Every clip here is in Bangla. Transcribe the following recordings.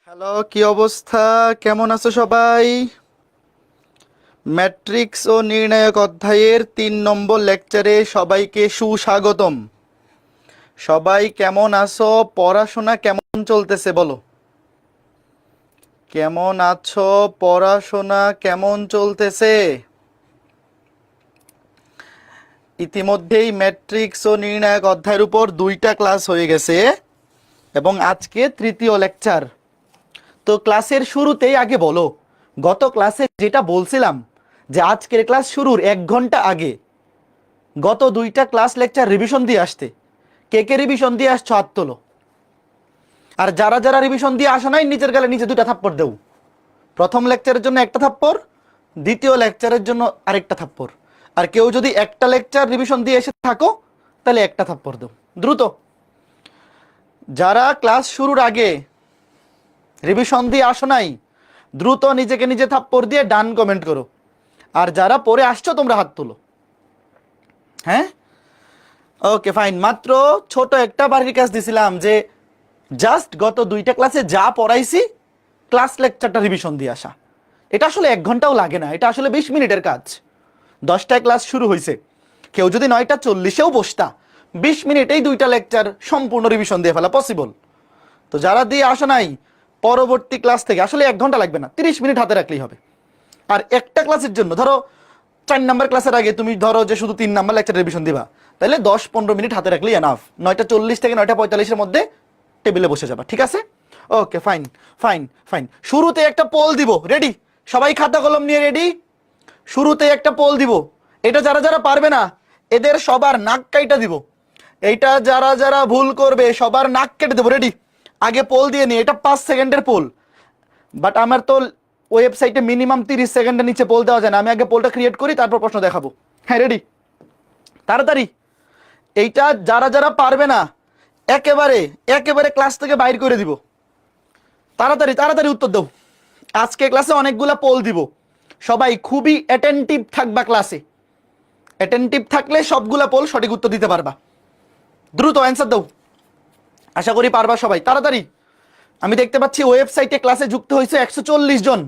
হ্যালো, কি অবস্থা? কেমন আছো সবাই? ম্যাট্রিক্স ও নির্ণায়ক অধ্যায়ের 3 নম্বর লেকচারে সবাইকে সুস্বাগতম। সবাই কেমন আছো? পড়াশোনা কেমন চলতেছে বলো? কেমন আছো? পড়াশোনা কেমন চলতেছে? ইতিমধ্যেই ম্যাট্রিক্স ও নির্ণায়ক অধ্যায়ের উপর 2টা ক্লাস হয়ে গেছে এবং আজকে তৃতীয় লেকচার। তো ক্লাসের শুরুতেই আগে বলো, গত ক্লাসে যেটা বলছিলাম যে আজকের ক্লাস শুরুর 1 ঘন্টা আগে গত 2টা ক্লাস লেকচার রিভিশন দিয়ে আসতে, কে কে রিভিশন দিয়ে আসছো হাত তোলো। আর যারা যারা রিভিশন দিয়ে আসো নাই, নিচের গালে নিচে 2টা থাপ্পড় দেও। প্রথম লেকচারের জন্য একটা থাপ্পড়, দ্বিতীয় লেকচারের জন্য আরেকটা থাপ্পড়। আর কেউ যদি একটা লেকচার রিভিশন দিয়ে এসে থাকো তাহলে একটা থাপ্পড় দেও দ্রুত। যারা ক্লাস শুরুর আগে রিভিশন দিয়ে আসো নাই, দ্রুত নিজেকে নিজে থাপ্পড় দিয়ে ডান কমেন্ট করো। আর যারা পরে আসছো তোমরা হাত তোলো। হ্যাঁ, ওকে ফাইন। মাত্র ছোট একটা বাড়ির কাজ দিছিলাম যে জাস্ট গত 2টা ক্লাসে যা পড়াইছি ক্লাস লেকচারটা রিভিশন দিয়ে আসা। এটা আসলে 1 ঘন্টাও লাগে না, এটা আসলে 20 মিনিটের কাজ। 10টায় ক্লাস শুরু হয়েছে, কেউ যদি 9টা 40-এও বসতা, 20 মিনিটেই 2টা লেকচার সম্পূর্ণ রিভিশন দিয়ে ফেলা পসিবল। তো যারা দিয়ে আসো নাই, পরবর্তী ক্লাস থেকে আসলে 1 ঘন্টা লাগবে না, 30 মিনিট হাতে রাখলেই হবে। আর একটা ক্লাসের জন্য ধরো 4 নম্বর ক্লাসের আগে তুমি ধরো যে শুধু 3 নম্বর লেকচার রিভিশন দিবা, তাহলে 10-15 মিনিট হাতে রাখলেই এনাফ। 9টা 40 থেকে 9টা 45-এর মধ্যে টেবিলে বসে যাবা, ঠিক আছে? Okay fine fine fine. শুরুতে একটা পোল দিব, রেডি? সবাই খাতা কলম নিয়ে রেডি? শুরুতে একটা পোল দিব, এটা যারা যারা পারবে না এদের সবার নাক কাইটা দিব। এইটা যারা যারা ভুল করবে সবার নাক কেটে দেবো, রেডি? আগে পোল দিয়ে নিই, এটা 5 সেকেন্ডের পোল, বাট আমার তো ওয়েবসাইটে মিনিমাম 30 সেকেন্ডের নিচে পোল দেওয়া যায় না। আমি আগে পোলটা ক্রিয়েট করি, তারপর প্রশ্ন দেখাবো। হ্যাঁ, রেডি? তাড়াতাড়ি। এইটা যারা যারা পারবে না একেবারে একেবারে ক্লাস থেকে বাইর করে দিব। তাড়াতাড়ি তাড়াতাড়ি উত্তর দাও। আজকে ক্লাসে অনেকগুলা পোল দিব, সবাই খুবই অ্যাটেন্টিভ থাকবা ক্লাসে। অ্যাটেন্টিভ থাকলে সবগুলা পোল সঠিক উত্তর দিতে পারবা। দ্রুত অ্যান্সার দাও, আশা করি পারবা সবাই। তাড়াতাড়ি। আমি দেখতে পাচ্ছি ওয়েবসাইটে ক্লাসে যুক্ত হয়েছে 140 জন,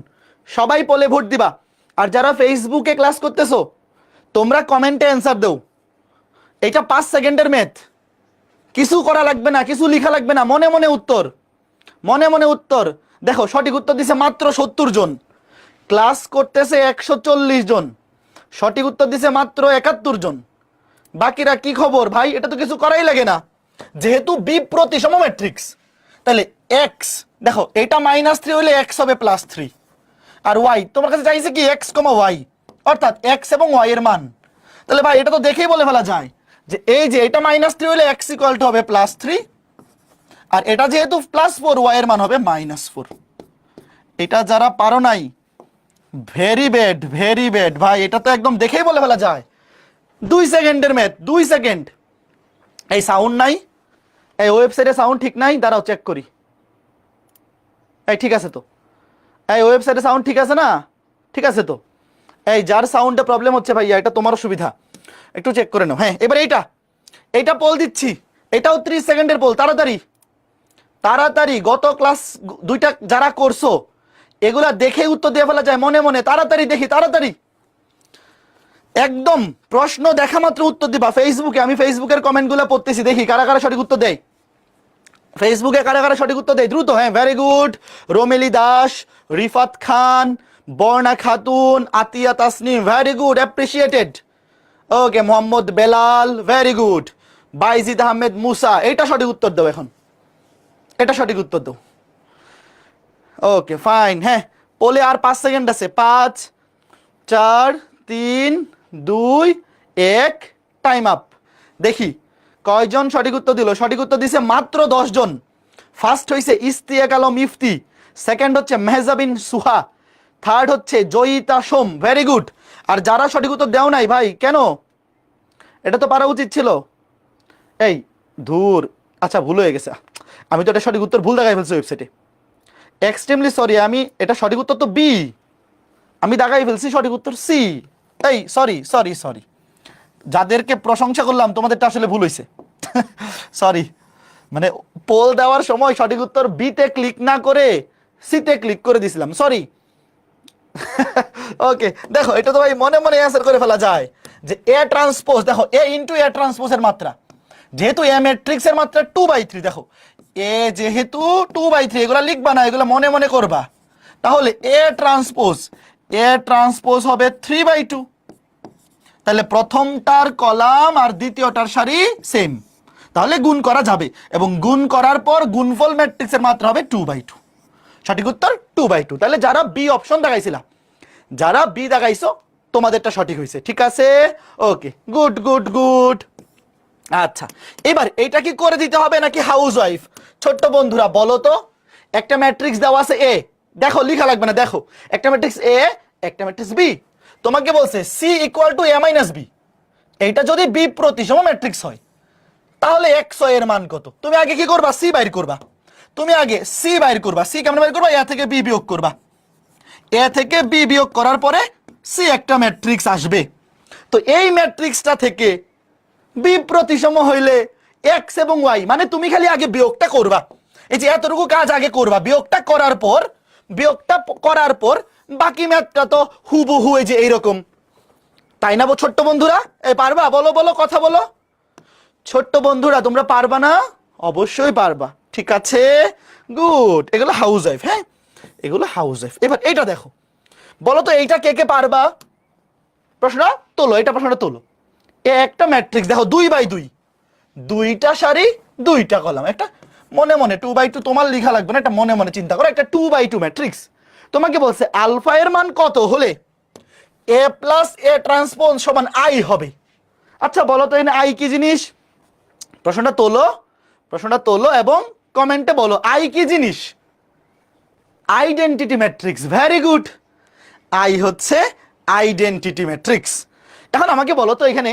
সবাই পোলে ভোট দিবা। আর যারা ফেসবুকে ক্লাস করতেছো তোমরা কমেন্টে অ্যান্সার দাও। এটা 5 সেকেন্ডের ম্যাথ, কিছু করা লাগবে না, কিছু লেখা লাগবে না, মনে মনে উত্তর, মনে মনে উত্তর। দেখো সঠিক উত্তর দিছে মাত্র 70 জন, ক্লাস করতেছে 140 জন, সঠিক উত্তর দিছে মাত্র 71 জন। বাকিরা কি খবর ভাই? এটা তো কিছু করাই লাগে না, যেহেতু বি প্রতিসম ম্যাট্রিক্স। তাহলে এক্স, দেখো এটা -3 হলে এক্স হবে +3, আর ওয়াই তোমার কাছে চাইছে কি এক্স কমা ওয়াই, অর্থাৎ এক্স এবং ওয়াই এর মান। তাহলে ভাই এটা তো দেখেই বলে ফেলা যায় যে এই যে এটা -3 হলে এক্স ইকুয়াল টু হবে +3, আর এটা যেহেতু +4 ওয়াই এর মান হবে -4। এটা যারা পারো নাই, ভেরি ব্যাড ভেরি ব্যাড ভাই, এটা তো একদম দেখেই বলে ফেলা যায়। 2 সেকেন্ডের ম্যাথ, 2 সেকেন্ড। এই সাউন্ড নাই, এই ওয়েবসাইটে সাউন্ড ঠিক নাই, দাঁড়াও চেক করি। এই ঠিক আছে তো? এই ওয়েবসাইটে সাউন্ড ঠিক আছে না? ঠিক আছে তো? এই যার সাউন্ডে প্রবলেম হচ্ছে ভাইয়া, এটা তোমার সুবিধা, একটু চেক করে নাও। হ্যাঁ, এবার এইটা এইটা পোল দিচ্ছি, এটাও 30 সেকেন্ডের পোল। তাড়াতাড়ি তাড়াতাড়ি, গত ক্লাস 2টা যারা করছো এগুলা দেখে উত্তর দিয়ে ফেলা যায় মনে মনে। তাড়াতাড়ি দেখি, তাড়াতাড়ি একদম প্রশ্ন দেখা মাত্র উত্তর দিবা। ফেসবুকে আমি ফেসবুকের কমেন্টগুলো পড়তেছি, দেখি কারা কারা সঠিক উত্তর দেয়। ফেসবুকে কারা কারা সঠিক উত্তর দেয় দ্রুত। হ্যাঁ, ভেরি গুড। রোমেলি দাস, রিফাত খান, বর্ণা খাতুন, আতিয়া তাসনিম, ভেরি গুড, অ্যাপ্রিসিয়েটেড। ওকে, মোহাম্মদ বেলাল, ভেরি গুড। বাইজিদ আহমেদ মুসা, এটা সঠিক উত্তর দাও এখন, এটা সঠিক উত্তর দাও। Okay fine. হ্যাঁ, পোলে আর 5 সেকেন্ড আছে। 5 4 3 2 1, টাইম আপ। দেখি কয়জন সঠিক উত্তর দিল। সঠিক উত্তর দিছে মাত্র 10 জন। ফার্স্ট হইছে ইস্তিয়াক আলম ইফতি, সেকেন্ড হচ্ছে মেহজাবিন সুহা, থার্ড হচ্ছে জয়িতা সোম, ভেরি গুড। আর যারা সঠিক উত্তর দেও নাই ভাই, কেন? এটা তো পারা উচিত ছিল। এই ধুর, আচ্ছা ভুল হয়ে গেছে, আমি তো এটা সঠিক উত্তর ভুল দেখাই ফেলছি ওয়েবসাইটে। এক্সট্রিমলি সরি, আমি এটা সঠিক উত্তর তো বি, আমি দাগাই ফেলছি সঠিক উত্তর সি। এই সরি সরি সরি, যাদেরকে প্রশংসা করলাম তোমাদেরটা আসলে ভুল হয়েছে। সরি, মানে পোল দেওয়ার সময় সঠিক উত্তর বিতে ক্লিক না করে সিতে ক্লিক করে দিছিলাম, সরি। ওকে, দেখো এটা তো ভাই মনে মনে অ্যান্সার করে ফেলা যায় যে এ ট্রান্সপোজ, দেখো এ ইন্টু এ ট্রান্সপোজের মাত্রা, যেহেতু এ ম্যাট্রিক্সের মাত্রা 2/3, দেখো এ যেহেতু 2/3, এগুলা লিখবা না, এগুলা মনে মনে করবা। তাহলে এ ট্রান্সপোজ হবে 3/2। তাহলে প্রথমটার কলাম আর দ্বিতীয়টার সারি সেম, তাহলে গুণ করা যাবে, এবং গুণ করার পর গুণফল ম্যাট্রিক্সের মাত্রা হবে 2/2। সঠিক উত্তর 2/2। তাহলে যারা বি অপশন দেখাইছিলা, যারা বি দেখাইছো, তোমাদেরটা সঠিক হয়েছে। ঠিক আছে, ওকে, গুড গুড গুড। আচ্ছা, এবার এইটা কি করে দিতে হবে নাকি হাউস ওয়াইফ? ছোট্ট বন্ধুরা বলো তো, একটা ম্যাট্রিক্স দেওয়া আছে এ, দেখো লিখা লাগবে না, দেখো একটা ম্যাট্রিক্স এ, একটা ম্যাট্রিক্স বি, তোমাকে বলছে C equal to A minus B. এইটা যদি বি প্রতিসম ম্যাট্রিক্স হয়, তাহলে এক্স এর মান কত? তুমি আগে কি করবা? সি বাইর করবা। তুমি আগে সি বাইর করবা। সি কেমন বাইর করবা? এ থেকে বি বিয়োগ করবা। এ থেকে বি বিয়োগ করার পরে সি একটা ম্যাট্রিক্স আসবে। তো এই ম্যাট্রিক্সটা থেকে বি প্রতিসম হইলে এক্স এবং ওয়াই, মানে তুমি খালি আগে বিয়োগটা করবা। এই যে এতটুকু কাজ আগে করবা, বিয়োগটা করার পর বাকি ম্যাথটা তো হুবহু এই যে এইরকম, তাই না ছোট্ট বন্ধুরা? এই পারবা? বলো বলো, কথা বলো ছোট্ট বন্ধুরা, তোমরা পারবা না? অবশ্যই পারবা। ঠিক আছে, গুড। এগুলো হাউস ওয়াইফ, হ্যাঁ এগুলো হাউস ওয়াইফ। এবার এইটা দেখো, বলো তো এইটা কে কে পারবা? প্রশ্নটা তোলো, এটা প্রশ্নটা তোলো। একটা ম্যাট্রিক্স দেখো 2/2, দুইটা সারি, দুইটা কলাম, একটা মনে মনে 2/2 তোমার লেখা লাগবে না, একটা মনে মনে চিন্তা করো, একটা 2/2 ম্যাট্রিক্স। তোমাকে বলছে আলফা এর মান কত হলে এ প্লাস এ ট্রান্সপোজ সমান আই হবে। আচ্ছা বলো তো এখানে আই কি জিনিস? প্রশ্নটা তোলো এবং কমেন্টে বলো আই কি জিনিস। Identity matrix, very good. I হচ্ছে আইডেন্টিটি ম্যাট্রিক্স। এখন আমাকে বলো তো এখানে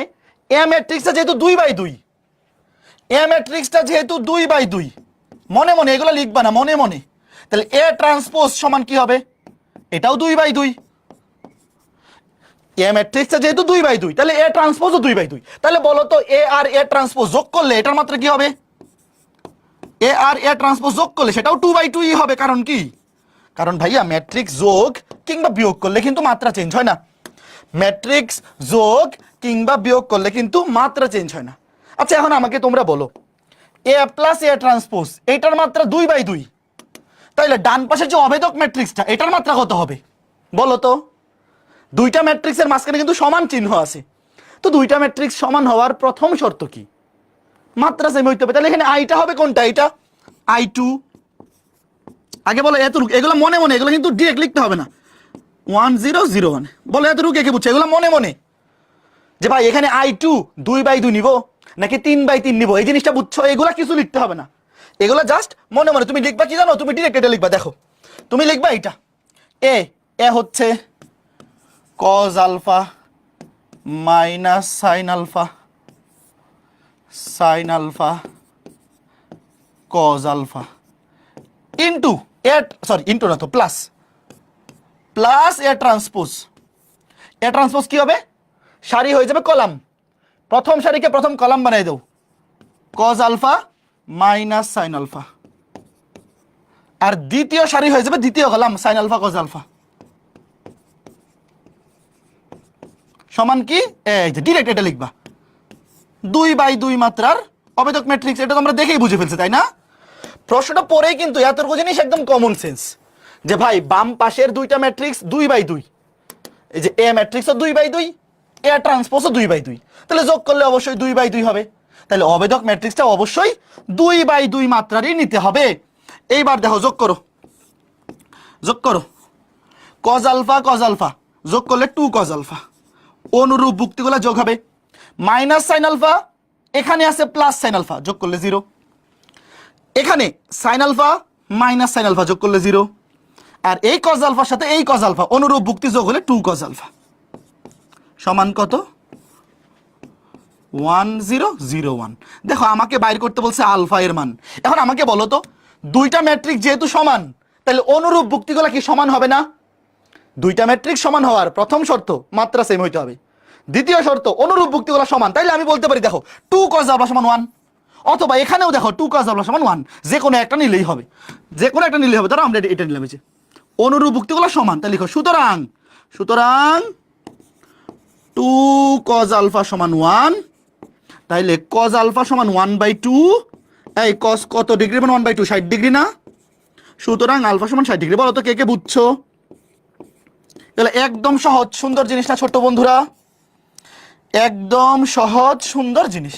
এ ম্যাট্রিক্সটা যেহেতু 2/2, এ ম্যাট্রিক্সটা যেহেতু 2/2, মনে মনে এগুলো লিখবা না, মনে মনে। তাহলে এ ট্রান্সপোজ সমান কি হবে? এটাও 2/2। এ ম্যাট্রিক্সটা যেহেতু 2/2, তাহলে এ ট্রান্সপোজও 2/2। তাহলে বলো তো এ আর এ ট্রান্সপোজ যোগ করলে এটার মাত্রা কি হবে? এ আর এ ট্রান্সপোজ যোগ করলে সেটাও 2/2ই হবে। কারণ কি? কারণ ভাইয়া ম্যাট্রিক্স যোগ কিংবা বিয়োগ করলে কিন্তু মাত্রা চেঞ্জ হয় না। ম্যাট্রিক্স যোগ কিংবা বিয়োগ করলে কিন্তু মাত্রা চেঞ্জ হয় না। আচ্ছা এখন আমাকে তোমরা বলো এ প্লাস এ ট্রান্সপোজ এইটার মাত্রা 2/2, তাইলে ডান পাশের যে অভেদক ম্যাট্রিক্সটা এটার মাত্রা কত হবে বলো তো? দুইটা ম্যাট্রিক্সের মাঝখানে কিন্তু সমান চিহ্ন আছে। তো দুইটা ম্যাট্রিক্স সমান হওয়ার প্রথম শর্ত কি? মাত্রা সেম হইতে হবে। তাহলে এখানে আইটা হবে কোনটা? এটা I2। আগে বলো এতটুকু, এগুলো মনে মনে, এগুলো কিন্তু ডিরেক্ট লিখতে হবে না। 1001 বলো এতটুকু কে কে বুঝছে? এগুলো মনে মনে যে ভাই এখানে I2 2/2 নিব নাকি 3/3 নিব, এই জিনিসটা বুঝছো? এগুলা কিছু লিখতে হবে না, এগুলো জাস্ট মনে মনে তুমি লিখবা। কি জানো? তুমি ডিরেক্ট এটা লিখবা। দেখো তুমি লিখবা এটা এ হচ্ছে cos alpha minus sine alpha cos alpha into into না তো প্লাস এ ট্রান্সপোজ কি হবে? সারি হয়ে যাবে কলাম, প্রথম সারিকে প্রথম কলাম বানাই দাও, cos alpha minus sine alpha, আর দ্বিতীয় সারি হয়ে যাবে দ্বিতীয় column sine alpha cos alpha সমান কি? এই যে ডিরেক্ট এটা লিখবা। 2/2 মাত্রার অভেদক ম্যাট্রিক্স, এটা তো আমরা দেখেই বুঝে ফেলছি, তাই না? প্রশ্নটা পরেই কিন্তু এতটুকু জিনিস একদম কমন সেন্স যে ভাই বাম পাশের দুইটা ম্যাট্রিক্স 2/2, এই যে এ ম্যাট্রিক্সও 2/2, এ ট্রান্সপোজও 2/2, তাহলে যোগ করলে অবশ্যই 2/2 হবে। তাহলে অভেদক ম্যাট্রিক্সটা অবশ্যই 2/2 মাত্রারই নিতে হবে। এইবার দেখো যোগ করো কজ আলফা যোগ করলে 2 কজ আলফা, অনুরূপ যুক্তিগুলো যোগ হবে। মাইনাস সাইন আলফা, এখানে আছে প্লাস সাইন আলফা, যোগ করলে 0। এখানে sine alpha minus sine alpha যোগ করলে 0। আর এই কজ আলফার সাথে এই কজ আলফা অনুরূপ যুক্তি যোগ হলে 2 কজ আলফা সমান কত? 1001। দেখো আমাকে বাইর করতে বলছে আলফা এর মান। এখন আমাকে বলো তো দুইটা ম্যাট্রিক্স যেহেতু সমান, তাহলে অনুরূপ যুক্তিগুলো কি সমান হবে না? দুইটা ম্যাট্রিক্স সমান হওয়ার প্রথম শর্ত মাত্রা সেম হইতে হবে, দ্বিতীয় শর্ত অনুরূপ যুক্তিগুলো সমান। তাইলে আমি বলতে পারি দেখো 2 cos আলফা সমান 1, অথবা এখানেও দেখো 2 cos আলফা সমান 1, যে কোনো একটা নিলেই হবে, যে কোনো একটা নিলেই হবে। ধরো আমরা এটা নিলাম, এই যে অনুরূপ ভুক্তিগুলো সমান, তাহলে লিখো সুতরাং 2 cos আলফা সমান 1, তাইলে cos আলফা সমান 1/2, এই cos কত ডিগ্রি মানে 1/2, 60 ডিগ্রি না? সুতরাং আলফা সমান 60 ডিগ্রি। বলো তো কে কে বুঝছো? তাহলে একদম সহজ সুন্দর জিনিস না ছোট্ট বন্ধুরা, একদম সহজ সুন্দর জিনিস।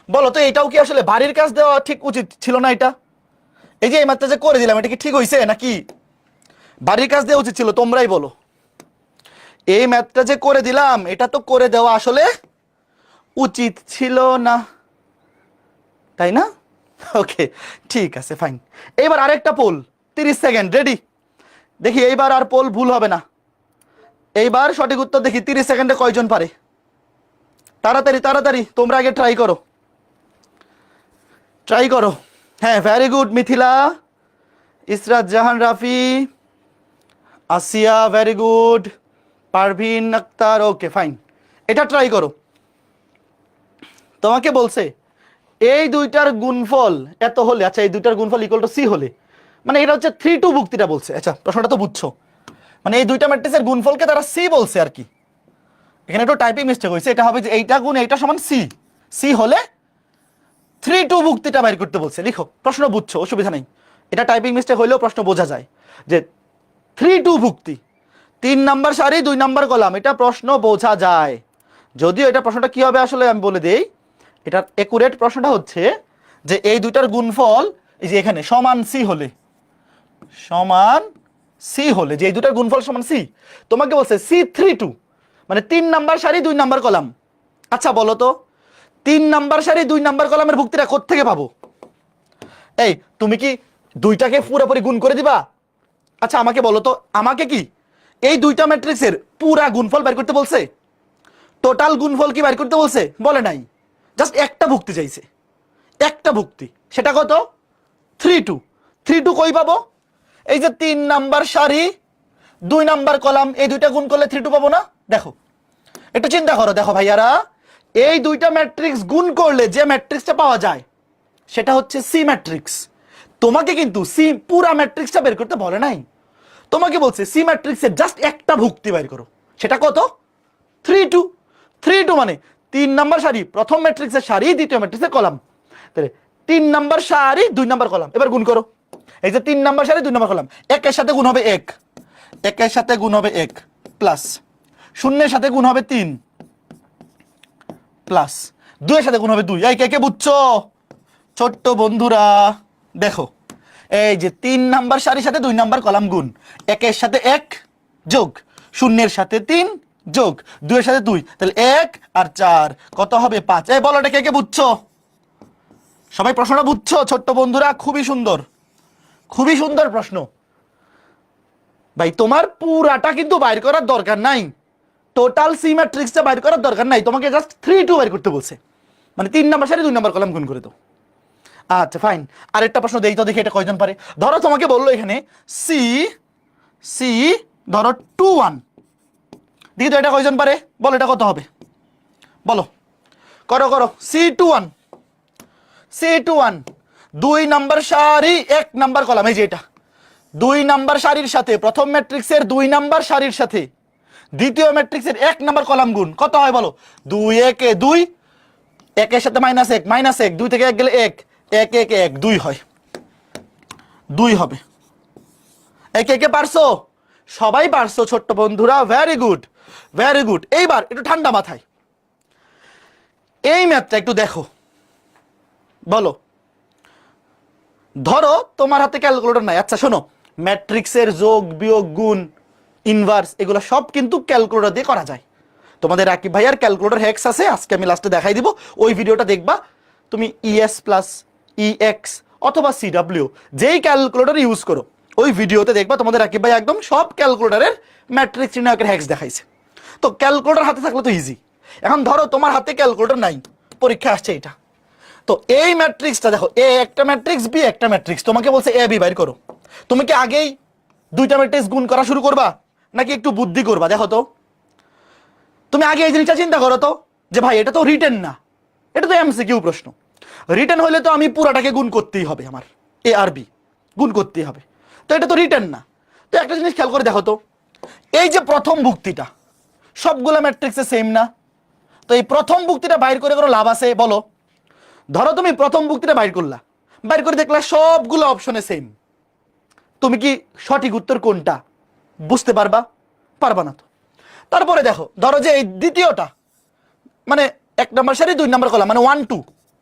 বলো তো এটাও কি আসলে বাড়ির কাজ দেওয়া ঠিক উচিত ছিল না? এটা এই যে এই মাত্রা যে করে দিলাম, এটা কি ঠিক হয়েছে নাকি বাড়ির কাজ দেওয়া উচিত ছিল? তোমরাই বলো। এই ম্যাথটা যে করে দিলাম, এটা তো করে দেওয়া আসলে উচিত ছিল না, তাই না? ওকে, ঠিক আছে, ফাইন। এবার আরেকটা পোল, 30 সেকেন্ড, রেডি? দেখি এইবার আর পোল ভুল হবে না। এইবার সঠিক উত্তর দেখি 30 সেকেন্ডে কয়জন পারে। তাড়াতাড়ি তাড়াতাড়ি, তোমরা আগে ট্রাই করো, ট্রাই করো। হ্যাঁ, very good Mithila, Israt Jahan, Rafi, Asiya, very good, Parvin Akter, okay fine. এটা ট্রাই করো। তোমাকে বলছে এই দুইটার গুণফল এত হলে, আচ্ছা এই দুইটার গুণফল ইকুয়াল টু সি হলে, মানে এটা হচ্ছে 3-2 ভুক্তিটা বলছে। আচ্ছা প্রশ্নটা তো বুঝছো, মানে এই দুইটা ম্যাট্রিক্সের গুণফলকে তারা সি বলছে আর কি। এখানে একটু টাইপিং মিস্টেক হয়েছে, এটা হবে যে এইটা গুণ এইটা সমান সি, সি হলে 3-2 ভুক্তিটা বাইর করতে বলছে। লিখো, প্রশ্ন বুঝছো, অসুবিধা নেই। এটা টাইপিং মিস্টেক হইলেও প্রশ্ন বোঝা যায় যে 3-2 ভুক্তি, 3 নাম্বার সারি 2 নাম্বার কলাম, এটা প্রশ্ন বোঝা যায়। যদিও এটা প্রশ্নটা কি হবে আসলে আমি বলে দেই। এটার একুরেট প্রশ্নটা হচ্ছে যে এই দুইটার গুণফল এই যে এখানে সমান সি হলে, সমান সি হলে, যে এই দুটার গুণফল সমান সি, তোমাকে বলছে C3-2 মানে 3 নাম্বার সারি 2 নাম্বার কলাম। আচ্ছা বলো তো 3 নাম্বার সারি 2 নাম্বার কলামের ভুক্তিটা কোত্থেকে পাবো? এই তুমি কি দুইটাকে পুরোপুরি গুণ করে দিবা? আচ্ছা আমাকে বলো তো, আমাকে কি এই দুইটা ম্যাট্রিক্সের পুরা গুণফল বের করতে বলছে? টোটাল গুণফল কি বের করতে বলছে? বলে নাই, জাস্ট একটা ভুক্তি চাইছে, একটা ভুক্তি। সেটা কত? 3-2। 3-2 কই পাবো? এই যে 3 নাম্বার সারি 2 নাম্বার কলাম, এই দুইটা গুণ করলে 3-2 পাবো না? দেখো একটু চিন্তা করো, দেখো ভাইয়ারা, এই দুইটা ম্যাট্রিক্স গুণ করলে যে ম্যাট্রিক্সটা পাওয়া যায় সেটা হচ্ছে সি ম্যাট্রিক্স। তোমাকে কিন্তু সি পুরা ম্যাট্রিক্সটা বের করতে বলে নাই, তোমাকে বলছে সি ম্যাট্রিক্সের জাস্ট একটা ভুক্তি বের করো। সেটা কত? 3-2। 3-2 মানে 3 নাম্বার সারি প্রথম ম্যাট্রিক্সের সারি, দ্বিতীয় ম্যাট্রিক্সের কলাম, তাহলে 3 নাম্বার সারি 2 নাম্বার কলাম। এবার গুণ করো, এই যে 3 নাম্বার সারি 2 নাম্বার কলাম, একের সাথে গুণ হবে 1, একের সাথে গুণ হবে 1 প্লাস, শূন্যের সাথে গুণ হবে 3 প্লাস, 2 এর সাথে গুণ হবে 2। এই কে কে বুঝছো ছোট্ট বন্ধুরা? দেখো এই যে 3 নাম্বার সারির সাথে 2 নাম্বার কলাম গুণ, একের সাথে 1 যোগ, শূন্যের সাথে 3 যোগ, 2 এর সাথে 2, তাহলে 1 আর 4 কত হবে? 5। এই বলো এটা কে কে বুঝছো? সবাই প্রশ্নটা বুঝছো ছোট্ট বন্ধুরা? খুবই সুন্দর, খুবই সুন্দর প্রশ্ন ভাই। তোমার পুরাটা কিন্তু বাইর করার দরকার নাই, টোটাল সি ম্যাট্রিক্সটা বাইর করার দরকার নাই, তোমাকে জাস্ট 3-2 বাইর করতে বলছে, মানে 3 নাম্বার সারি 2 নাম্বার কলাম গুণ করে দাও। আচ্ছা ফাইন, আরেকটা প্রশ্ন দেই তো দেখি এটা কয়জন পারে। ধরো তোমাকে বললো এখানে সি, সি ধরো 2-1, দেখি তো এটা কয়জন পারে? বলো এটা কত হবে? বলো, করো করো। C21, C21 2 নাম্বার সারি 1 নাম্বার কলাম, এই যে এটা 2 নাম্বার সারির সাথে প্রথম ম্যাট্রিক্সের 2 নাম্বার সারির সাথে দ্বিতীয় ম্যাট্রিক্সের 1 নাম্বার কলাম গুণ কত হয় বলো? 2 1 এ 2, 1 এর সাথে -1 -1, 2 থেকে 1 গেলে 1, 1 1 1 2 হয়, 2 হবে। একে একে পারছো? সবাই পারছো ছোট্ট বন্ধুরা, ভেরি গুড, ভেরি গুড। এইবার একটু ঠান্ডা মাথায় এই ম্যাথটা একটু দেখো, বলো। ধরো তোমার হাতে ক্যালকুলেটর নাই, আচ্ছা শোনো, ম্যাট্রিক্সের যোগ বিয়োগ গুণ ইনভার্স এগুলো সব কিন্তু ক্যালকুলেটর দিয়ে করা যায়। তোমাদের রাকিব ভাইয়ার ক্যালকুলেটর হ্যাক্স আছে, আজকে আমি লাস্টে দেখাই দিব, ওই ভিডিওটা দেখবা। তুমি ইএস প্লাস, ইএক্স অথবা সিডব্লিউ যেই ক্যালকুলেটর ইউজ করো, ওই ভিডিওতে দেখবা তোমাদের রাকিব ভাই একদম সব ক্যালকুলেটরের ম্যাট্রিক্স নির্ণায়কের হ্যাক্স দেখাইছে। তো ক্যালকুলেটর হাতে থাকলে তো ইজি। এখন ধরো তোমার হাতে ক্যালকুলেটর নাই, পরীক্ষা আসছে এটা, তো এই ম্যাট্রিক্সটা দেখো, এ একটা ম্যাট্রিক্স, বি একটা ম্যাট্রিক্স, তোমাকে বলছে এ বি বাইর করো। তুমি কি আগেই দুইটা ম্যাট্রিক্স গুণ করা শুরু করবা নাকি একটু বুদ্ধি করবা? দেখো তো, তুমি আগে এই জিনিসটা চিন্তা করো তো, যে ভাই এটা তো রিটেন না, এটা তো এমসিকিউ প্রশ্ন। রিটার্ন হলে তো আমি পুরাটাকে গুণ করতেই হবে, আমার এ আর বি গুণ করতেই হবে, তো এটা তো রিটার্ন না। তো একটা জিনিস খেয়াল করে দেখো তো, এই যে প্রথম ভুক্তিটা সবগুলা ম্যাট্রিক্সে সেম না, তো এই প্রথম ভুক্তিটা বাইর করে কোনো লাভ আছে বলো? ধরো তুমি প্রথম ভুক্তিটা বাইর করলা, বাইর করে দেখলা সবগুলো অপশনে সেম, তুমি কি সঠিক উত্তর কোনটা বুঝতে পারবা? পারবা না তো। তারপরে দেখো, ধরো যে এই দ্বিতীয়টা মানে 1 নম্বর সারি 2 নম্বর কলাম মানে 1 2,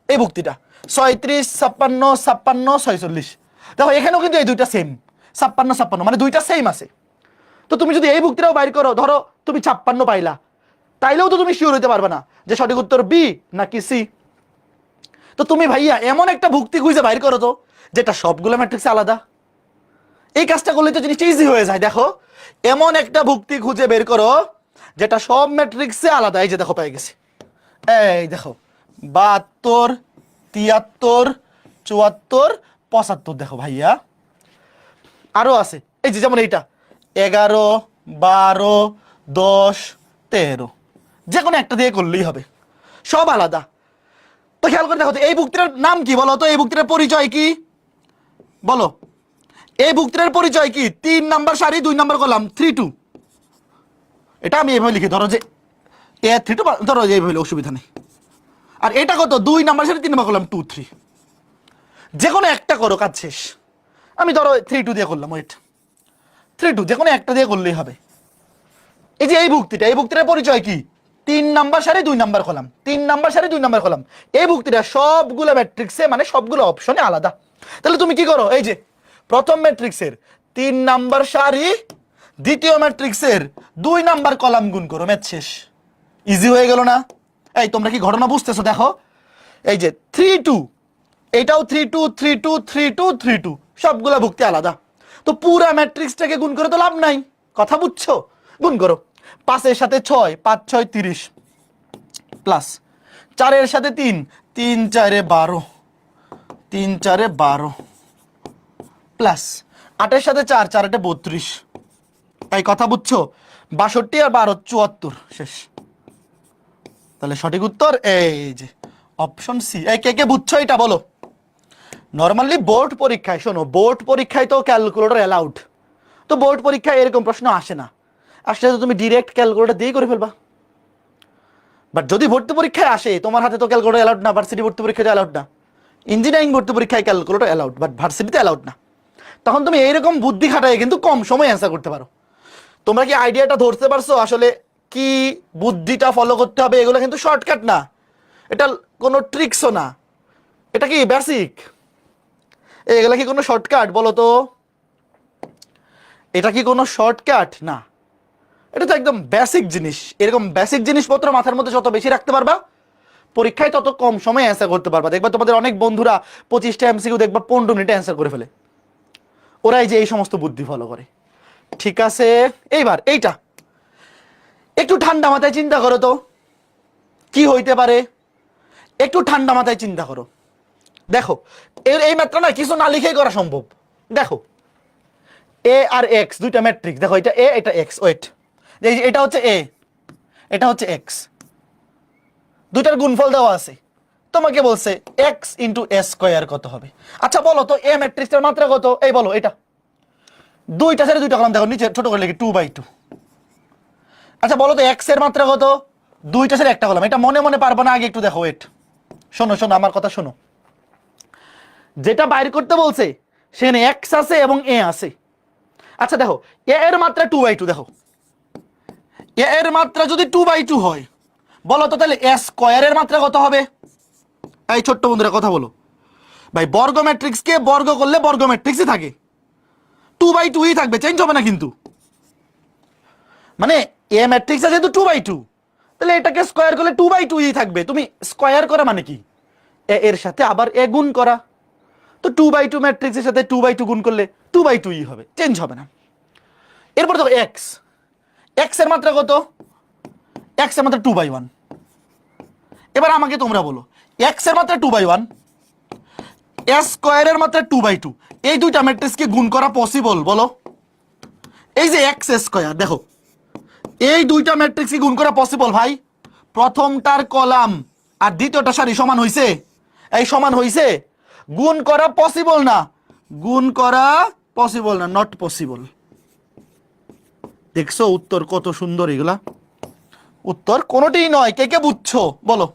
এই ভুক্তিটা 36 56 56 46, দেখো এখানেও কিন্তু এই দুইটা সেম, 56 56 মানে দুইটা সেম আছে। তো তুমি যদি এই ভুক্তিটাও বাইর করো, ধরো তুমি 56 পাইলা, তাইলেও তো তুমি শিওর হইতে পারবে না যে সঠিক উত্তর বি নাকি সি। তো তুমি ভাইয়া এমন একটা ভুক্তি খুঁজে বাইর করো তো যেটা সবগুলো ম্যাট্রিক্সে আলাদা। এই কাজটা করলে তো জিনিসটা ইজি হয়ে যায়। দেখো এমন একটা ভুক্তি খুঁজে বের করো যেটা সব ম্যাট্রিক্সে আলাদা। এই যে দেখো পেয়ে গেছি, এই দেখো 72 73 74 75, দেখো ভাইয়া আরো আছে, এই যে যেমন এইটা 11 12 10 13, যে কোনো একটা দিয়ে করলেই হবে, সব আলাদা। তো খেয়াল করে দেখো তো এই ভুক্তিটার নাম কি বলো তো, এই ভুক্তিটার পরিচয় কি বলো? এই ভুক্তিটার পরিচয় কি? 3 নাম্বার সারি 2 নাম্বার কলাম 3 2, এটা আমি এইভাবে লিখি, ধরো যে এ 3 2, ধরো যে এইভাবে অসুবিধা নেই। আর এটা কত? 2 নাম্বার সারি 3 নাম্বার কলাম 2 3, যে কোনো একটা করো কাজ শেষ। আমি ধরো 3 2 দিয়ে করলাম, ওয়েট 3 2, যে কোনো একটা দিয়ে করলেই হবে। এই যে এই ভুক্তিটা, এই ভুক্তিটার পরিচয় কি? 3 নাম্বার সারি 2 নাম্বার কলাম, 3 নাম্বার সারি 2 নাম্বার কলাম। এই ভুক্তিটা সবগুলো ম্যাট্রিক্সে মানে সবগুলো অপশনে আলাদা। তাহলে তুমি কি করো, এই যে প্রথম ম্যাট্রিক্সের 3 নাম্বার সারি দ্বিতীয় ম্যাট্রিক্সের 2 নাম্বার কলাম গুণ করো, ম্যাথ শেষ। ইজি হয়ে গেল না? এই তোমরা কি ঘটনা বুঝতেছো? দেখো এই যে 3 2, এটাও 3 2 3 2 3 2 3 2, সবগুলা ভুক্তি আলাদা। তো পুরা ম্যাট্রিক্সটাকে গুণ করে তো লাভ নাই, কথা বুঝছো? গুণ করো, 5 এর সাথে 6 5 6 30, প্লাস 4 এর সাথে 3 3 4 12 3 4 12, প্লাস 8 এর সাথে 4 4 32, এই কথা বুঝছো? 62 আর 12 74, শেষ। তাহলে সঠিক উত্তর এই যে অপশন সি। এই কে কে বুঝছো এটা বলো? নর্মালি বোর্ড পরীক্ষায়, শোনো বোর্ড পরীক্ষায় তো ক্যালকুলেটর অ্যালাউড, তো বোর্ড পরীক্ষায় এরকম প্রশ্ন আসে না, আসলে তো তুমি ডিরেক্ট ক্যালকুলেটর দিয়ে করে ফেলবা। বাট যদি ভর্তি পরীক্ষায় আসে, তোমার হাতে তো ক্যালকুলেটর অ্যালাউড না, ভার্সিটি ভর্তি পরীক্ষায় অ্যালাউড না, ইঞ্জিনিয়ারিং ভর্তি পরীক্ষায় ক্যালকুলেটর অ্যালাউড, বাট ভার্সিটিতে অ্যালাউড না। তখন তুমি এইরকম বুদ্ধি খাটায় কিন্তু কম সময় অ্যান্সার করতে পারো। তোমরা কি আইডিয়াটা ধরতে পারছো আসলে কি বুদ্ধিটা ফলো করতে হবে? এগুলো কিন্তু শর্টকাট না, এটা কোনো ট্রিক্সও না, এটা কি বেসিক। এগুলা কি কোনো শর্টকাট বলো তো? এটা কি কোনো শর্টকাট না, এটা তো একদম বেসিক জিনিস। এরকম বেসিক জিনিসপত্র মাথার মধ্যে যত বেশি রাখতে পারবা, পরীক্ষায় তত কম সময়ে অ্যান্সার করতে পারবা। দেখবা তোমাদের অনেক বন্ধুরা 25টা এমসিকিউ দেখবা 15 মিনিটে অ্যান্সার করে ফেলে, ওরাই যে এই সমস্ত বুদ্ধি ফলো করে। ঠিক আছে, এইবার এইটা একটু ঠান্ডা মাথায় চিন্তা করো তো কি হইতে পারে, একটু ঠান্ডা মাথায় চিন্তা করো। দেখো এই মাত্রা না কিছু না লিখেই করা সম্ভব। দেখো এ আর এক্স দুইটা ম্যাট্রিক্স, দেখো এটা এ এটা এক্স, ওয়েট এটা হচ্ছে এ এটা হচ্ছে এক্স, দুইটার গুণফল দেওয়া আছে, তোমাকে বলছে এক্স ইন্টু এ স্কোয়ার কত হবে। আচ্ছা বলো তো এ ম্যাট্রিক্সটার মাত্রা কত? এই বলো এটা, দুইটা ছেড়ে দুইটা কলাম, দেখো নিচে ছোট করে লিখি 2/2। আচ্ছা বলো তো এক্স এর মাত্রা কত? দুইটা ছেড়ে একটা কলাম, এটা মনে মনে পারবো না, আগে একটু দেখো, ওয়েট শোনো শোনো আমার কথা শোনো। যেটা বাইর করতে বলছে সেখানে এক্স আছে এবং এ আছে। আচ্ছা দেখো এ এর মাত্রা 2/2, দেখো এ এর মাত্রা যদি 2/2 হয়, বলো তো তাহলে এ স্কয়ারের মাত্রা কত হবে? এই ছোট্ট বন্ধুরা কথা বলো ভাই, বর্গ ম্যাট্রিক্সকে বর্গ করলে বর্গ ম্যাট্রিক্সই থাকে, 2/2ই থাকবে, চেঞ্জ হবে না কিন্তু। মানে এ ম্যাট্রিক্স আছে যেহেতু 2/2, তাহলে এটাকে স্কয়ার করলে 2/2ই থাকবে। তুমি স্কয়ার করা মানে কি? এ এর সাথে আবার এ গুণ করা, তো 2/2 ম্যাট্রিক্সের সাথে 2/2 গুণ করলে 2/2ই হবে, চেঞ্জ হবে না। এরপর দেখো এক্স, এক্স এর মাত্রা কত? এক্স এর মাত্রা 2/1। এবার আমাকে তোমরা বলো এক্স এর মাত্রা 2/1, এ স্কয়ারের মাত্রা 2/2, এই দুইটা ম্যাট্রিক্সকে গুণ করা পসিবল বলো? এই যে এক্স স্কয়ার, দেখো এই দুইটা ম্যাট্রিক্সকে গুণ করা পসিবল ভাই। প্রথমটার কলাম আর দ্বিতীয়টা সারি সমান হইছে, এই সমান হইছে, গুণ করা পসিবল না, গুণ করা পসিবল না, নট পসিবল। দেখছো উত্তর কত সুন্দর, এগুলা উত্তর কোনোটিই নয়। কে কে বুঝছো বলো?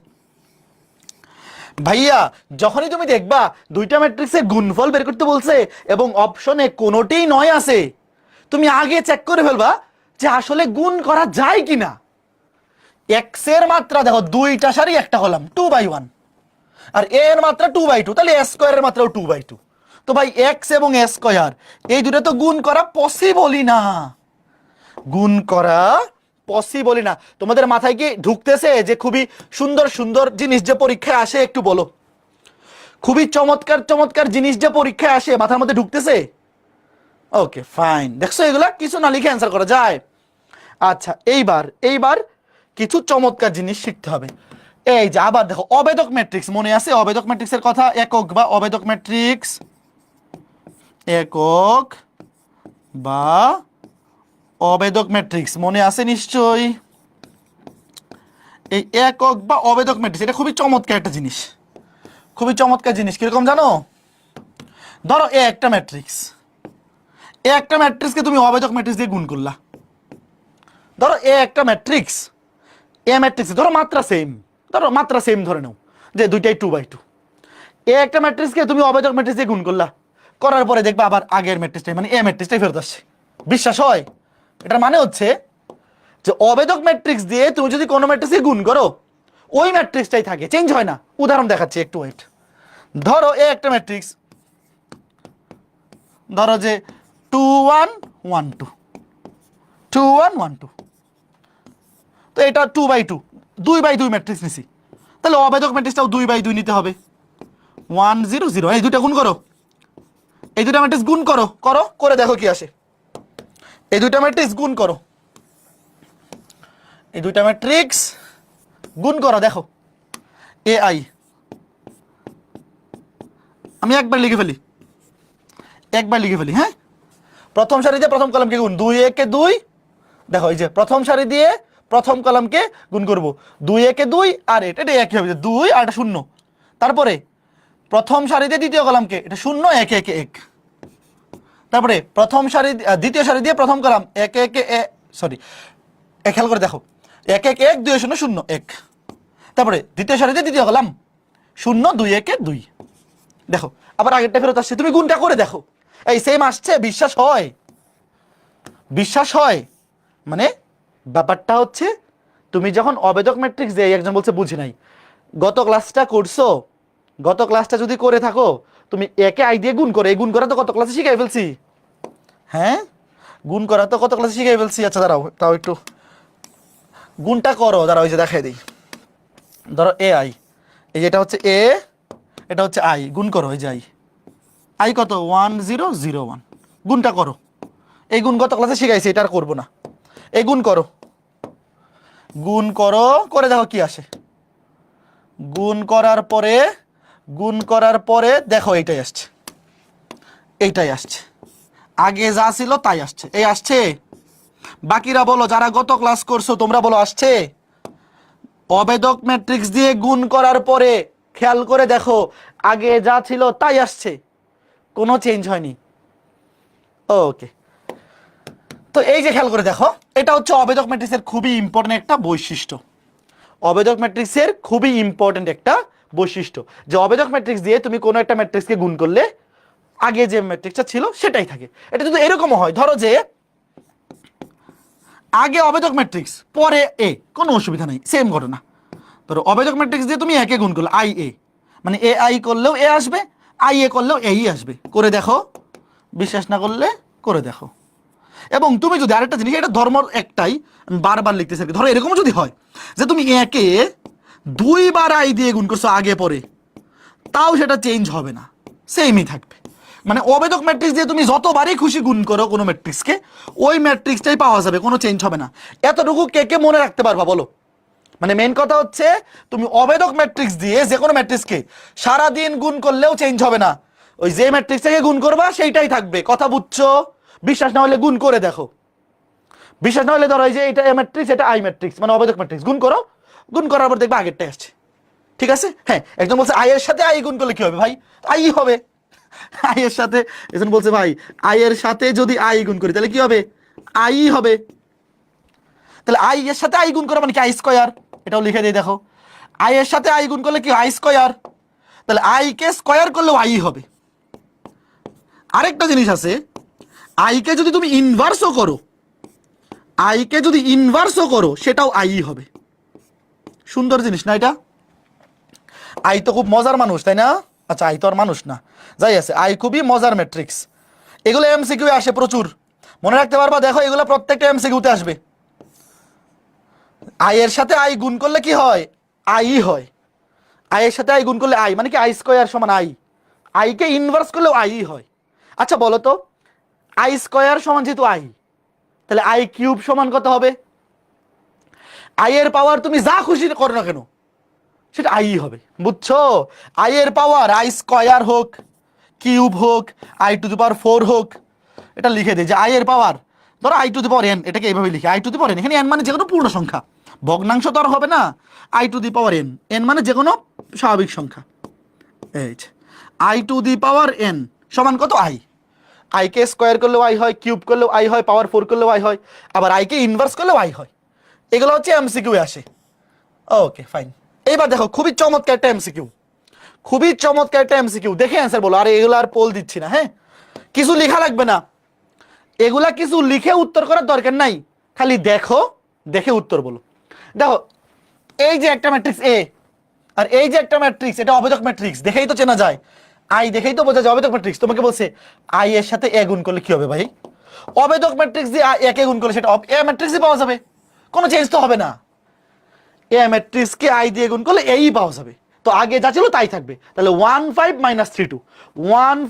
ভাইয়া যখনই তুমি দেখবা দুইটা ম্যাট্রিক্সের গুণফল বের করতে বলছে এবং অপশনে কোনোটিই নয় আছে, তুমি আগে চেক করে ফেলবা যে আসলে গুণ করা যায় কিনা। এক্স এর মাত্রা দেখো, দুইটা সারি একটা কলাম, 2/1, আর এ এর মাত্রা 2/2, তাহলে এ স্কোয়ারের মাত্রাও 2/2। তো ভাই এক্স এবং এ স্কোয়ার এই দুটো তো গুণ করা পসিবলই না, গুণ করা পসিবলই না। তোমাদের মাথায় কি ঢুকতেছে যে খুবই সুন্দর সুন্দর জিনিস যে পরীক্ষায় আসে? একটু বলো, খুবই চমৎকার চমৎকার জিনিস যে পরীক্ষায় আসে মাথার মধ্যে ঢুকতেছে? ওকে ফাইন, দেখছো এগুলা কিছু না লিখে অ্যান্সার করা যায়। আচ্ছা এইবার কিছু চমৎকার জিনিস শিখতে হবে। এই যে আবার দেখো অবেদক ম্যাট্রিক্স, মনে আছে অবেদক ম্যাট্রিক্সের কথা? একক বা অবেদক ম্যাট্রিক্স, একক বা অবেদক ম্যাট্রিক্স মনে আছে নিশ্চয়ই। এই একক বা অবেদক ম্যাট্রিক্স এটা খুবই চমৎকার একটা জিনিস, খুবই চমৎকার জিনিস। কিরকম জানো? ধরো এ একটা ম্যাট্রিক্স, এ একটা ম্যাট্রিক্সকে তুমি অবেদক ম্যাট্রিক্স দিয়ে গুণ করলা। ধরো এ একটা ম্যাট্রিক্স, এ ম্যাট্রিক্স ধরো মাত্রা সেম ধরে নাও যে দুইটাই 2/2। এ একটা ম্যাট্রিক্সকে তুমি অবেদক ম্যাট্রিক্স দিয়ে গুণ করলা, করার পরে দেখবা আবার আগের ম্যাট্রিক্সটাই মানে এ ম্যাট্রিক্সটাই ফেরত আসছে। বিশ্বাস হয়? এটার মানে হচ্ছে যে অবেদক ম্যাট্রিক্স দিয়ে তুমি যদি কোনো ম্যাট্রিক্সকে গুণ করো ওই ম্যাট্রিক্সটাই থাকে, চেঞ্জ হয় না। উদাহরণ দেখাচ্ছি, একটু ওয়েট। ধরো এ একটা ম্যাট্রিক্স, ধরো যে 2-1-1-2, 2-1-1-2, তো এটা 2/2, 2/2 ম্যাট্রিক্স নিছি, তাহলে অবেদক ম্যাট্রিক্সটাও 2/2 নিতে হবে। 1-0-0, এই দুইটা গুণ করো, এই দুইটা ম্যাট্রিক্স গুণ করো, করে দেখো কি আসে। এই দুইটা ম্যাট্রিক্স গুণ করো, এই দুইটা ম্যাট্রিক্স গুণ করো, দেখো এ আই। আমি একবার লিখে ফেলি, হ্যাঁ। প্রথম সারিতে প্রথম কলামকে গুণ, 2-1-2, দেখো এই যে প্রথম সারি দিয়ে প্রথম কলামকে গুণ করব, 2-1-2, আর এটা একই হবে 2 আর এটা 0। তারপরে প্রথম সারিতে দ্বিতীয় কলামকে, এটা 0-1-1-1। তারপরে প্রথম সারি দ্বিতীয় সারি দিয়ে প্রথম কলাম 1-1-1, সরি খেয়াল করে দেখো 1-1-1, 2-0-0-1। তারপরে দ্বিতীয় সারিতে দ্বিতীয় কলাম 0-2-1-2, দেখো আবার আগেরটা ফেরত আসছে। তুমি গুণটা করে দেখো, এই সেম আসছে। বিশ্বাস হয় মানে ব্যাপারটা হচ্ছে তুমি যখন অবেদক ম্যাট্রিক্স দিয়ে, একজন বলছে বুঝি নাই, গত ক্লাসটা যদি করে থাকো তুমি একে আই দিয়ে গুণ করে, এই গুণ করা তো গত ক্লাসে শিখাই ফেলছি। হ্যাঁ গুণ করা তো গত ক্লাসে শিখাই ফেলছি। আচ্ছা দাঁড়াও, তাও একটু গুণটা করো, দাঁড়াও, ওই যে দেখাই দিই। ধরো এ আই, এই যে এটা হচ্ছে এ, এটা হচ্ছে আই, গুণ করো। এই যে আই কত? 1001, গুণটা করো। এই গুণ গত ক্লাসে শিখাইছি, এটা আর করবো না। এই গুণ করো, করে দেখো কি আসে। গুণ করার পরে দেখো এইটাই আসছে, আগে যা ছিল তাই আসছে। এই আসছে, বাকিরা বলো, যারা গত ক্লাস করছো তোমরা বলো আসছে? অবেদক ম্যাট্রিক্স দিয়ে গুণ করার পরে খেয়াল করে দেখো আগে যা ছিল তাই আসছে, কোনো চেঞ্জ হয়নি। ওকে, তো এই যে খেয়াল করে দেখো, এটা হচ্ছে অবেদক ম্যাট্রিক্সের খুবই ইম্পর্টেন্ট একটা বৈশিষ্ট্য। অবেদক ম্যাট্রিক্সের খুবই ইম্পর্টেন্ট একটা বৈশিষ্ট্য যে অবেদক ম্যাট্রিক্স দিয়ে তুমি কোনো একটা ম্যাট্রিক্সকে গুণ করলে আগে যে ম্যাট্রিক্সটা ছিল সেটাই থাকে। এটা যদি এরকমও হয়, ধরো যে আগে অবেদক ম্যাট্রিক্স পরে এ, কোনো অসুবিধা নেই, সেম ঘটনা। ধরো অবেদক ম্যাট্রিক্স দিয়ে তুমি একে গুণ করলে আই এ, মানে এ আই করলেও এ আসবে, আই এ করলেও এই আসবে। করে দেখো, বিশ্বাস না করলে করে দেখো। এবং তুমি যদি আরেকটা জিনিস, এটা ধর্ম একটাই, আমি বারবার লিখতেছি, ধরো এরকম যদি হয় যে তুমি একে 2 বার আই দিয়ে গুণ করছো আগে পরে, তাও সেটা চেঞ্জ হবে না, সেমই থাকবে। মানে অবেদক ম্যাট্রিক্স দিয়ে তুমি যতবারই খুশি গুণ করো কোনো ম্যাট্রিক্সকে, ওই ম্যাট্রিক্সটাই পাওয়া যাবে, কোনো চেঞ্জ হবে না। এতটুকু কে মনে রাখতে পারবা বলো? মানে মেন কথা হচ্ছে তুমি অবেদক ম্যাট্রিক্স দিয়ে যে কোনো ম্যাট্রিক্সকে সারাদিন গুণ করলেও চেঞ্জ হবে না, ওই যে ম্যাট্রিক্সটাকে গুণ করবা সেইটাই থাকবে। কথা বুঝছো? বিশ্বাস না হলে গুণ করে দেখো। বিশ্বাস না হলে ধরো এই যে এটা এ ম্যাট্রিক্স, এটা আই ম্যাট্রিক্স, মানে অবেদক ম্যাট্রিক্স, গুণ করার পর দেখবা আগেরটাই আসছে। ঠিক আছে? হ্যাঁ, একজন বলছে আই এর সাথে আই গুণ করলে কি হবে ভাই? আই হবে। আই এর সাথে, একজন বলছে ভাই আই এর সাথে যদি আই গুণ করি তাহলে কি হবে? আই হবে। তাহলে আই এর সাথে আই গুণ করা মানে কি আই স্কয়ার, এটাও লিখে দিই দেখো। আই এর সাথে আই গুণ করলে কি আই স্কয়ার, তাহলে আই কে স্কয়ার করলেও আই হবে। আরেকটা জিনিস আছে, আই কে যদি তুমি ইনভার্সও করো, আই কে যদি ইনভার্সও করো সেটাও আই হবে। সুন্দর জিনিস না এটা? আই তো খুব মজার মানুষ, তাই না? আচ্ছা, আই তো আর মানুষ না, যাই আছে, আই খুবই মজার ম্যাট্রিক্স। এগুলো এমসিকিউ আসে প্রচুর, মনে রাখতে পারবা। দেখো এগুলো প্রত্যেকটা এমসিকিউতে আসবে। আই এর সাথে আই গুণ করলে কি হয়? আই হয়। আই এর সাথে আই গুণ করলে আই মানে কি আই স্কয়ার সমান আই। আই কে ইনভার্স করলেও আই হয়। আচ্ছা বলো তো, আই স্কয়ার সমান যেহেতু আই, তাহলে আই কিউব সমান কত হবে? আই এর পাওয়ার তুমি যা খুশি করো না কেন সেটা আই হবে, বুঝছো? আই এর পাওয়ার আই স্কয়ার হোক, কিউব হোক, আই টু দি পাওয়ার 4 হোক, এটা লিখে দিই যে আই এর পাওয়ার, ধরো I to the power N, এটাকে এইভাবে লিখে I to the power N. এখানে এন মানে যে কোনো পূর্ণ সংখ্যা, ভগ্নাংশ তো আর হবে না। I to the power N, N মানে যে কোনো স্বাভাবিক সংখ্যা। এই I to the power N সমান কত? আই। আই কে স্কয়ার করলেও আই হয়, কিউব করলেও আই হয়, পাওয়ার 4 করলেও আই হয়, আবার আই কে ইনভার্স করলেও আই হয়। এগুলো হচ্ছে এমসিকিউ আসে। Okay fine. এইবার দেখো খুবই চমৎকার একটা এমসিকিউ, খুবই চমৎকার একটা এমসিকিউ, দেখে অ্যান্সার বলো। আর এগুলো আর পোল দিচ্ছি না, হ্যাঁ? কিছু লেখা লাগবে না, এগুলা কিছু লিখে উত্তর করার দরকার নাই, খালি দেখো, দেখে উত্তর বলো। দেখো এই যে একটা ম্যাট্রিক্স এ, আর এই যে একটা ম্যাট্রিক্স, এটা অবেদক ম্যাট্রিক্স, দেখেই তো চেনা যায়। আই দেখেই তো বোঝা যায় অবেদক ম্যাট্রিক্স। তোমাকে বলছে আই এর সাথে এ গুণ করলে কি হবে ভাই? অবেদক ম্যাট্রিক্স দিয়ে এ কে গুণ করলে সেটা এ ম্যাট্রিক্সই পাওয়া যাবে, কোনো চেঞ্জ তো হবে না। এ ম্যাট্রিক্স কে আই দিয়ে গুণ করলে এই পাওয়া যাবে, তো আগে যা ছিল তাই থাকবে। তাহলে 15 - 32,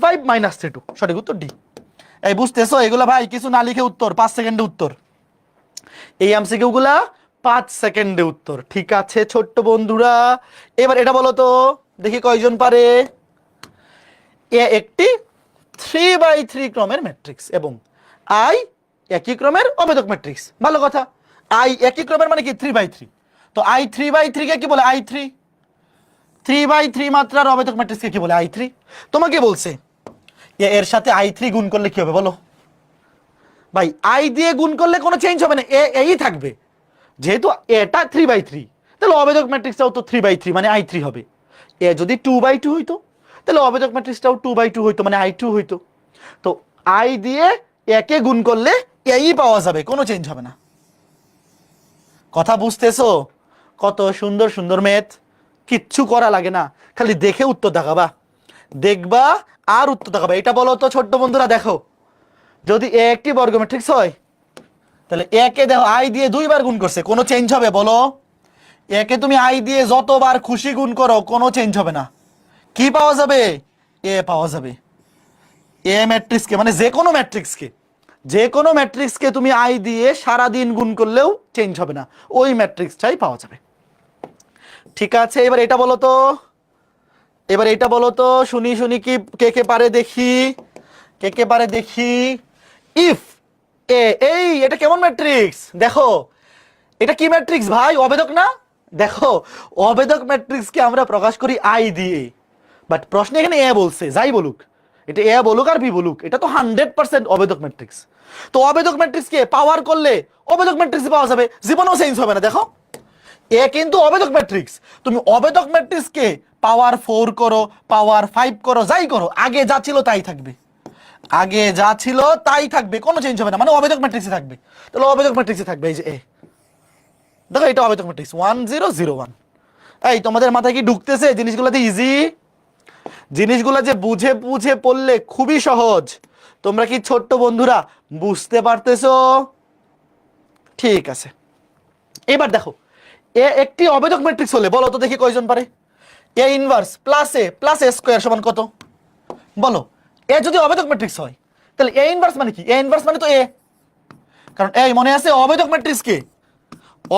15 - 32, সঠিক উত্তর ডি। এই বুঝতেছো? এগুলা ভাই কিছু না লিখে উত্তর, 5 সেকেন্ডে উত্তর। এই এমসিকিউ গুলা 5 সেকেন্ডে উত্তর। ঠিক আছে ছোট্ট বন্ধুরা, এবার এটা বলো তো দেখি কয়জন পারে। এ একটি 3/3 ক্রমের ম্যাট্রিক্স এবং আই একই ক্রমের অবেদক ম্যাট্রিক্স। ভালো কথা, আই একই ক্রমের মানে কি 3/3, তো আই 3/3 কে কি বলে? আই 3। 3/3 মাত্রার অবেদক ম্যাট্রিক্সকে কি বলে? আই 3। তোমাকে বলছে এর সাথে আই 3 গুণ করলে কি হবে বলো? ভাই আই দিয়ে গুণ করলে কোনো চেঞ্জ হবে না, এই থাকবে। যেহেতু এটা 3/3, তাহলে অবেদক ম্যাট্রিক্সটাও তো 3/3 মানে আই 3 হবে। এ যদি 2/2 হইতো তাহলে অবেদক ম্যাট্রিক্সটাও 2/2 হইতো মানে আই 2 হইতো। তো আই দিয়ে একে গুণ করলে এই পাওয়া যাবে, কোনো চেঞ্জ হবে না। কথা বুঝতেছো? কত সুন্দর সুন্দর ম্যাথ, কিচ্ছু করা লাগে না, খালি দেখে উত্তর দেখাবা, দেখবা আর উত্তর দেখাবা। এটা বলো তো ছোট্ট বন্ধুরা, দেখো যদি এ একটি বর্গ ম্যাট্রিক্স হয় তাহলে একে দেখো আই দিয়ে 2 বার গুণ করছে, কোনো চেঞ্জ হবে বলো? একে তুমি আই দিয়ে যতবার খুশি গুণ করো কোনো চেঞ্জ হবে না, কি পাওয়া যাবে? এ পাওয়া যাবে। এ ম্যাট্রিক্সকে মানে যে কোনো ম্যাট্রিক্সকে, যে কোনো ম্যাট্রিক্সকে তুমি আই দিয়ে সারা দিন গুণ করলেও চেঞ্জ হবে না, ওই ম্যাট্রিক্সটাই পাওয়া যাবে। ঠিক আছে, এবার এটা বলো তো, এবার এটা বলো তো, শুনি শুনি কি কে কে পারে দেখি, কে কে পারে দেখি। ইফ এ, এই এটা কেমন ম্যাট্রিক্স দেখো, এটা কি ম্যাট্রিক্স ভাই? অবেদক না? দেখো অবেদক ম্যাট্রিক্সকে আমরা প্রকাশ করি আই দিয়ে, বাট প্রশ্ন এখানে এ বলছে, যাই বলুক, এটা এ বলুক আর বি বলুক, এটা তো 100% অবেদক ম্যাট্রিক্স। তো অবেদক ম্যাট্রিক্সকে পাওয়ার করলে অবেদক ম্যাট্রিক্স পাওয়া যাবে, জীবনেও চেঞ্জ হবে না। দেখো এ কিন্তু অবেদক ম্যাট্রিক্স, তুমি অবেদক ম্যাট্রিক্সকে পাওয়ার 4 করো, পাওয়ার 5 করো, যাই করো, আগে যা ছিল তাই থাকবে, আগে যা ছিল তাই থাকবে, কোনো চেঞ্জ হবে না, মানে অবেদক ম্যাট্রিক্সে থাকবে। তাহলে অবেদক ম্যাট্রিক্সে থাকবে এই যে এ, দেখো এটা অবেদক ম্যাট্রিক্স 1001। এই তোমাদের মাথায় কি ঢুকতেছে জিনিসগুলোতে? ইজি জিনিসগুলো যে বুঝে বুঝে পড়লে খুবই সহজ, তোমরা কি ছোট্ট বন্ধুরা বুঝতে পারতেছো? ঠিক আছে, এবার দেখো এ একটি অবেদক ম্যাট্রিক্স হলে বলো তো দেখি কয়জন পারে? A inverse plus A square সমান কত বলো? এ যদি অবেদক ম্যাট্রিক্স হয় তাহলে এ ইনভার্স মানে কি? এ ইনভার্স মানে তো এ, কারণ এই মনে আছে অবেদক ম্যাট্রিক্স কে,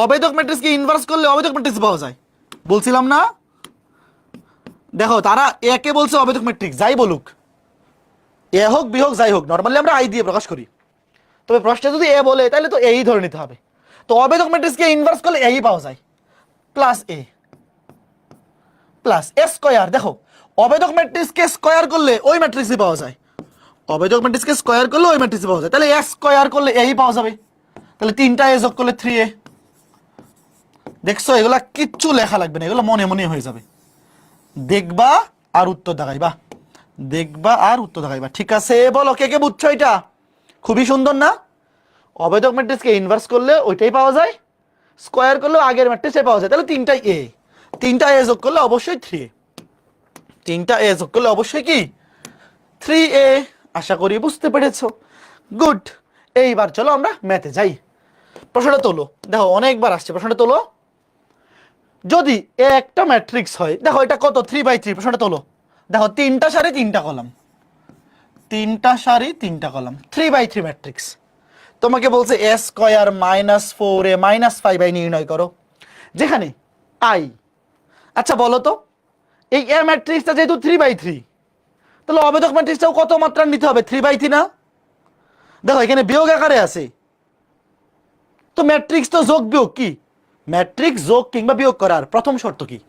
অবেদক ম্যাট্রিক্সকে ইনভার্স করলে অবেদক ম্যাট্রিক্স পাওয়া যায়, বলছিলাম না? দেখো তারা একে বলছে অবেদক ম্যাট্রিক্স, যাই বলুক, এ হোক বি হোক যাই হোক, নর্মালি আমরা আই দিয়ে প্রকাশ করি, তবে প্রশ্নে যদি এ বলে তাহলে তো এই ধরে নিতে হবে। তো অবেদক ম্যাট্রিক্সকে ইনভার্স করলে এই পাওয়া যায় প্লাস এ, প্লাস এ স্কয়ার। দেখো অবেদক ম্যাট্রিক্সকে স্কয়ার করলে ওই ম্যাট্রিক্সই পাওয়া যায়, অবেদক ম্যাট্রিক্সকে স্কয়ার করলে ওই ম্যাট্রিক্সই পাওয়া যায়, তাহলে এ স্কয়ার করলে এই পাওয়া যাবে, তাহলে 3টা এ যোগ করলে 3a। দেখছো এগুলা কিচ্ছু লেখা লাগবে না, এগুলো মনে মনে হয়ে যাবে, দেখবা আর উত্তর দেখাইবা, দেখবা আর উত্তর দেখাইবা। ঠিক আছে, বলো কে কে বুঝছো এটা? খুবই সুন্দর না? অবেদক ম্যাট্রিক্সকে ইনভার্স করলে ওইটাই পাওয়া যায়, স্কয়ার করলে আগের ম্যাট্রিক্সটাই পাওয়া যায়, তাহলে 3টা এ, 3টা এ যোগ করলে অবশ্যই 3a, 3টা এ যোগ করলে অবশ্যই কি 3a। আশা করি বুঝতে পেরেছো, গুড। এইবার চলো আমরা ম্যাথে যাই। প্রশ্নটা তোলো, দেখো অনেকবার আসছে, প্রশ্নটা তোলো। যদি এ একটা ম্যাট্রিক্স হয়, দেখো এটা কত 3/3, প্রশ্নটা তোলো। দেখো 3টা সারি 3টা কলাম, 3টা সারি 3টা কলাম, 3/3 ম্যাট্রিক্স। তোমাকে বলছে এ স্কয়ার -4a -5i নির্ণয় করো, যেখানে আই। আচ্ছা বলো তো, এই এ ম্যাট্রিক্সটা যেহেতু 3/3, তাহলে অবেদক ম্যাট্রিক্সটাও কত মাত্রার নিতে হবে? 3/3 না? দেখো এখানে বিয়োগ আকারে আছে, তো ম্যাট্রিক্স তো যোগ বিয়োগ কি, ম্যাট্রিক্স যোগ কিংবা বিয়োগ করার প্রথম শর্ত কি?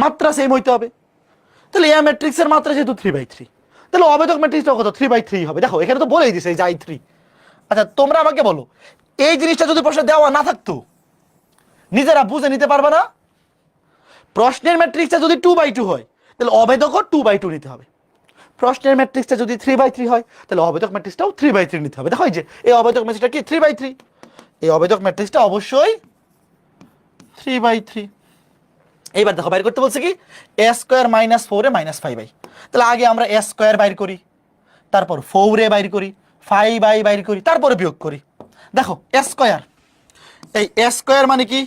মাত্রা সেম হইতে হবে। তাহলে এ ম্যাট্রিক্সের মাত্রা যেহেতু 3/3, তাহলে অবেদক ম্যাট্রিক্সটা কত? 3/3 হবে। দেখো এখানে তো বলেই দিছে এই যে i3। আচ্ছা তোমরা আমাকে বলো, এই জিনিসটা যদি প্রশ্নে দেওয়া না থাকতো, নিজেরা বুঝে নিতে পারবে না? প্রশ্নের ম্যাট্রিক্সটা যদি 2/2 হয়, তাহলে অবেদকও 2/2 নিতে হবে। প্রশ্নের ম্যাট্রিক্সটা যদি 3/3 হয়, তাহলে অবেদক ম্যাট্রিক্সটাও 3/3 নিতে হবে। দেখো এই যে এই অবেদক ম্যাট্রিক্সটা কি 3/3, এই অবেদক ম্যাট্রিক্সটা অবশ্যই 3/3। এইবার দেখো বাইর করতে বলছে কি এ স্কয়ার -4a -5i। তাহলে আগে আমরা এ স্কয়ার বাইর করি, তারপর 4a বাইর করি, 5i বাইর করি, তারপরে বিয়োগ করি। দেখো এ স্কয়ার, এই এ স্কয়ার মানে কি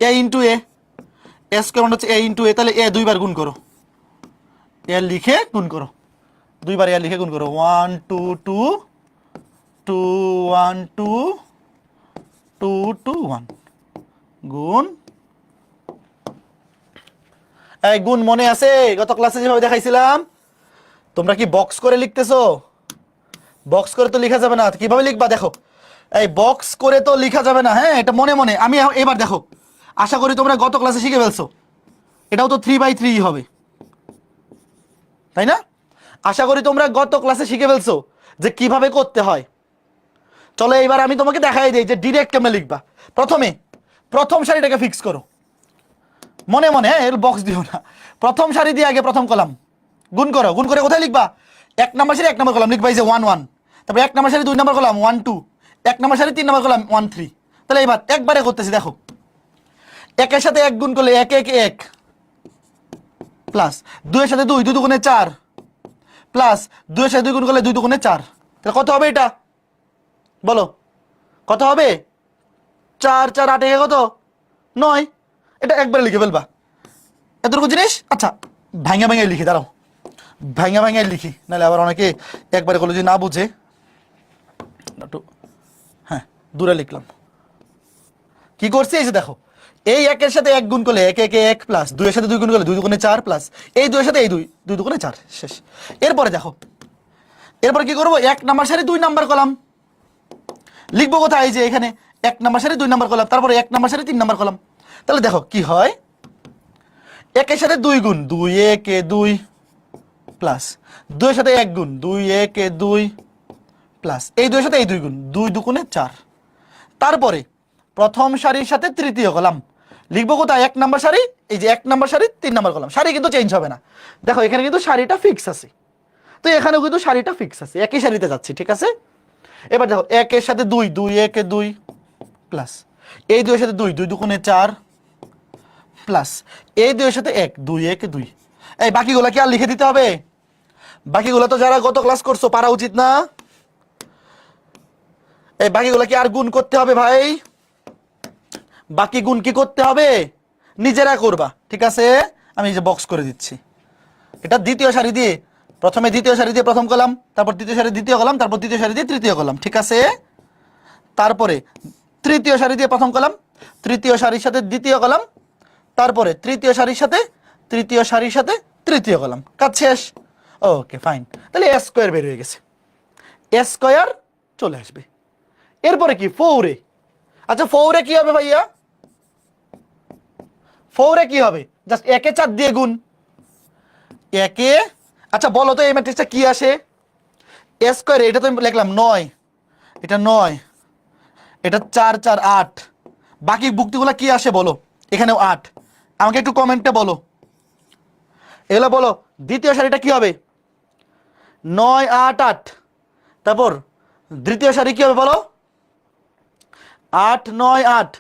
এ ইন্টু এ, এ স্কয়ার মানে হচ্ছে এ ইন্টু এ, তাহলে এ দুইবার গুণ করো, এ লিখে গুণ করো, দুইবার এ লিখে গুণ করো, 1 2 2 2 1 2 2 2 1 গুণ। এই গুণ মনে আছে গত ক্লাসে যেভাবে দেখাইছিলাম? তোমরা কি বক্স করে লিখতেছো? বক্স করে তো লেখা যাবে না, কিভাবে লিখবা? দেখো এই বক্স করে তো লেখা যাবে না, হ্যাঁ এটা মনে মনে। আমি এবার দেখো, আশা করি তোমরা গত ক্লাসে শিখে ফেলছো, এটাও তো 3/3 হবে, তাই না? আশা করি তোমরা গত ক্লাসে শিখে ফেলছো যে কিভাবে করতে হয়। চলো এইবার আমি তোমাকে দেখাই দিই যে ডিরেক্ট কেমনে লিখবা। প্রথমে প্রথম সারিটাকে ফিক্স করো মনে মনে, হ্যাঁ এর বক্স দিও না। প্রথম সারি দিয়ে আগে প্রথম কলাম গুণ করো, গুণ করে কোথায় লিখবা? 1 নম্বর সারি 1 নম্বর কলাম লিখবা, এই যে 1 1, তারপর 1 নম্বর সারি 2 নম্বর কলাম 1 2, 1 নম্বর সারি 3 নম্বর কলাম 1 3। তাহলে এবার একবারে করতেছি, দেখো একের সাথে 1 গুণ করলে 1 1 1 প্লাস 2 এর সাথে 2 2 দুগুণে 4 প্লাস 2 এর সাথে 2 গুণ করলে 2 দুগুণে 4। তাহলে কত হবে এটা বলো? কত হবে? 4 4 8 কত? 9। এটা একবারে লিখে ফেলবা, এতটুকু জিনিস। আচ্ছা ভাঙা ভাঙা লিখি, দাঁড়াও ভাঙা ভাঙা লিখি, নাহলে আবার অনেকে একবারে করলো যদি না বুঝে। একটু হ্যাঁ দূরে লিখলাম, কি করছি এই যে দেখো, এই 1 এর সাথে 1 গুণ করলে 1 1 1 প্লাস 2 এর সাথে 2 গুণ করলে 2 দুগুণে 4 প্লাস এই 2 এর সাথে এই 2 2 দুগুণে 4 শেষ। এরপরে দেখো, এরপরে কি করবো? 1 নম্বর সারি 2 নম্বর কলাম লিখবো কোথায়? এই যে এখানে 1 নম্বর সারি 2 নম্বর কলাম, তারপরে 1 নম্বর সারি 3 নম্বর কলাম। তাহলে দেখো কি হয়, 1 এর সাথে 2 গুণ 2 1 2 প্লাস 2 এর সাথে 1 গুণ 2 1 2 প্লাস এই 2 এর সাথে এই 2 গুণ 2 দুগুণে 4। তারপরে প্রথম সারির সাথে তৃতীয় কলাম লিখবো কোথায়? 1 নম্বর সারি, এই যে 1 নম্বর সারি 3 নম্বর কলাম। সারি কিন্তু চেঞ্জ হবে না, দেখো এখানে কিন্তু সারিটা ফিক্স আছে, তো এখানেও কিন্তু সারিটা ফিক্স আছে, একই সারিতে যাচ্ছি, ঠিক আছে? এবার দেখো 1 এর সাথে 2 2 1 2 প্লাস এই 2 এর সাথে 2 2 দুগুণে 4 প্লাস এই 2 এর সাথে 1 2 1 2। এই বাকিগুলো কি আর লিখে দিতে হবে? বাকিগুলো তো যারা গত ক্লাস করছো পারা উচিত না? এই বাকিগুলো কি আর গুণ করতে হবে ভাই? বাকি গুণ কি করতে হবে? নিজেরা করবা, ঠিক আছে? আমি এই যে বক্স করে দিচ্ছি, এটা দ্বিতীয় সারি দিয়ে, প্রথমে দ্বিতীয় সারি দিয়ে প্রথম কলাম, তারপর তৃতীয় সারি দ্বিতীয় কলাম, তারপর তৃতীয় সারি দিয়ে তৃতীয় কলাম, ঠিক আছে? তারপরে তৃতীয় সারি দিয়ে প্রথম কলাম, তৃতীয় সারির সাথে দ্বিতীয় কলাম, তারপরে তৃতীয় সারির সাথে তৃতীয় সারির সাথে তৃতীয় কলাম, কাজ শেষ। ওকে ফাইন, তাহলে এ স্কয়ার বের হয়ে গেছে, এ স্কয়ার চলে আসবে। এরপরে কি 4a। আচ্ছা 4a কি হবে ভাইয়া? 4a কি হবে? জাস্ট একে 4 দিয়ে গুণ, একে। আচ্ছা বলো তো এই ম্যাট্রিক্সটা কি আসে? এ স্কোয়ার, এটা তো আমি লিখলাম 9, এটা 9, এটা 4 4 8, বাকি ভুক্তিগুলো কি আসে বলো? এখানেও 8, আমাকে একটু কমেন্টে বলো, এগুলো বলো। দ্বিতীয় সারিটা কি হবে? 9 8 8, তারপর দ্বিতীয় সারি কি হবে বলো? 8 9 8,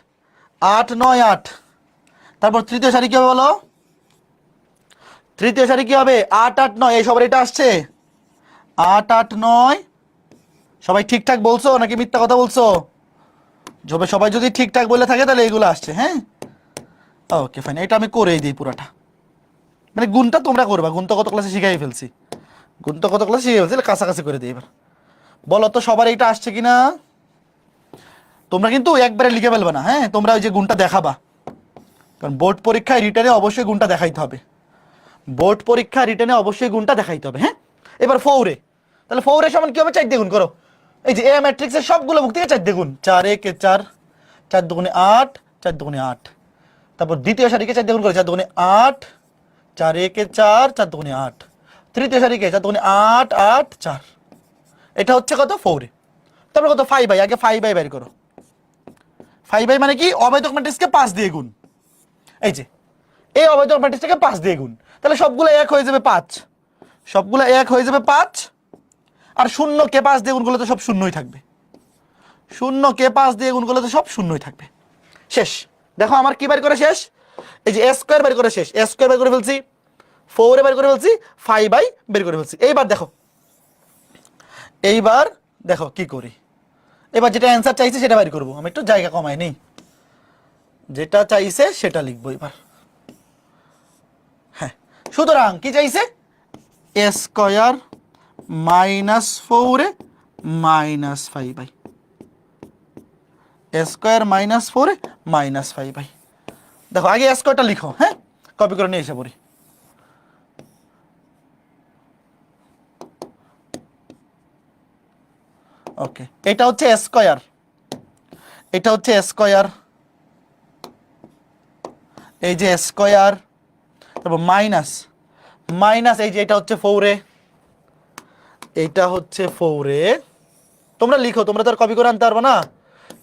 8 9 8, তারপর তৃতীয় সারি কি হবে বলো? তৃতীয় সারি কি হবে? 8 8 9, এই সবার এটা আসছে 8 8 9। সবাই ঠিকঠাক বলছো নাকি মিথ্যা কথা বলছো? সবাই যদি ঠিকঠাক বলে থাকে তাহলে এগুলো আসছে। হ্যাঁ, ওকে ফাইন, এটা আমি করেই দিই পুরাটা। মানে গুণটা তোমরা করবা, গুণ তো কত ক্লাসে শিখাই ফেলছি, গুণ তো কত ক্লাসে শিখে ফেলছি, কাছাকাছি করে দিই। এবার বলো তো সবার এইটা আসছে কিনা? তোমরা কিন্তু একবারে লিখে ফেলবে না, হ্যাঁ, তোমরা ওই যে গুণটা দেখাবা, কারণ বোর্ড পরীক্ষায় রিটেনে অবশ্যই গুণটা দেখাইতে হবে, বোর্ড পরীক্ষা রিটেনে অবশ্যই গুণটা দেখাইতে হবে। হ্যাঁ, এবার 4 তাহলে 4 সমান কি হবে? 4 দিয়ে গুণ করো। এই যে এ ম্যাট্রিক্সের সবগুলো মুখ থেকে 4 দিয়ে গুণ, 4 1 4, 4 2 8, 4 2 8, তারপর দ্বিতীয় সারিকে 4 দিয়ে গুণ করো, 4 2 8, 4 1 4, 4 2 8, তৃতীয় সারিকে 4 2 8 8 4, এটা হচ্ছে কত? 4। তারপর কত? 5 আগে 5 বের করো। 5 মানে কি? অবৈতক ম্যাট্রিক্সকে 5 দিয়ে গুণ। এই যে এই অবৈতক ম্যাট্রিক্সটাকে 5 দিয়ে গুণ, তাহলে সবগুলো 1 হয়ে যাবে 5, সবগুলো 1 হয়ে যাবে 5। আর শূন্যকে 5 দিয়ে গুণ করলে তো সব শূন্যই থাকবে, শূন্যকে 5 দিয়ে গুণ করলে তো সব শূন্যই থাকবে। শেষ। দেখো আমার কি বের করে শেষ? এই যে এ স্কোয়ার বের করে শেষ, এ স্কোয়ার বের করে ফেলছি, 4 বের করে ফেলছি, 5 বের করে ফেলছি। এইবার দেখো, এইবার দেখো কি করি। এবার যেটা অ্যান্সার চাইছে সেটা বের করবো, আমি একটু জায়গা কমাই নেই, যেটা চাইছে সেটা লিখবো এবার। হ্যাঁ, সুতরাং কি চাইছে? এ স্কোয়ার -4 -5, এ স্কোয়ার -4 -5। দেখো আগে স্কোয়ারটা লিখো, হ্যাঁ, কপি করে নিয়ে এসে পড়ি। ওকে, এটা হচ্ছে স্কোয়ার, এটা হচ্ছে স্কোয়ার, এই যে স্কোয়ার, তারপর মাইনাস মাইনাস, এই যে এটা হচ্ছে 4, এইটা হচ্ছে 4। তোমরা লিখো, তোমরা তো আর কপি করে আনতে পারবো না,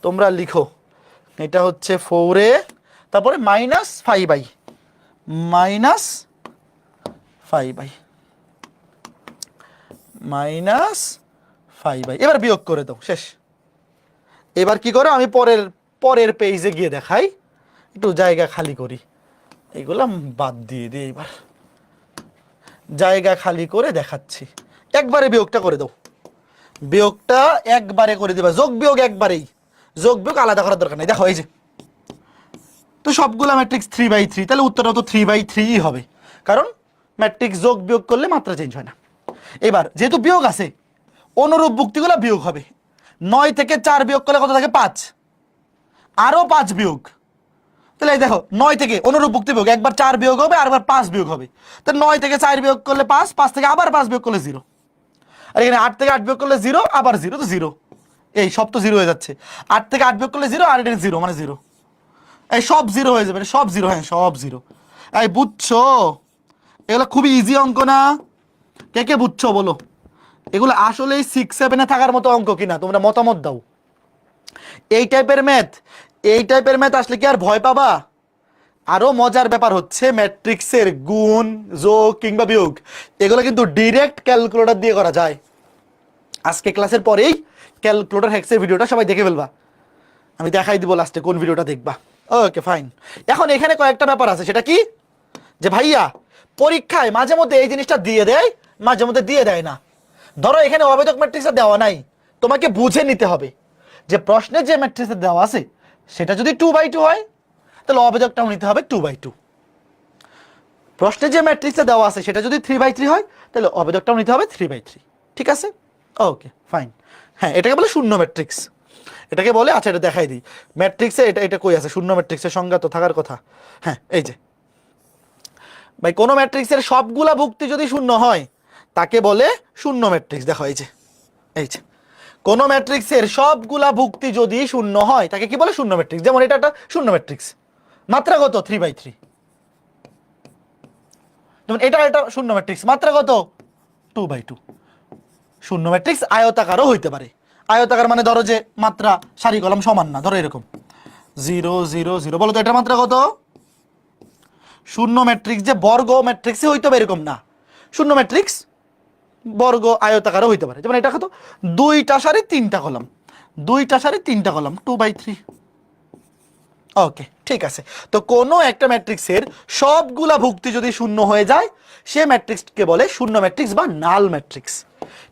তোমরা লিখো। এটা হচ্ছে 4, তারপরে -5 -5 এবার বিয়োগ করে দাও, শেষ। এবার কি করো? আমি পরের পেজে গিয়ে দেখাই, একটু জায়গা খালি করি, এইগুলা বাদ দিয়ে দিই। এবার জায়গা খালি করে দেখাচ্ছি, একবারে বিয়োগটা করে দাও, বিয়োগটা একবারে করে দিবা, যোগ বিয়োগ একবারেই, যোগ বিয়োগ আলাদা করার দরকার নেই। দেখো এই যে, তো সবগুলা ম্যাট্রিক্স 3/3, তাহলে উত্তরটা তো 3/3 হবে, কারণ ম্যাট্রিক্স যোগ বিয়োগ করলে মাত্রা চেঞ্জ হয় না। এবার যেহেতু বিয়োগ আছে, অনুরূপ ভুক্তিগুলো বিয়োগ হবে। 9 থেকে 4 বিয়োগ করলে কত থাকে? 5, আরো 5 বিয়োগ। তাহলে এই দেখো 9 থেকে অনুরূপ ভুক্তি বিয়োগ, একবার 4 বিয়োগ হবে আর একবার 5 বিয়োগ হবে। তো 9 থেকে 4 বিয়োগ করলে 5, 5 থেকে আবার 5 বিয়োগ করলে 0, আর এখানে 8 থেকে 8 বিয়োগ করলে 0, আবার 0, তো 0, এই সব তো 0 হয়ে যাচ্ছে। 8 থেকে 8 বিয়োগ করলে 0, আর এটা 0 মানে 0, এই সব 0 হয়ে যাবে, সব 0, হ্যাঁ সব 0। এই বুঝছো? এগুলো খুবই ইজি অঙ্ক না? কে কে বুঝছো বলো? এগুলো আসলে 6 7-এ থাকার মতো অঙ্ক কিনা তোমরা মতামত দাও। এই টাইপের ম্যাথ আসলে কি আর ভয় পাবা? আরো মজার ব্যাপার হচ্ছে ম্যাট্রিক্সের গুণ, যোগ কিংবা বিয়োগ এগুলো কিন্তু ডিরেক্ট ক্যালকুলেটর দিয়ে করা যায়। আজকে ক্লাসের পরেই ক্যালকুলেটর হ্যাক্সের ভিডিওটা সবাই দেখে ফেলবা, আমি দেখাই দিব লাস্টে কোন ভিডিওটা দেখবা। Okay fine. এখন এখানে কয়েকটা ব্যাপার আছে, সেটা কি? যে ভাইয়া পরীক্ষায় মাঝে মধ্যে এই জিনিসটা দিয়ে দেয়, মাঝে মধ্যে দিয়ে দেয় না। ধরো এখানে অবেদক ম্যাট্রিক্সটা দেওয়া নাই, তোমাকে বুঝে নিতে হবে যে প্রশ্নে যে ম্যাট্রিক্সটা দেওয়া আছে সেটা যদি 2/2 হয় তাহলে অবেদকটাও নিতে হবে 2/2। প্রশ্নে যে ম্যাট্রিক্সটা দেওয়া আছে সেটা যদি 3/3 হয় তাহলে অবেদকটাও নিতে হবে 3/3। ঠিক আছে, ওকে ফাইন। হ্যাঁ, এটাকে বলে শূন্য ম্যাট্রিক্স, এটাকে বলে। আচ্ছা এটা দেখাই দিই, ম্যাট্রিক্সে এটা কই আছে? শূন্য ম্যাট্রিক্সের সংজ্ঞা তো থাকার কথা। হ্যাঁ, এই যে ভাই, কোন ম্যাট্রিক্সের সবগুলা ভুক্তি যদি শূন্য হয় তাকে বলে শূন্য ম্যাট্রিক্স। দেখো এই যে কোন ম্যাট্রিক্সের সবগুলা ভুক্তি যদি শূন্য হয় তাকে কি বলে? শূন্য ম্যাট্রিক্স। যেমন এটা একটা শূন্য ম্যাট্রিক্স, মাত্রা কত? 3/3। যেমন এটা এটা শূন্য ম্যাট্রিক্স, মাত্রা কত 2/2। শূন্য ম্যাট্রিক্স আয়তাকারও হইতে পারে। আয়তাকার মানে ধরো যে মাত্রা সারি কলাম সমান না, ধরো এরকম 0 0 0। বলো তো এটা মাত্রা কত? শূন্য ম্যাট্রিক্স যে বর্গ ম্যাট্রিক্সে হইতে হবে এরকম না, শূন্য ম্যাট্রিক্স বর্গ আয়তাকারও হইতে পারে। যেমন এটা কত, দুইটা সারি তিনটা কলাম, দুইটা সারি তিনটা কলাম 2/3। ওকে, ঠিক আছে। তো কোনো একটা ম্যাট্রিক্সের সবগুলা ভুক্তি যদি শূন্য হয়ে যায় সে ম্যাট্রিক্সকে বলে শূন্য ম্যাট্রিক্স বা নাল ম্যাট্রিক্স।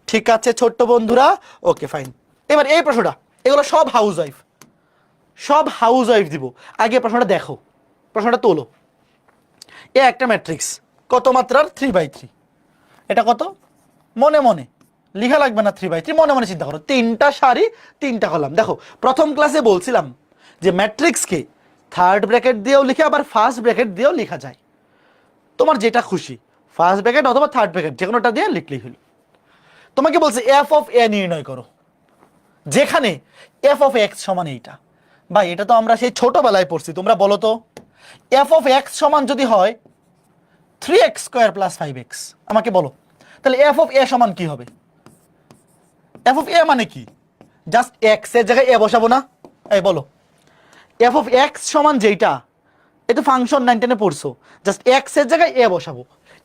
ঠিক আছে ছোট্ট বন্ধুরা, ওকে ফাইন। এবার এই প্রশ্নটা, এগুলো সব হাউস ওয়াইফ, সব হাউস ওয়াইফ দিব। আগে প্রশ্নটা দেখো, প্রশ্নটা তোলো। এ একটা ম্যাট্রিক্স কত মাত্রার 3/3। এটা কত? মনে মনে লিখা লাগবে না 3/3, মনে মনে চিন্তা করো। তিনটা সারি তিনটা কলাম। দেখো প্রথম ক্লাসে বলছিলাম যে ম্যাট্রিক্সকে থার্ড ব্র্যাকেট দিয়েও লিখে আবার ফার্স্ট ব্র্যাকেট দিয়েও লেখা যায়, তোমার যেটা খুশি, ফার্স্ট ব্র্যাকেট অথবা থার্ড ব্র্যাকেট যে কোনোটা দিয়ে লিখলেই হলো। তোমাকে বলছে এফ অফ এ নির্ণয় করো, যেখানে এফ অফ এক্স সমান এইটা। ভাই এটা তো আমরা সেই ছোটবেলায় পড়ছি, তোমরা বলো তো এফ অফ এক্স সমান যদি হয় 3x² + 5x, আমাকে বলো তাহলে এফ অফ এ সমান কি হবে? এফ অফ এ মানে কি? জাস্ট এক্স এর জায়গায় এ বসাবো না? এই বলো এফ অফ এক্স সমান যেইটা, এটা ফাংশন 9 10-এ পড়ছো, জাস্ট এক্স এর জায়গায় এ বসাবো।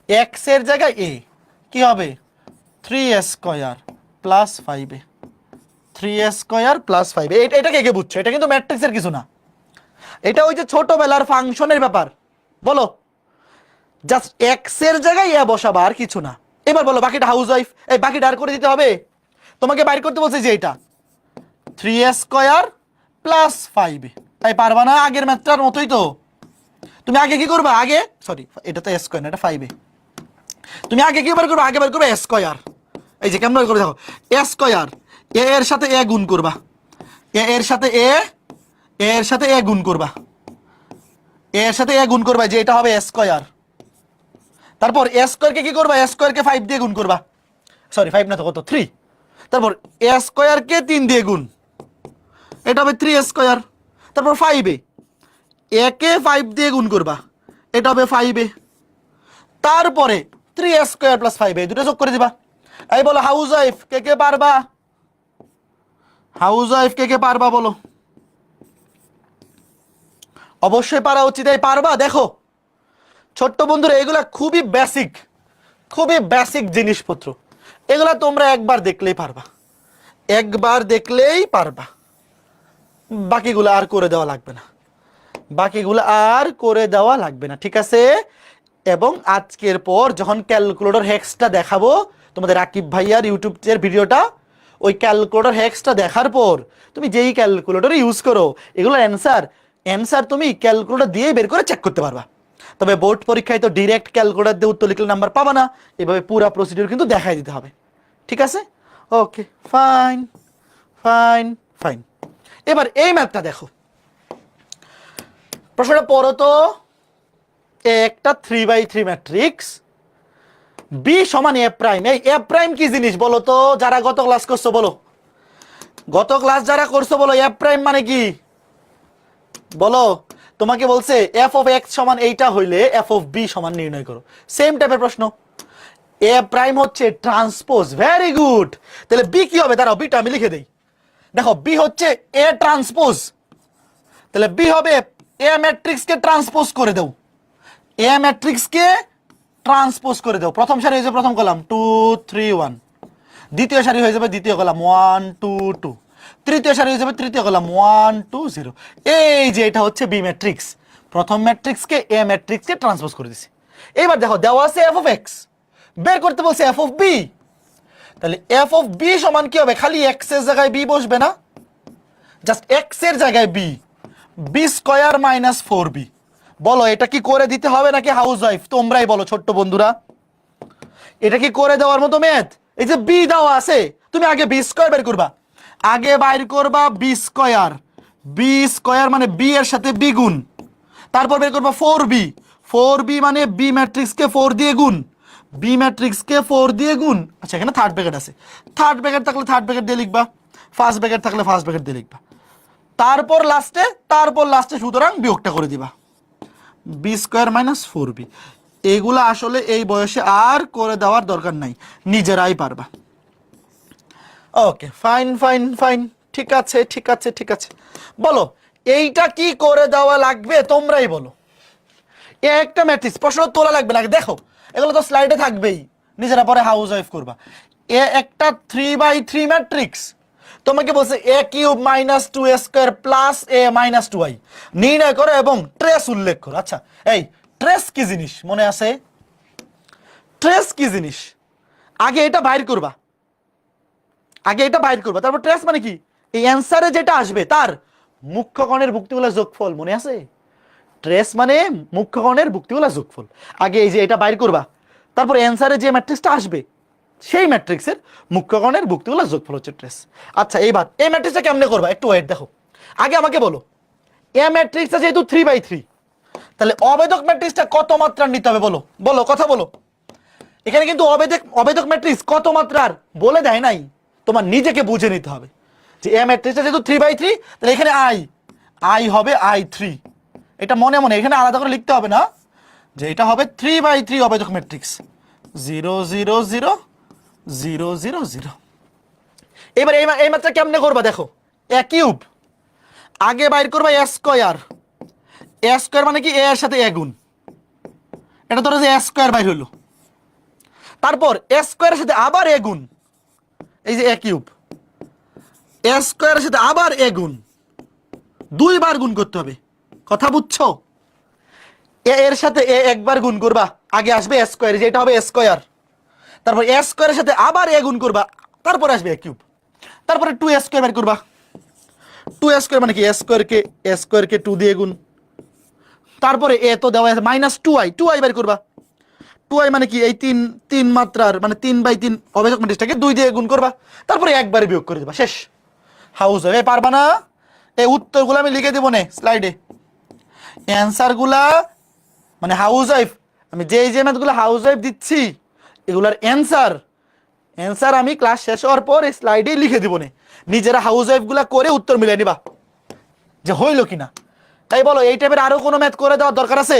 এক্স এর জায়গায় এ কি হবে? 3a² + 5a, 3a² + 5a। এটা কে কে বুঝছো? এটা কিন্তু ম্যাট্রিক্সের কিছু না, এটা ওই যে ছোটবেলার ফাংশনের ব্যাপার। বলো জাস্ট এক্স এর জায়গায় এ বসাবা, আর কিছু না। এবার বলো বাকিটা হাউস ওয়াইফ, এই বাকিটা আর করে দিতে হবে। তোমাকে বাইর করতে বলছে যে এটা 3a² + 5a। তাই পারবা না? আগের ম্যাথটার মতোই তো। তুমি আগে কি করবা? আগে সরি এটা তো a² না, এটা 5a। তুমি আগে কি বার করবে? আগে বার করবে a²। এই যে কেমন করে দেখো, a², এ এর সাথে এ গুণ করবা, এ এর সাথে এ, এর সাথে এ গুণ করবা, এর সাথে এ গুণ করবা, যে এটা হবে a²। তারপর a² কে কি করবা? a² কে 5 দিয়ে গুণ করবা, সরি 5 না তো কত 3। তারপর a² কে 3 দিয়ে গুণ, এটা হবে 3a²। তারপর 5a, এ কে 5 দিয়ে গুণ করবা, এটা হবে 5a। তারপরে 3a² + 5a, দুটো যোগ করে দিবা। এই বলো হাউস ওয়াইফ কে কে পারবা? হাউস ওয়াইফ কে কে পারবা বলো? অবশ্যই পারা উচিত। এই পারবা? দেখো ছোট্ট বন্ধুরা, এগুলা খুবই বেসিক, খুবই বেসিক জিনিসপত্র। এগুলা তোমরা একবার দেখলেই পারবা, একবার দেখলেই পারবা। বাকিগুলো আর করে দেওয়া লাগবে না, বাকিগুলো আর করে দেওয়া লাগবে না, ঠিক আছে? এবং আজকের পর যখন ক্যালকুলেটর হ্যাক্সটা দেখাবো তোমাদের রাকিব ভাইয়ার ইউটিউবের ভিডিওটা, ওই ক্যালকুলেটর হ্যাক্সটা দেখার পর তুমি যেই ক্যালকুলেটর ইউজ করো এগুলোর অ্যান্সার তুমি ক্যালকুলেটর দিয়েই বের করে চেক করতে পারবা। তবে বোর্ড পরীক্ষায় তো ডিরেক্ট ক্যালকুলেটর দিয়ে উত্তর লিখলে নাম্বার পাবা না, এভাবে পুরো প্রসিডিউর কিন্তু দেখাই দিতে হবে, ঠিক আছে? Okay fine fine fine. এবার এই ম্যাথটা দেখো, প্রশ্নটা পড়ো তো। একটা 3/3 ম্যাট্রিক্স বি সমান এ প্রাইম। এই এ প্রাইম কি জিনিস বলো তো? যারা গত ক্লাস করছো বলো, গত ক্লাস যারা করছো বলো এ প্রাইম মানে কি বলো? তোমাকে বলছে এফ অফ এক্স সমান এইটা হইলে এফ অফ বি সমান নির্ণয় করো। সেম টাইপের প্রশ্ন। এ প্রাইম হচ্ছে ট্রান্সপোজ, ভেরি গুড। তাহলে বি কি হবে? দাঁড়াও বিটা আমি লিখে দেই। দেখো বি হচ্ছে এ ট্রান্সপোজ, তাহলে বি হবে এ ম্যাট্রিক্স কে ট্রান্সপোজ করে দাও, এ ম্যাট্রিক্স কে ট্রান্সপোজ করে দাও। প্রথম সারি হয়ে যাবে প্রথম কলাম 2 3 1, দ্বিতীয় সারি হয়ে যাবে দ্বিতীয় কলাম 1 2 2, তৃতীয় সারি হয়ে যাবে তৃতীয় কলাম 1 2 0। এই যে এটা হচ্ছে বি ম্যাট্রিক্স, প্রথম ম্যাট্রিক্স কে এ ম্যাট্রিক্স কে ট্রান্সপোজ করে দিছি। এবার দেখো দেওয়া আছে এফ অফ এক্স, বের করতে বলছে এফ অফ বি। তাহলে এফ অফ বি সমান কি হবে? খালি এক্স এর জায়গায় বি বসবে না, জাস্ট এক্স এর জায়গায় বি, b² - 4b। বলো এটা কি করে দিতে হবে নাকি হাউস ওয়াইফ? তোমরাই বলো ছোট্ট বন্ধুরা, এটা কি করে দেওয়ার মতো ম্যাথ? এই যে বি দেওয়া আছে, তুমি আগে b² বের করবা, আগে বাইর করবা b², b² মানে বি এর সাথে বি গুণ, তারপর বের করবা 4b, 4b মানে বি ম্যাট্রিক্স কে 4 দিয়ে গুণ, বি ম্যাট্রিক্স কে 4 দিয়ে গুণ। আচ্ছা এখানে থার্ড ব্র্যাকেট আছে, থার্ড ব্র্যাকেট থাকলে থার্ড ব্র্যাকেট দিয়ে লিখবা, ফার্স্ট ব্র্যাকেট থাকলে ফার্স্ট ব্র্যাকেট দিয়ে লিখবা, তারপর লাস্টে সুতরাং বিয়োগটা করে দিবা, b² - 4b। এগুলা আসলে এই বয়সে আর করে দেওয়ার দরকার নাই, নিজেরাই পারবা। ওকে, ফাইন ফাইন ফাইন, ঠিক আছে ঠিক আছে ঠিক আছে। বলো এইটা কি করে দেওয়া লাগবে, তোমরাই বলো। এ একটা ম্যাট্রিক্স, প্রশ্ন তোলা লাগবে না, দেখো এগুলো তো স্লাইডে থাকবেই, নিজেরা পরে হাউস ওয়াইফ করবা। এ একটা 3/3 ম্যাট্রিক্স, তোমাকে বলছে A cube minus 2a² plus a minus 2i নির্ণয় করো এবং ট্রেস উল্লেখ করো। আচ্ছা, এই ট্রেস কি জিনিস মনে আছে? ট্রেস কি জিনিস আগে এটা বাইর করবা, আগে এটা বাইর করবা, তারপর ট্রেস মানে কি, এই অ্যান্সারে যেটা আসবে তার মুখ্যকণের ভুক্তিগুলো যোগফল, মনে আছে? ট্রেস মানে মুখ্যকণের ভুক্তিগুলো যোগফল। আগে এই যে এটা বাইর করবা, তারপর অ্যান্সারে যে ম্যাট্রিক্সটা আসবে সেই ম্যাট্রিক্সের মুখ্যকণের ভুক্তিগুলো যোগফল হচ্ছে ট্রেস। আচ্ছা, এইবার এই ম্যাট্রিক্সটা কেমনে করবা, একটু ওয়েট দেখো। আগে আমাকে বলো, এ ম্যাট্রিক্সটা যেহেতু 3/3, তাহলে অবেদক ম্যাট্রিক্সটা কত মাত্রার নিতে হবে, বলো বলো কথা বলো। এখানে কিন্তু অবেদক ম্যাট্রিক্স কত মাত্রার বলে দেয় নাই, তোমার নিজেকে বুঝে নিতে হবে যে এ ম্যাট্রিক্সটা যেহেতু 3/3, তাহলে এখানে আই হবে I3। এটা মনে মনে এখানে আলাদা করে লিখতে হবে না, যে এটা হবে 3/3 অবেদক ম্যাট্রিক্স 0 0 0 0 0 0। এবার এই মাত্রা কেমনে করবা দেখো, এ কিউব আগে বাইর করবা এ স্কয়ার, এ স্কয়ার মানে কি এ এর সাথে এ গুণ, এটা ধরো যে এ স্কয়ার বাইর হলো, তারপর এ স্কয়ারের সাথে আবার এ গুণ, এই যে এ কিউব, এ স্কয়ারের সাথে আবার এ গুণ, দুইবার গুণ করতে হবে, কথা বুঝছো? এ এর সাথে এ একবার গুণ করবা, আগে আসবে এ স্কয়ার, যেটা হবে এ স্কয়ার, তারপর এ স্কয়ারের সাথে আবার এ গুণ করবা, তারপর আসবে এ কিউব, তারপরে 2a² বের করবা। 2a² মানে কি এ স্কয়ারকে 2 দিয়ে গুণ, তারপরে এ তো দেওয়া আছে মাইনাস 2i বের করবা। 2i মানে কি এই 3 মাত্রার মানে 3/3 অবেদক ম্যাট্রিক্সটাকে 2 দিয়ে গুণ করবা, তারপরে একবারে বিয়োগ করে দিবা, শেষ। হাউস ওয়াইফ পারবা না? এই উত্তরগুলো আমি লিখে দেবো নে স্লাইডে, অ্যান্সারগুলা মানে হাউস ওয়াইফ, আমি যে ম্যাথগুলো হাউস ওয়াইফ দিচ্ছি এগুলার অ্যান্সার আমি ক্লাস শেষ হওয়ার পর এই স্লাইডে লিখে দিব নে, নিজেরা হাউস ওয়াইফগুলা করে উত্তর মিলিয়ে নিবা যে হইল কিনা। তাই বলো, এই টাইপের আরো কোনো ম্যাথ করে দেওয়ার দরকার আছে?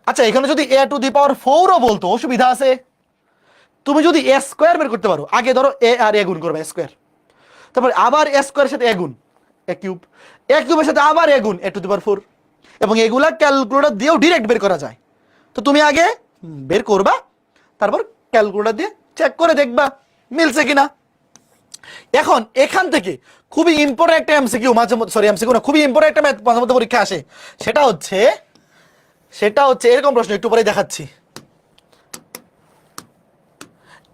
আচ্ছা, এখানে যদি a⁴ বলতো অসুবিধা আছে? তুমি যদি এ স্কয়ার বের করতে পারো, আগে ধরো এ আর এ গুণ করবে এ স্কয়ার, তারপর আবার এ স্কয়ারের সাথে এ গুণ এ কিউবের সাথে আবার এ গুণ a⁴, এবং এগুলা ক্যালকুলেটর দিয়েও ডিরেক্ট বের করা যায়। তো তুমি আগে বের করবা, তারপর ক্যালকুলেটর দিয়ে চেক করে দেখবা মিলছে কিনা। এখন এখান থেকে খুবই ইম্পর্টেন্ট একটা এমসিকিউ এমসিকিউ না, খুবই ইম্পর্টেন্ট একটা ম্যাথ মাঝে মধ্যে পরীক্ষা আসে, সেটা হচ্ছে এরকম প্রশ্ন, একটু পরে দেখাচ্ছি।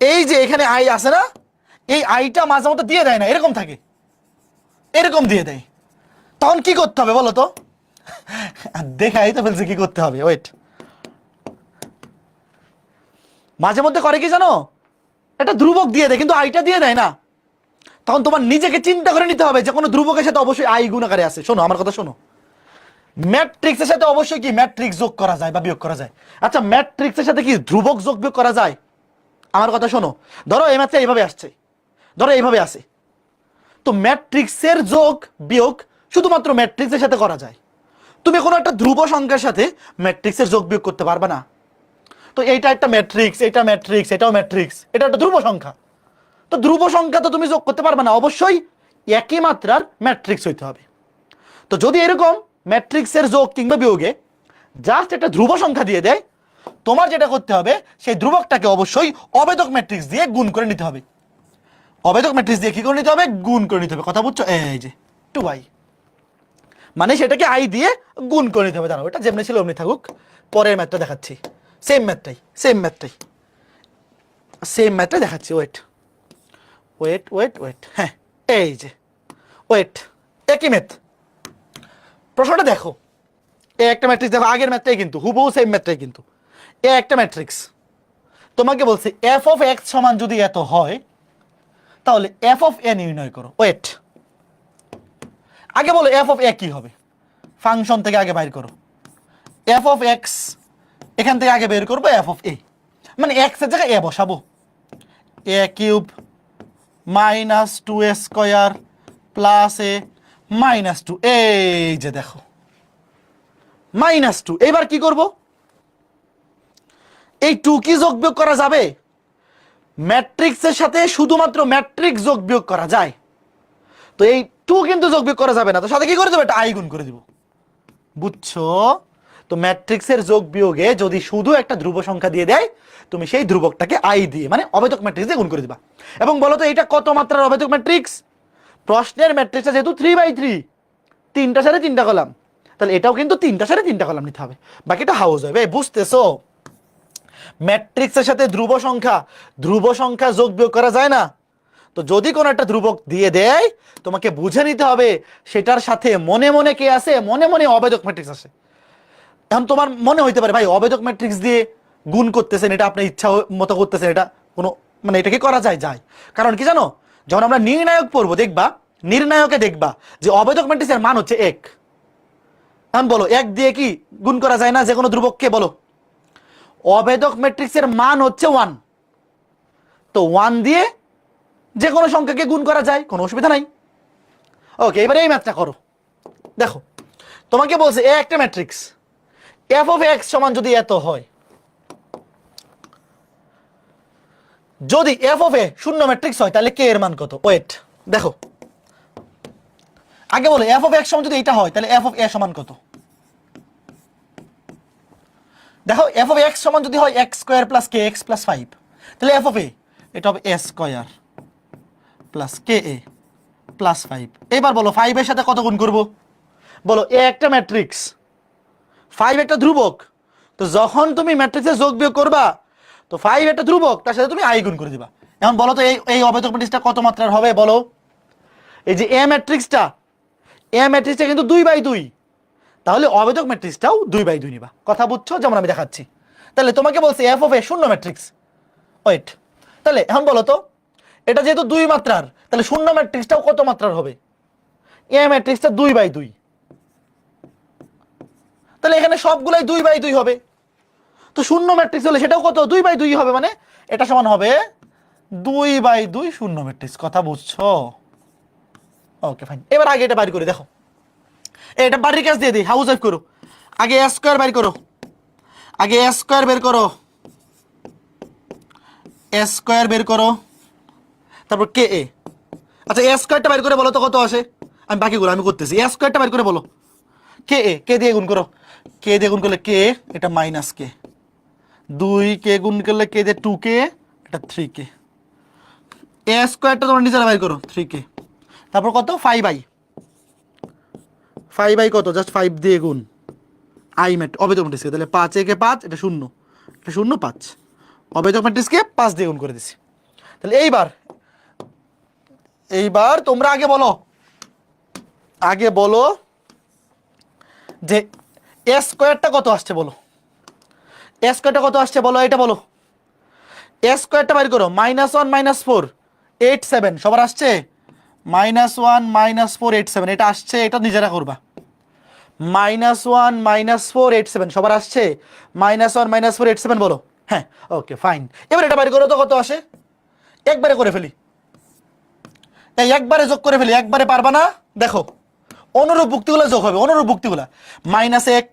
এই যে এখানে আই আছে না, এই আইটা মাঝে মধ্যে দিয়ে দেয় না, এরকম থাকে, এরকম দিয়ে দেয়, তখন কি করতে হবে বলো তো? দেখাই তো ফেলছে কি করতে হবে, ওয়েট। মাঝে মধ্যে করে কি জানো, এটা ধ্রুবক দিয়ে দেয় কিন্তু আইটা দিয়ে দেয় না, তখন তোমার নিজেকে চিন্তা করে নিতে হবে যে কোনো ধ্রুবকের সাথে অবশ্যই আই গুণাকারে আছে। শোনো আমার কথা শোনো, ম্যাট্রিক্সের সাথে অবশ্যই কি ম্যাট্রিক্স যোগ করা যায় বা বিয়োগ করা যায়। আচ্ছা, ম্যাট্রিক্সের সাথে কি ধ্রুবক যোগ বিয়োগ করা যায়? আমার কথা শোনো, ধরো এই ম্যাথটা এইভাবে আসছে, ধরো এইভাবে আসে, তো ম্যাট্রিক্সের যোগ বিয়োগ শুধুমাত্র ম্যাট্রিক্সের সাথে করা যায়, তুমি কোনো একটা ধ্রুব সংখ্যার সাথে ম্যাট্রিক্সের যোগ বিয়োগ করতে পারবে না। তো এইটা একটা ম্যাট্রিক্স, এটাও ম্যাট্রিক্স, এটা একটা ধ্রুব সংখ্যা, তো ধ্রুব সংখ্যা তো তুমি যোগ করতে পারবে না, অবশ্যই একই মাত্রার ম্যাট্রিক্স হইতে হবে। তো যদি এরকম ম্যাট্রিক্সের যোগ কিংবা বিয়োগে জাস্ট একটা ধ্রুব সংখ্যা দিয়ে দেয়, তোমার যেটা করতে হবে সেই ধ্রুবকটাকে অবশ্যই অবেদক ম্যাট্রিক্স দিয়ে গুণ করে নিতে হবে। অবেদক ম্যাট্রিক্স দিয়ে কি করে নিতে হবে? গুণ করে নিতে হবে, কথা বুঝছো? এই যে 2i মানে সেটাকে আই দিয়ে গুণ করে নিতে হবে। দাঁড়াও, এটা যেমনি ছিল অমনি থাকুক, পরের ম্যাথটা দেখাচ্ছি, সেম ম্যাথটাই দেখাচ্ছি। ওয়েট, হ্যাঁ এই যে ওয়েট, একই ম্যাথ। প্রশ্নটা দেখো, এ একটা ম্যাট্রিক্স, দেখো আগের ম্যাথটাই কিন্তু হুবহু সেম ম্যাথটাই কিন্তু, এ একটা ম্যাট্রিক্স, তোমাকে বলছে এফ অফ এক্স সমান যদি এত হয় তাহলে এফ অফ এ নির্ণয় করো। ওয়েট, আগে বলো এফ অফ এ কি হবে, ফাংশন থেকে আগে বাইর করো এফ অফ এক্স, এখান থেকে আগে বের করবো এফ অফ এ, মানে এক্স এর জায়গায় এ বসাবো, এ কিউব মাইনাস 2a² প্লাস এ মাইনাস 2, এই যে দেখো -2। এবার কি করব, এই 2 কি যোগ বিয়োগ করা যাবে? ম্যাট্রিক্সের সাথে শুধুমাত্র ম্যাট্রিক্স যোগ বিয়োগ করা যায়। তো এই 2 কিন্তু যোগ বিয়োগ করা যাবে না, তো সাথে কি করে দেবো? এটা আই গুণ করে দিব। বুঝছো? তো ম্যাট্রিক্সের যোগ বিয়োগে যদি শুধু একটা ধ্রুব সংখ্যা দিয়ে দেয়, তুমি সেই ধ্রুবকটাকে আই দিয়ে মানে অভেদক ম্যাট্রিক্স দিয়ে গুণ করে দিবা। এবং বলো তো এটা কত মাত্রার অভেদক ম্যাট্রিক্স? প্রশ্নের ম্যাট্রিক্সটা যেহেতু 3/3, 3টা সাড়ে 3টা কলাম, তাহলে এটাও কিন্তু 3টা সাড়ে 3টা কলাম নিতে হবে, বাকিটা হাউস হবে। বুঝতেছো? ম্যাট্রিক্সের সাথে ধ্রুব সংখ্যা যোগ বিয়োগ করা যায় না। তো যদি কোনো একটা ধ্রুবক দিয়ে দেয়, তোমাকে বুঝে নিতে হবে সেটার সাথে মনে মনে কে আছে, মনে মনে অভেদক ম্যাট্রিক্স আছে। এখন তোমার মনে হইতে পারে ভাই অভেদক ম্যাট্রিক্স দিয়ে গুণ করতেছেন, এটা আপনার ইচ্ছা মতো করতেছেন, এটা কোনো মানে এটা কি করা যায়? যায়। কারণ কি জানো, যখন আমরা নির্ণায়ক পড়বো দেখবা, নির্ণায়কে দেখবা যে অভেদক ম্যাট্রিক্সের মান হচ্ছে 1। এখন বলো 1 দিয়ে কি গুণ করা যায় না যে কোনো ধ্রুবককে? বলো। অভেদক ম্যাট্রিক্সের মান হচ্ছে 1, তো 1 দিয়ে যে কোনো সংখ্যাকে গুণ করা যায়, কোনো অসুবিধা নাই। ওকে, এবারে এই ম্যাথটা করো। দেখো তোমাকে বলছে এ একটা ম্যাট্রিক্স, এফ অফ এক্স সমান যদি এত হয়, যদি এফ অফ এ শূন্য ম্যাট্রিক্স হয় তাহলে কে এর মান কত? ওয়েট দেখো, আগে বলো এফ অফ এক্স সমান যদি এটা হয় তাহলে এফ অফ এ সমান কত? দেখো এফ অফ এক্স সমান যদি হয় এক্স স্কোয়ার প্লাস কে এক্স প্লাস 5, তাহলে এফ অফ এ এটা হবে এ স্কোয়ার প্লাস কে এ প্লাস 5। এবার বলো 5 এর সাথে কত গুণ করব? বলো এ একটা ম্যাট্রিক্স, 5 একটা ধ্রুবক, তো যখন তুমি ম্যাট্রিক্সে যোগ বিয়োগ করবা, তো 5 একটা ধ্রুবক, তার সাথে তুমি আই গুণ করে দিবা। এখন বলো তো এই অভেদক ম্যাট্রিক্সটা কত মাত্রার হবে? বলো। এই যে এ ম্যাট্রিক্সটা কিন্তু 2/2, তাহলে অভেদক ম্যাট্রিক্সটাও 2/2 নিবা। কথা বুঝছো? যেমন আমি দেখাচ্ছি। তাহলে তোমাকে বলছে এফ অফ এ শূন্য ম্যাট্রিক্স। ওয়েট, তাহলে এখন বলো তো এটা যেহেতু 2 মাত্রার, তাহলে শূন্য ম্যাট্রিক্সটাও কত মাত্রার হবে? এ ম্যাট্রিক্সটা 2/2, তাহলে এখানে সবগুলাই 2/2 হবে। তো শূন্য ম্যাট্রিক্স হলে সেটাও কত? 2/2 হবে, মানে এটা সমান হবে 2/2 শূন্য ম্যাট্রিক্স। কথা বুঝছো? Okay fine. এবার আগে এটা বাইর করে দেখো, এটা বাড়ির কাজ দিয়ে দিই, হাউস ওয়াইফ করো। আগে এ স্কোয়ার বাইর করো, আগে এ স্কোয়ার বের করো, এ স্কোয়ার বের করো, তারপর কে এ। আচ্ছা এ স্কোয়ারটা বাইর করে বলো তো কত আসে? আমি বাকিগুলো আমি করতেছি। এ স্কোয়ারটা বাইর করে বলো। কে এ, কে দিয়ে গুণ করো, কে দিয়ে গুণ করলে কে, এটা মাইনাস কে, 2 কে গুণ করলে কে দিয়ে 2 কে, এটা 3 কে। এ স্কোয়ারটা তোমরা নিজেরা বাইর করো 3 কে, তারপর কত? 5/5 কত? জাস্ট 5 দিয়ে গুণ আই ম্যাট অভেদক ম্যাট্রিক্সকে, তাহলে 5 একে 5, এটা 0, এটা 0 5, অভেদক ম্যাট্রিক্সকে 5 দিয়ে গুণ করে দিছি। তাহলে এইবার তোমরা আগে বলো যে এ স্কোয়ারটা কত আসছে? বলো এ স্কোয়ারটা কত আসছে? বলো, এটা বলো। এ স্কোয়ারটা বাইর করো, -1 -4 8 7 সবার আসছে? -1 -4 8 7 এটা আসছে, এটা নিজেরা করবা। -1 -4 8 7 সবার আসছে? -1 -4 8 7 বলো। হ্যাঁ, ওকে ফাইন। এবার এটা বাইর করো তো কত আসে? একবারে করে ফেলি, এই একবারে যোগ করে ফেলি। একবারে পারবা না? দেখো অনুরূপ ভুক্তিগুলো যোগ হবে, অনুরূপ ভুক্তিগুলো -1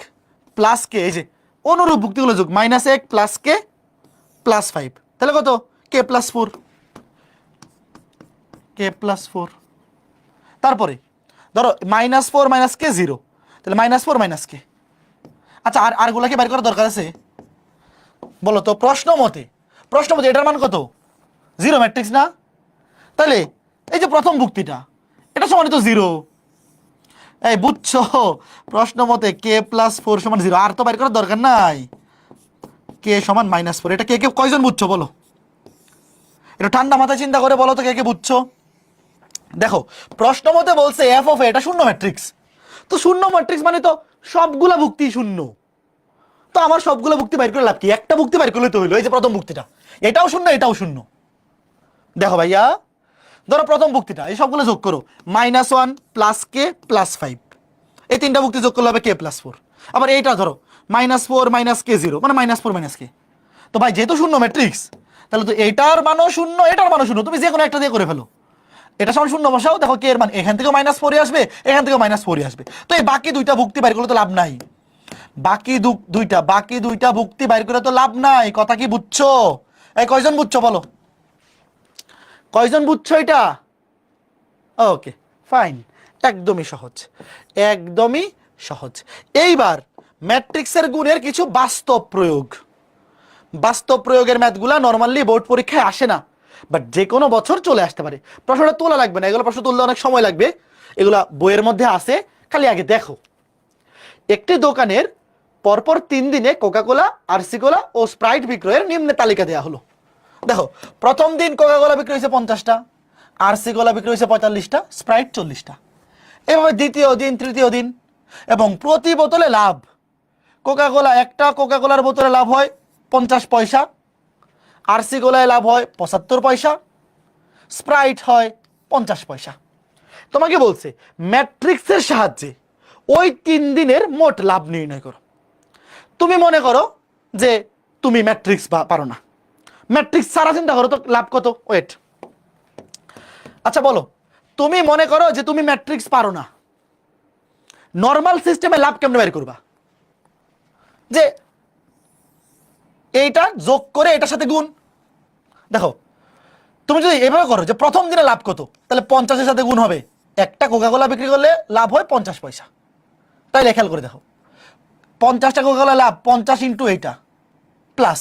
প্লাস কে, এই যে অনুরূপ ভুক্তিগুলো যোগ, -1 প্লাস কে প্লাস 5, তাহলে কত? K plus 4, k plus 4। তারপরে ধরো -4 মাইনাস কে 0, তাহলে -4 মাইনাস কে। আচ্ছা আরগুলাকে বের করার দরকার আছে? বলো তো প্রশ্ন মতে এটার মান কত? 0 ম্যাট্রিক্স না? তাহলে এই যে প্রথম ভুক্তিটা, এটা সমান তো 0। এই বুঝছো? প্রশ্ন মতে কে প্লাস 4 সমান 0, আর তো বের করার দরকার নাই। কে সমান -4, এটা কে কয়জন বুঝছো বলো? এটা ঠান্ডা মাথায় চিন্তা করে বলো তো কে বুঝছো? দেখো প্রশ্ন মতে বলছে এফ অফ এটা শূন্য ম্যাট্রিক্স, তো শূন্য ম্যাট্রিক্স মানে তো সবগুলা ভুক্তি শূন্য। তো আমার সবগুলো ভুক্তি বাইর করে লাভ কি? একটা ভুক্তি বাইর করলে তো হইলো। এই যে প্রথম ভুক্তিটা, এটাও শূন্য এটাও শূন্য। দেখো ভাইয়া, ধরো প্রথম ভুক্তিটা, এই সবগুলো যোগ করো, -1 প্লাস কে প্লাস 5, এই তিনটা ভুক্তি যোগ করলে হবে কে প্লাস 4। আবার এইটা ধরো -4 মাইনাস কে 0, মানে -4 মাইনাস কে। তো ভাই যেহেতু শূন্য ম্যাট্রিক্স, তাহলে তো এটার মানও শূন্য এটার মানও শূন্য, তুমি যে কোনো একটা দিয়ে করে ফেলো। এটা সমান শূন্য বসাও, দেখো কে এর মান এখান থেকেও -4 আসবে, এখান থেকেও -4 আসবে। তো এই বাকি দুইটা ভুক্তি বাইর করলে তো লাভ নাই। বাকি দুইটা ভুক্তি বাইর করে তো লাভ নাই, কথা কি বুঝছো? এই কয়জন বুঝছো বলো, কয়জন বুঝছো এটা? ওকে ফাইন, একদমই সহজ, একদমই সহজ। এইবার ম্যাট্রিক্সের গুণের কিছু বাস্তব প্রয়োগের ম্যাথগুলা নর্মালি বোর্ড পরীক্ষায় আসে না, বাট যে কোনো বছর চলে আসতে পারে। প্রশ্নটা তোলা লাগবে না, এগুলো প্রশ্ন তুলতে অনেক সময় লাগবে, এগুলা বইয়ের মধ্যে আছে, খালি আগে দেখো। একটি দোকানের পরপর 3 দিনে কোকাকোলা, আরসি কোলা ও স্প্রাইট বিক্রয়ের নিম্নে তালিকা দেওয়া হলো। দেখো, প্রথম দিন কোকাকোলা বিক্রি হয়েছে 50টা, আরসি কোলা বিক্রি হয়েছে 45টা, স্প্রাইট 40টা। এভাবে দ্বিতীয় দিন, তৃতীয় দিন, এবং প্রতি বোতলে লাভ। একটা কোকাকোলার বোতলে লাভ হয় 50 পয়সা, আরসি কোলায় লাভ হয় 75 পয়সা, স্প্রাইট হয় 50 পয়সা। তোমাকে বলছে ম্যাট্রিক্সের সাহায্যে ওই 3 দিনের মোট লাভ নির্ণয় করো। তুমি মনে করো যে তুমি ম্যাট্রিক্স পারো না, ম্যাট্রিক্স সারা চিন্তা করো তো লাভ কত। ওয়েট, আচ্ছা বলো, তুমি মনে করো যে তুমি ম্যাট্রিক্স পারো না, নর্মাল সিস্টেমে লাভ কেমনে বের করবা? যে এইটা যোগ করে এটার সাথে গুণ। দেখো, তুমি যদি এভাবে করো যে প্রথম দিনে লাভ কত, তাহলে 50-এর সাথে গুণ হবে। একটা কোকাকোলা বিক্রি করলে লাভ হয় 50 পয়সা, তাই খেয়াল করে দেখো, 50টা কোকাকোলা লাভ 50 ইন্টু এইটা, প্লাস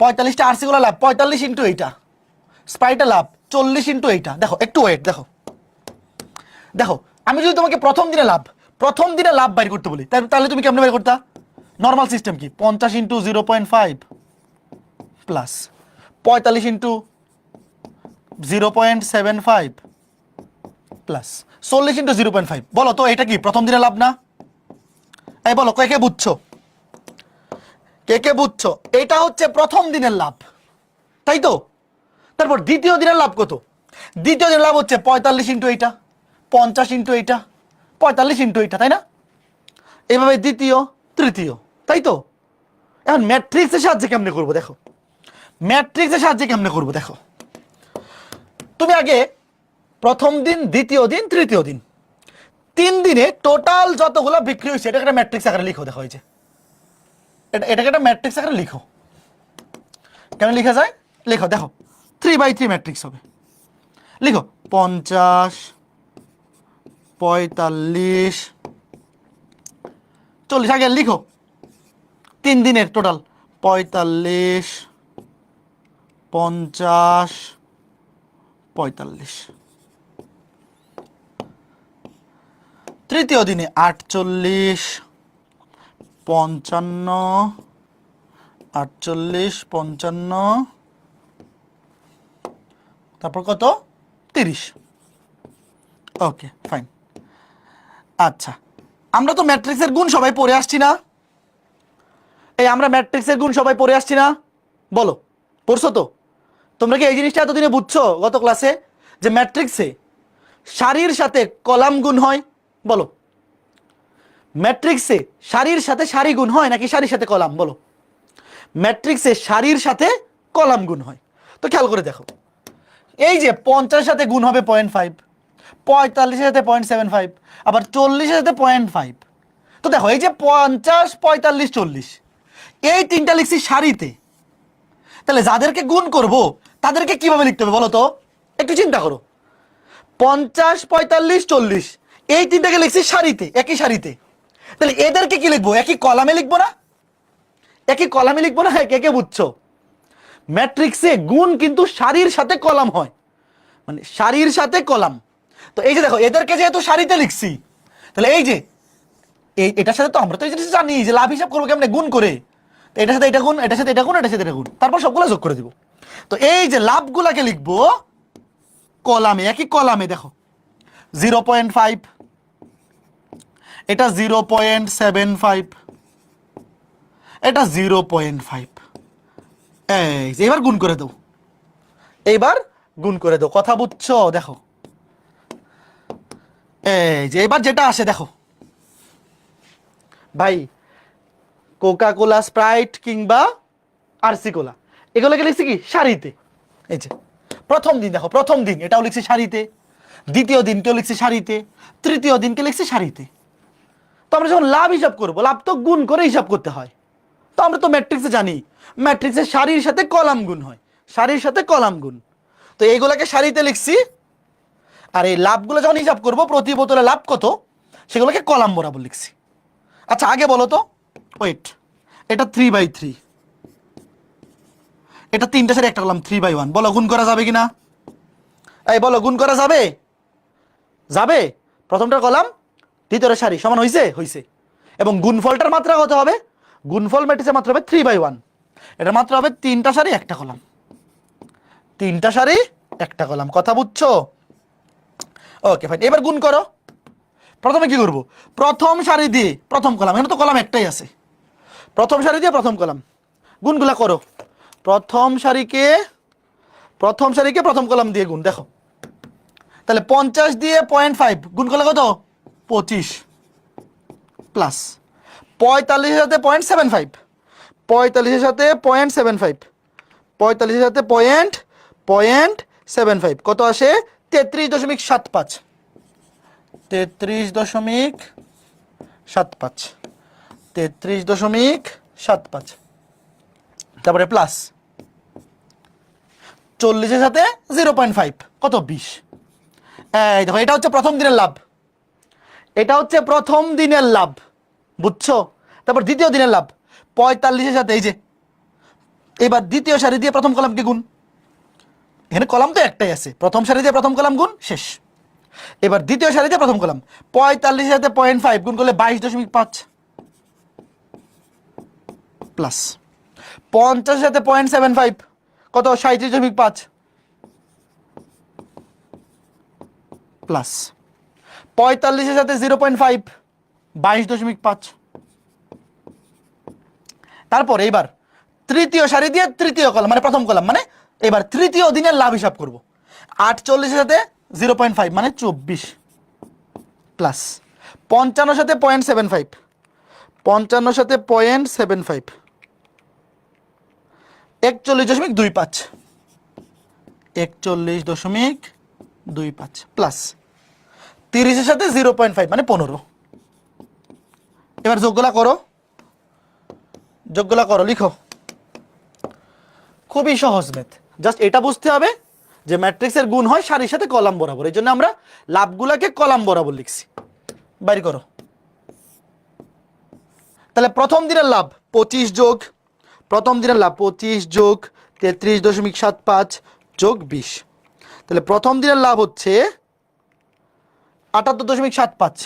45টা আরসি কোলা লাভ 45 ইন্টু এইটা, স্প্রাইটের লাভ 40 ইন্টু এইটা। দেখো একটু ওয়েট, দেখো আমি যদি তোমাকে প্রথম দিনে লাভ বাইর করতে বলি, তাহলে তুমি কেমনে বের করতা? নর্মাল সিস্টেম কি, 50 into 0.5 plus 45 into 0.75 plus 40 into 0.5। বলো তো এটা কি প্রথম দিনে লাভ না? এই বলো, কে কে বুঝছো? এটা হচ্ছে প্রথম দিনের লাভ, তাই তো? তারপর দ্বিতীয় দিনের লাভ কত? দ্বিতীয় দিনের লাভ হচ্ছে 45 ইন্টু এইটা, 50 ইন্টু এইটা, 45 ইন্টু এইটা, তাই না? এইভাবে দ্বিতীয়, তৃতীয়, তাই তো? এখন ম্যাট্রিক্সের সাহায্যে কেমনে করবো দেখো, দেখো। তুমি আগে প্রথম দিন, দ্বিতীয় দিন, তৃতীয় দিন, 3 দিনে টোটাল যতগুলো বিক্রি হয়েছে এটা একটা ম্যাট্রিক্স আকারে লিখো। দেখো এই যে এটাকে একটা ম্যাট্রিক্স আকারে লিখো। কেন লিখা যায় লিখো, দেখো 3/3 ম্যাট্রিক্স হবে। লিখো 50, 45, 40। আগে লিখো 3 দিনের টোটাল 45, 50, 45। তৃতীয় দিনে 48, 55, 48, 55, তারপর কত? 30। Okay fine. আচ্ছা, আমরা তো ম্যাট্রিক্সের গুণ সবাই পড়ে আসছি না? আমরা ম্যাট্রিক্সের গুণ সবাই পড়ে আসছি না? বলো, পড়ছো তো? তোমরা কি এই জিনিসটা এতদিনে বুঝছো গত ক্লাসে, যে ম্যাট্রিক্সে সারির সাথে কলাম গুণ হয়? বলো, ম্যাট্রিক্সে সারির সাথে সারি গুণ হয় নাকি সারির সাথে কলাম? বলো, ম্যাট্রিক্সে সারির সাথে কলাম গুণ হয়। তো খেয়াল করে দেখো, এই যে 50-এর সাথে গুণ হবে 0.5, 45-এর সাথে 0.75, আবার 40-এর সাথে 0.5। তো দেখো এই যে 50, 45, 40, এই তিনটা লিখছি সারিতে, তাহলে যাদেরকে গুণ করব তাদেরকে কিভাবে লিখতে হবে বলো তো? একটু চিন্তা করো, 50, 45, 40 এই তিনটাকে লিখছি সারিতে, একই সারিতে, তাহলে এদেরকে কি লিখবো? একই কলামে লিখবো না? কে কে বুঝছো? ম্যাট্রিক্সে গুণ কিন্তু সারির সাথে কলাম হয়, মানে সারির সাথে কলাম। তো এই যে দেখো, এদেরকে যেহেতু সারিতে লিখছি, তাহলে এই যে এটার সাথে তো আমরা তো এই জিনিস জানি যে লাভ হিসাব করবো কেমনে, গুণ করে। তো এটার সাথে এটা গুণ, এটার সাথে এটা গুণ, এটার সাথে এটা গুণ, তারপর সবগুলো যোগ করে দিব। তো এই যে লাভগুলাকে লিখবো কলামে, একই কলামে। দেখো 0.5, এটা 0.75, এটা 0.5। এই যে এবার গুণ করে দাও, কথা বুঝছো? দেখো এই যে এবার যেটা আসে, দেখো ভাই, কোকা কোলা, স্প্রাইট কিংবা আরসি কোলা, এগুলোকে লিখছি কি সারিতে। এই যে প্রথম দিন, দেখো প্রথম দিন এটাও লিখছি সারিতে, দ্বিতীয় দিনকেও লিখছি সারিতে, তৃতীয় দিনকে লিখছি সারিতে। তো আমরা যখন লাভ হিসাব করব, লাভ তো গুণ করে হিসাব করতে হয়। তো আমরা তো ম্যাট্রিক্সে জানি, ম্যাট্রিক্সে সারির সাথে কলাম গুণ হয়, সারির সাথে কলাম গুণ। তো এইগুলাকে সারিতে লিখছি, আর এই লাভগুলো যখন হিসাব করব প্রতি বোতলে লাভ কত সেগুলোকে কলাম বরাবর লিখছি। আচ্ছা আগে বলো তো, ওয়েট, এটা 3/3, এটা তিনটা সারি একটা কলাম 3/1, বলো গুণ করা যাবে কিনা? এই বলো গুণ করা যাবে? যাবে। প্রথমটা কলাম দ্বিতীয়টা সারি সমান হইছে, হইছে। এবং গুণফলটার মাত্রা কত হবে? গুণফল ম্যাট্রিক্সের মাত্রা হবে 3/1, এটার মাত্রা হবে তিনটা সারি একটা কলাম, তিনটা সারি একটা কলাম। কথা বুঝছো? ওকে ফাইন, এবার গুণ করো। প্রথমে কি করব? প্রথম সারি দিয়ে প্রথম কলাম, এখানে তো কলাম একটাই আছে, প্রথম সারি দিয়ে প্রথম কলাম গুণগুলা করো। প্রথম সারিকে প্রথম কলাম দিয়ে গুণ, দেখো তাহলে 50 দিয়ে 0.5 গুণ করলে কত? 25 প্লাস 45 এর সাথে 0.75, 45 এর সাথে 0.75, 45 এর সাথে 0.75 কত আসে? 33.75, 33.75, 33.75। তারপরে প্লাস 40 এর সাথে 0.5 কত? 20। এই দেখো এটা হচ্ছে প্রথম দিনের লাভ, এটা হচ্ছে প্রথম দিনের লাভ, বুঝছো? তারপর দ্বিতীয় দিনের লাভ 45 এর সাথে এই যে, এবার দ্বিতীয় সারি দিয়ে প্রথম কলামকে গুণ, এখানে কলাম তো একটাই আছে, প্রথম সারি দিয়ে প্রথম কলাম গুণ, শেষ। এবার দ্বিতীয় সারি দিয়ে প্রথম কলাম 45 এর সাথে 0.5 গুণ করলে 22.5 প্লাস 50 এর সাথে 0.75 কত? 37.5 প্লাস 45 এর সাথে 0.5 22.5। তারপর এইবার তৃতীয় সারি দিয়ে তৃতীয় কলাম মানে প্রথম কলাম, মানে এবার তৃতীয় দিনের লাভ হিসাব করব। 48 এর সাথে 0.5 মানে 24 প্লাস 55 সাথে 0.75, 55 সাথে 0.75 41.25, 41.25 প্লাস 30 এর সাথে 0.5 মানে 15। এবার যোগগুলা করো, যোগগুলা করো, লিখো। খুবই সহজ ম্যাথ, জাস্ট এটা বুঝতে হবে যে ম্যাট্রিক্সের গুণ হয় সারির সাথে কলাম বরাবর, এই জন্য আমরা লাভগুলাকে কলাম বরাবর লিখছি। বাইর করো। তাহলে প্রথম দিনের লাভ 25 যোগ, প্রথম দিনের লাভ 25 যোগ 33.75 যোগ 20, তাহলে প্রথম দিনের লাভ হচ্ছে 78.75।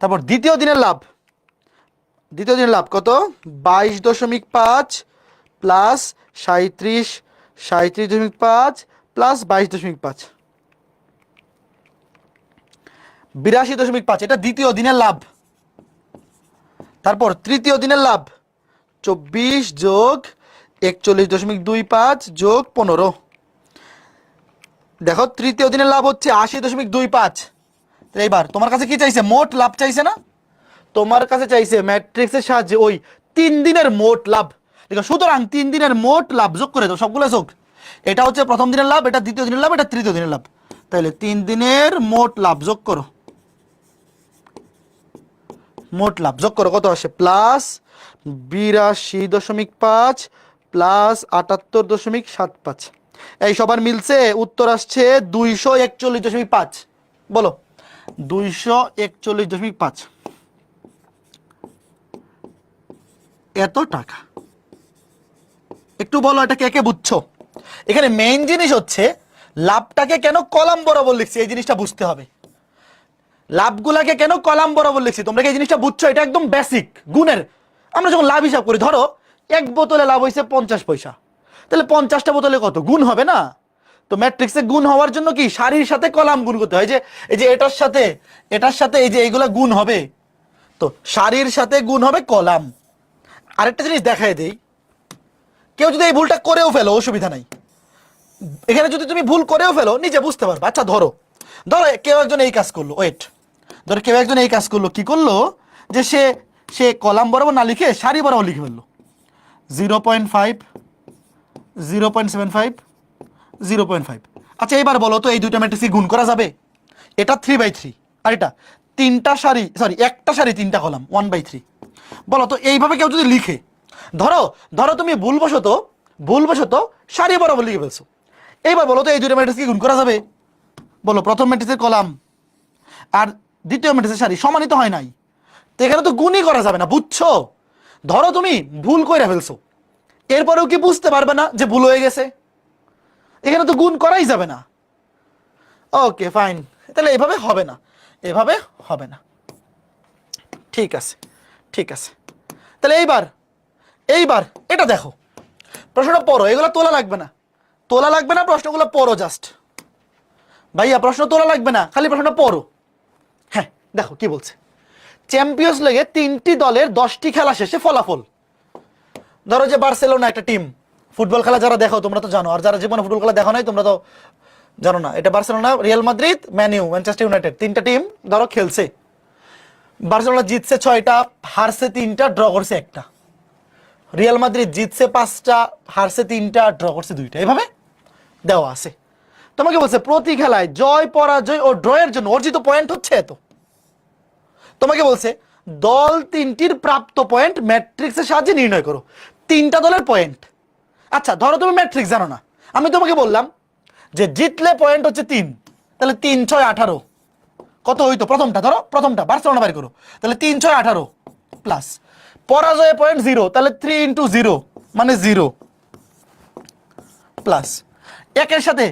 তারপর দ্বিতীয় দিনের লাভ, দ্বিতীয় দিনের লাভ কত? 22.5 প্লাস 37.5 প্লাস 22.5 82.5, এটা দ্বিতীয় দিনের লাভ। তারপর তৃতীয় দিনের লাভ 24 যোগ 41.25 যোগ 15। দেখো তৃতীয় দিনের লাভ হচ্ছে 80.25। এইবার তোমার কাছে কি চাইছে? মোট লাভ চাইছে না? তোমার কাছে চাইছে ম্যাট্রিক্সের সাহায্যে ওই 3 দিনের মোট লাভ। দেখো সুতরাং 3 দিনের মোট লাভ যোগ করে দাও, সবগুলো যোগ। এটা হচ্ছে প্রথম দিনের লাভ, এটা দ্বিতীয় দিনের লাভ, এটা তৃতীয় দিনের লাভ। তাহলে 3 দিনের মোট লাভ যোগ করো, মোট লাভ যোগ করো কত আসে? Plus 82.5 plus 78.75। এই সবার মিলছে, উত্তর আসছে 241.5। বলো 241.5 এত টাকা। একটু বলো এটা কে কে বুঝছো? এখানে মেইন জিনিস হচ্ছে লাভটাকে কেন কলাম বরাবর লিখছি, এই জিনিসটা বুঝতে হবে। লাভগুলাকে কেন কলাম বরাবর লিখছি তোমরা কি এই জিনিসটা বুঝছো? এটা একদম বেসিক গুণের। আমরা যখন লাভ হিসাব করি, ধরো এক বোতলে লাভ হয়েছে 50 পয়সা, তাহলে 50টা বোতলে কত গুণ হবে না? তো ম্যাট্রিক্সে গুণ হওয়ার জন্য কি সারির সাথে কলাম গুণ করতে হয়। যে এই যে এটার সাথে এই যে এইগুলা গুণ হবে, তো সারির সাথে গুণ হবে কলাম। আরেকটা জিনিস দেখাই দেই, কেউ যদি এই ভুলটা করেও ফেলো অসুবিধা নাই, এখানে যদি তুমি ভুল করেও ফেলো নিজে বুঝতে পারবে। আচ্ছা ধরো কেউ একজন এই কাজ করলো, ওয়েট, ধরো কেউ একজন এই কাজ করলো, কি করলো যে সে কলাম বরাবর না লিখে সারি বরাবর লিখে ফেললো 0.5 0.75 0.5। আচ্ছা এবার বলো তো এই দুইটা ম্যাট্রিক্স গুণ করা যাবে? এটা 3/3, আর এটা তিনটা সারি, সরি একটা সারি তিনটা কলাম, 1/3। বলো তো এইভাবে কেউ যদি লিখে, ধরো ধরো তুমি ভুলবশত সারি বরাবর লিখে ফেলছো, এইবার বলো তো এই দুটো ম্যাট্রিক্স কি গুণ করা যাবে? বলো, প্রথম ম্যাট্রিক্সের কলাম আর দ্বিতীয় ম্যাট্রিক্সের সারি সমানিত হয় নাই, তো এখানে তো গুণই করা যাবে না, বুঝছো? ধরো তুমি ভুল করে ফেলছো, এরপরেও কি বুঝতে পারবে না যে ভুল হয়ে গেছে? এখানে তো গুণ করাই যাবে না। ওকে ফাইন, তাহলে এভাবে হবে না, এভাবে হবে না। ঠিক আছে, ঠিক আছে। তাহলে এইবার এইবার এটা দেখো, প্রশ্নটা পড়ো, এগুলো তোলা লাগবে না, তোলা লাগবে না, প্রশ্নগুলো পড়ো জাস্ট। ভাইয়া প্রশ্ন তোলা লাগবে না, খালি প্রশ্নটা পড়ো। হ্যাঁ দেখো কি বলছে, চ্যাম্পিয়ন্স লিগে 3টি দলের 10টি খেলা শেষে ফলাফল। ধরো যে বার্সেলোনা একটা টিম, ফুটবল খেলা যারা দেখো তোমরা তো জানো, আর যারা জীবনে ফুটবল খেলা দেখো নাই তোমরা তো জানো না। এটা Barcelona, Real Madrid, Man U, Manchester United, 3টা টিম ধরো খেলছে। বার্সেলোনা জিতছে 6টা, হারছে 3টা, ড্র করছে 1টা। রিয়াল মাদ্রিদ জিতছে 5টা, হারছে 3টা, ড্র করছে 2টা। এভাবে দেওয়া আছে। তোমাকে বলছে প্রতি খেলায় জয় পরাজয় ও ড্রয়ের জন্য অর্জিত পয়েন্ট হচ্ছে এত। তোমাকে বলছে দল 3টির প্রাপ্ত পয়েন্ট ম্যাট্রিক্সের সাহায্যে নির্ণয় করো। 3টা দলের পয়েন্ট। আচ্ছা ধরো তুমি ম্যাট্রিক্স জানো না, আমি তোমাকে বললাম যে জিতলে পয়েন্ট হচ্ছে 3, তাহলে 3 6 18 কত হইতো? প্রথমটা ধরো, প্রথমটা বার্সেলোনা বাইর করো, তাহলে 3 6 18 প্লাস পরাজয়ে পয়েন্ট 0, তাহলে 3 × 0 মানে 0 প্লাস একের সাথে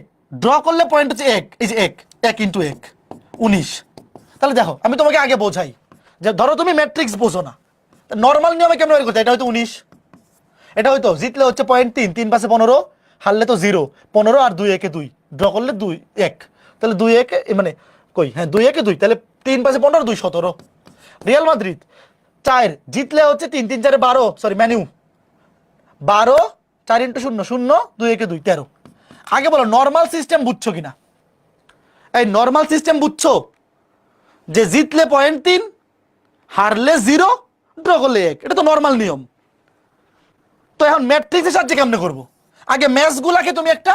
ড্র করলে পয়েন্ট হচ্ছে 1, এই যে 1 × 1 19। তাহলে দেখো আমি তোমাকে আগে বোঝাই যে ধরো তুমি ম্যাট্রিক্স বোঝো না, নর্মাল নিয়মে কেমন বের করতে? এটা হয়তো 19, এটা হয়তো জিতলে হচ্ছে পয়েন্ট 3, 3 5 15, হারলে তো 0 15, আর 2 1 2, ড্র করলে 2 1, তাহলে 2 1 মানে কই, হ্যাঁ 2 1 2, তাহলে 3 5 15 2 17। রিয়াল মাদ্রিদ 4 জিতলে হচ্ছে 3 3 4 12, সরি ম্যান ইউ 12, 4 × 0 0, 2 1 2 13। আগে বলো নর্মাল সিস্টেম বুঝছো কিনা? এই নর্মাল সিস্টেম বুঝছো যে জিতলে পয়েন্ট 3, হারলে 0, ড্র করলে 1, এটা তো নর্মাল নিয়ম। তো এখন ম্যাট্রিক্সের সাহায্যে কেমনে করবো? আগে ম্যাচগুলাকে তুমি একটা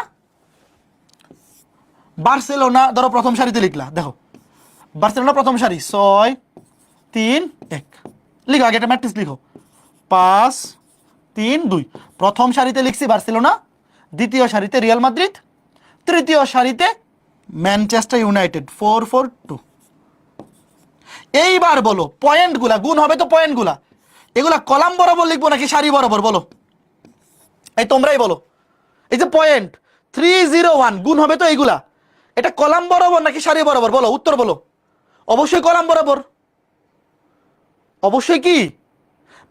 বার্সেলোনা ধরো প্রথম সারিতে লিখলা, দেখো বার্সেলোনা প্রথম সারি 6 3 1, লিখো আগে একটা ম্যাট্রিক্স লিখো 5 3 2। প্রথম সারিতে লিখছি বার্সেলোনা, দ্বিতীয় সারিতে রিয়াল মাদ্রিদ, তৃতীয় সারিতে ম্যানচেস্টার ইউনাইটেড 4 4 2। এইবার বলো পয়েন্টগুলা গুণ হবে তো, পয়েন্টগুলা এগুলা কলাম বরাবর লিখবো নাকি সারি বরাবর? বলো, এই তোমরাই বলো। এই যে পয়েন্ট 3 0 1 গুণ হবে তো এইগুলা, এটা কলাম বরাবর নাকি সারি বরাবর? বলো, উত্তর বলো। অবশ্যই কলাম বরাবর, অবশ্যই। কি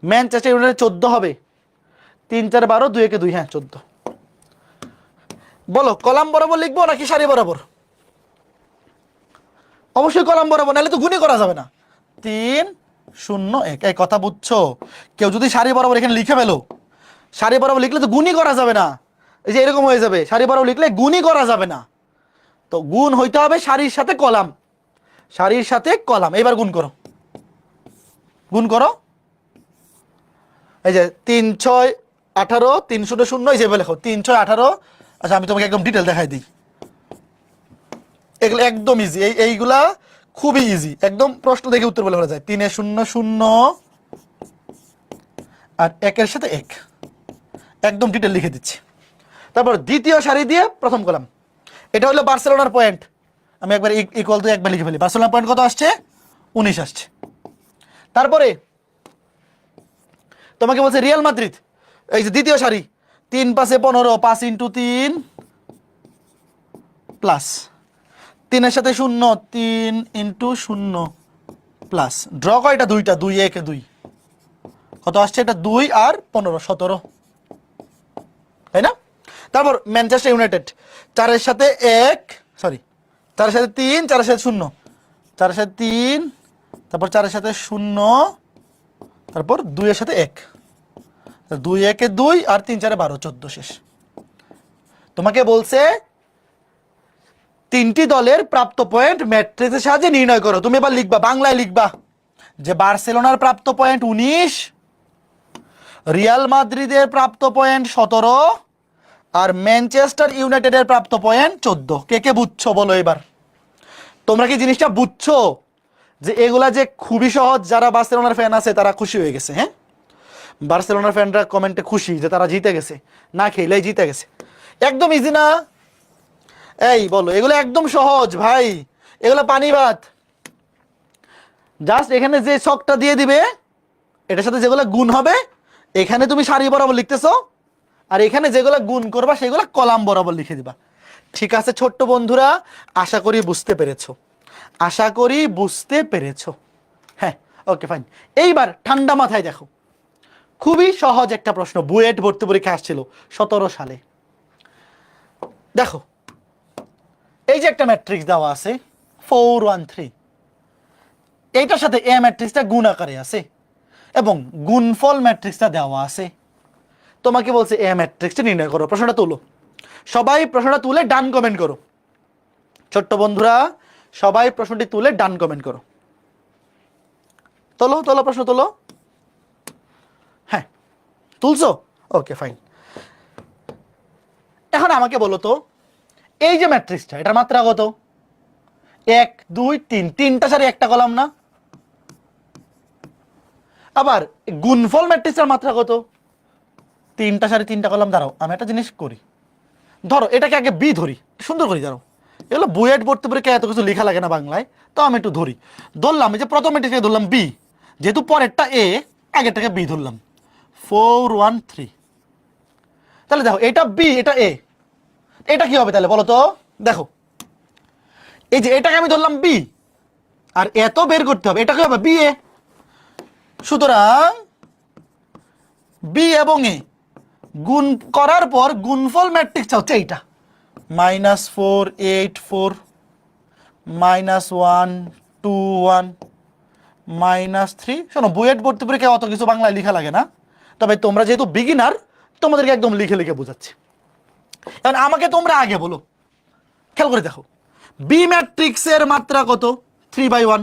ম্যানচেস্টার ইউনাইটেড 14 হবে, 3 4 12, 2 1 2, হ্যাঁ 14। বলো কলাম বরাবর লিখবো নাকি সারি বরাবর? অবশ্যই কলাম বরাবর, নাহলে তো গুণই করা যাবে না। 3 0 1, এই কথা বুঝছো? কেউ যদি সারি বরাবর এখানে লিখে ফেলো, সারি বরাবর লিখলে তো গুণই করা যাবে না, এই যে এরকম হয়ে যাবে, সারি বরাবর লিখলে গুণই করা যাবে না। তো গুণ হইতে হবে সারির সাথে কলাম, সারির সাথে কলাম। এবার গুণ করো, গুণ করো। এই যে 3 6 18, 3 0 0, এই যে লেখো 3 6 18। আচ্ছা আমি তোমাকে একদম ডিটেল দেখাই দিই, এগুলো একদম ইজি, এইগুলা খুবই ইজি, একদম প্রশ্ন দেখে উত্তর বলে বলা যায়। 3 0 0 আর 1 সাথে 1, একদম ডিটেল লিখে দিচ্ছি। তারপর দ্বিতীয় সারি দিয়ে প্রথম কলাম, এটা হলো বার্সেলোনার পয়েন্ট, আমি একবার ইকুয়াল টু একবার লিখে ফেলি। বার্সেলোনার পয়েন্ট কত আসছে? 19 আসছে। তারপরে তোমাকে বলছে রিয়াল মাদ্রিদ, এই যে দ্বিতীয় সারি 3 5 15, 5 × 3 প্লাস 3 সাথে 0, 3 × 0 প্লাস ড্র কয়টা? 2টা, 2 1 2, কত আসছে? এটা 2 আর 15 17, তাই না? তারপর ম্যানচেস্টার ইউনাইটেড 4 সাথে 1, সরি 4 সাথে 3, 4 সাথে 0, 4 সাথে 3, তারপর 4 সাথে 0, তারপর 2 সাথে 1, 2 1 2 আর 3 4 12, 14 শেষ। তোমাকে বলছে 3টি দলের প্রাপ্ত পয়েন্ট ম্যাট্রিক্সের সাহায্যে নির্ণয় করো। তুমি এবার লিখবা, বাংলায় লিখবা যে বার্সেলোনার প্রাপ্ত পয়েন্ট 19, রিয়াল মাদ্রিদের প্রাপ্ত পয়েন্ট 17, আর ম্যানচেস্টার ইউনাইটেডের প্রাপ্ত পয়েন্ট 14। কে কে বুঝছো বলো এবার? তোমরা কি জিনিসটা বুঝছো? যে এগুলা যে খুবই সহজ, যারা বার্সেলোনার ফ্যান আছে তারা খুশি হয়ে গেছে। হ্যাঁ, বার্সেলোনার ফ্যানরা কমেন্টে খুশি যে তারা জিতে গেছে, না খেলেই জিতে গেছে। একদম ইজি না? এই বলো, এগুলো একদম সহজ ভাই, এগুলো পানি ভাত। জাস্ট এখানে যে ছকটা দিয়ে দিবে, এটার সাথে যেগুলো গুণ হবে এখানে তুমি সারি বরাবর লিখতেছো, আর এখানে যেগুলো গুণ করবা সেগুলো কলাম বরাবর লিখে দিবা। ঠিক আছে ছোট্ট বন্ধুরা, আশা করি বুঝতে পেরেছো, আশা করি বুঝতে পেরেছো। হ্যাঁ, ওকে ফাইন। এইবার ঠান্ডা মাথায় দেখো, খুবই সহজ একটা প্রশ্ন, বুয়েট ভর্তি পরীক্ষা আসছিল 17 সালে। দেখো, এই যে একটা ম্যাট্রিক্স দেওয়া আছে 413, এইটার সাথে এ ম্যাট্রিক্সটা গুণ আকারে আছে এবং গুণফল ম্যাট্রিক্সটা দেওয়া আছে। তোমাকে বলছে এ ম্যাট্রিক্সটা নির্ণয় করো। প্রশ্নটা তুলো, সবাই প্রশ্নটা তুলে ডান কমেন্ট করো। ছোট্ট বন্ধুরা সবাই প্রশ্নটি তুলে ডান কমেন্ট করো। তোলো তোলো, প্রশ্ন তোলো। হ্যাঁ, তুলছো? Okay fine. এখন আমাকে বলো তো, এই যে ম্যাট্রিক্সটা, এটার মাত্রা কত? 1 2 3, তিনটা সারি একটা কলাম না? আবার গুণফল ম্যাট্রিক্সের মাত্রা কত? তিনটা সারি তিনটা কলাম। দাঁড়াও, আমি একটা জিনিস করি, ধরো এটাকে আগে বি ধরি, সুন্দর করি। দাঁড়াও, এগুলো বুয়েট পড়তে পরীক্ষায় এত কিছু লেখা লাগে না বাংলায়, তো আমি একটু ধরি। ধরলাম এই যে প্রথম ম্যাট্রিক্সকে ধরলাম বি, যেহেতু পরেরটা এ, আগেরটাকে বি ধরলাম। 413। তাহলে দেখো, এটা বি এটা এ, এটা কি হবে তাহলে বলো তো? দেখো, এই যে এটাকে আমি ধরলাম বি, আর এত বের করতে হবে, এটা কি হবে? B A. সুতরাং বি এবং এ গুণ করার পর গুণফল ম্যাট্রিক্সটা হচ্ছে এইটা, -484 -121 -3। শোনো, বুয়েট ভর্তি পরীক্ষায় অত কিছু বাংলায় লেখা লাগে না, তবে তোমরা যেহেতু বিগিনার, তোমাদেরকে একদম লিখে লিখে বোঝাচ্ছি। এখন আমাকে তোমরা আগে বলো, খেয়াল করে দেখো, বি ম্যাট্রিক্সের মাত্রা কত? 3/1।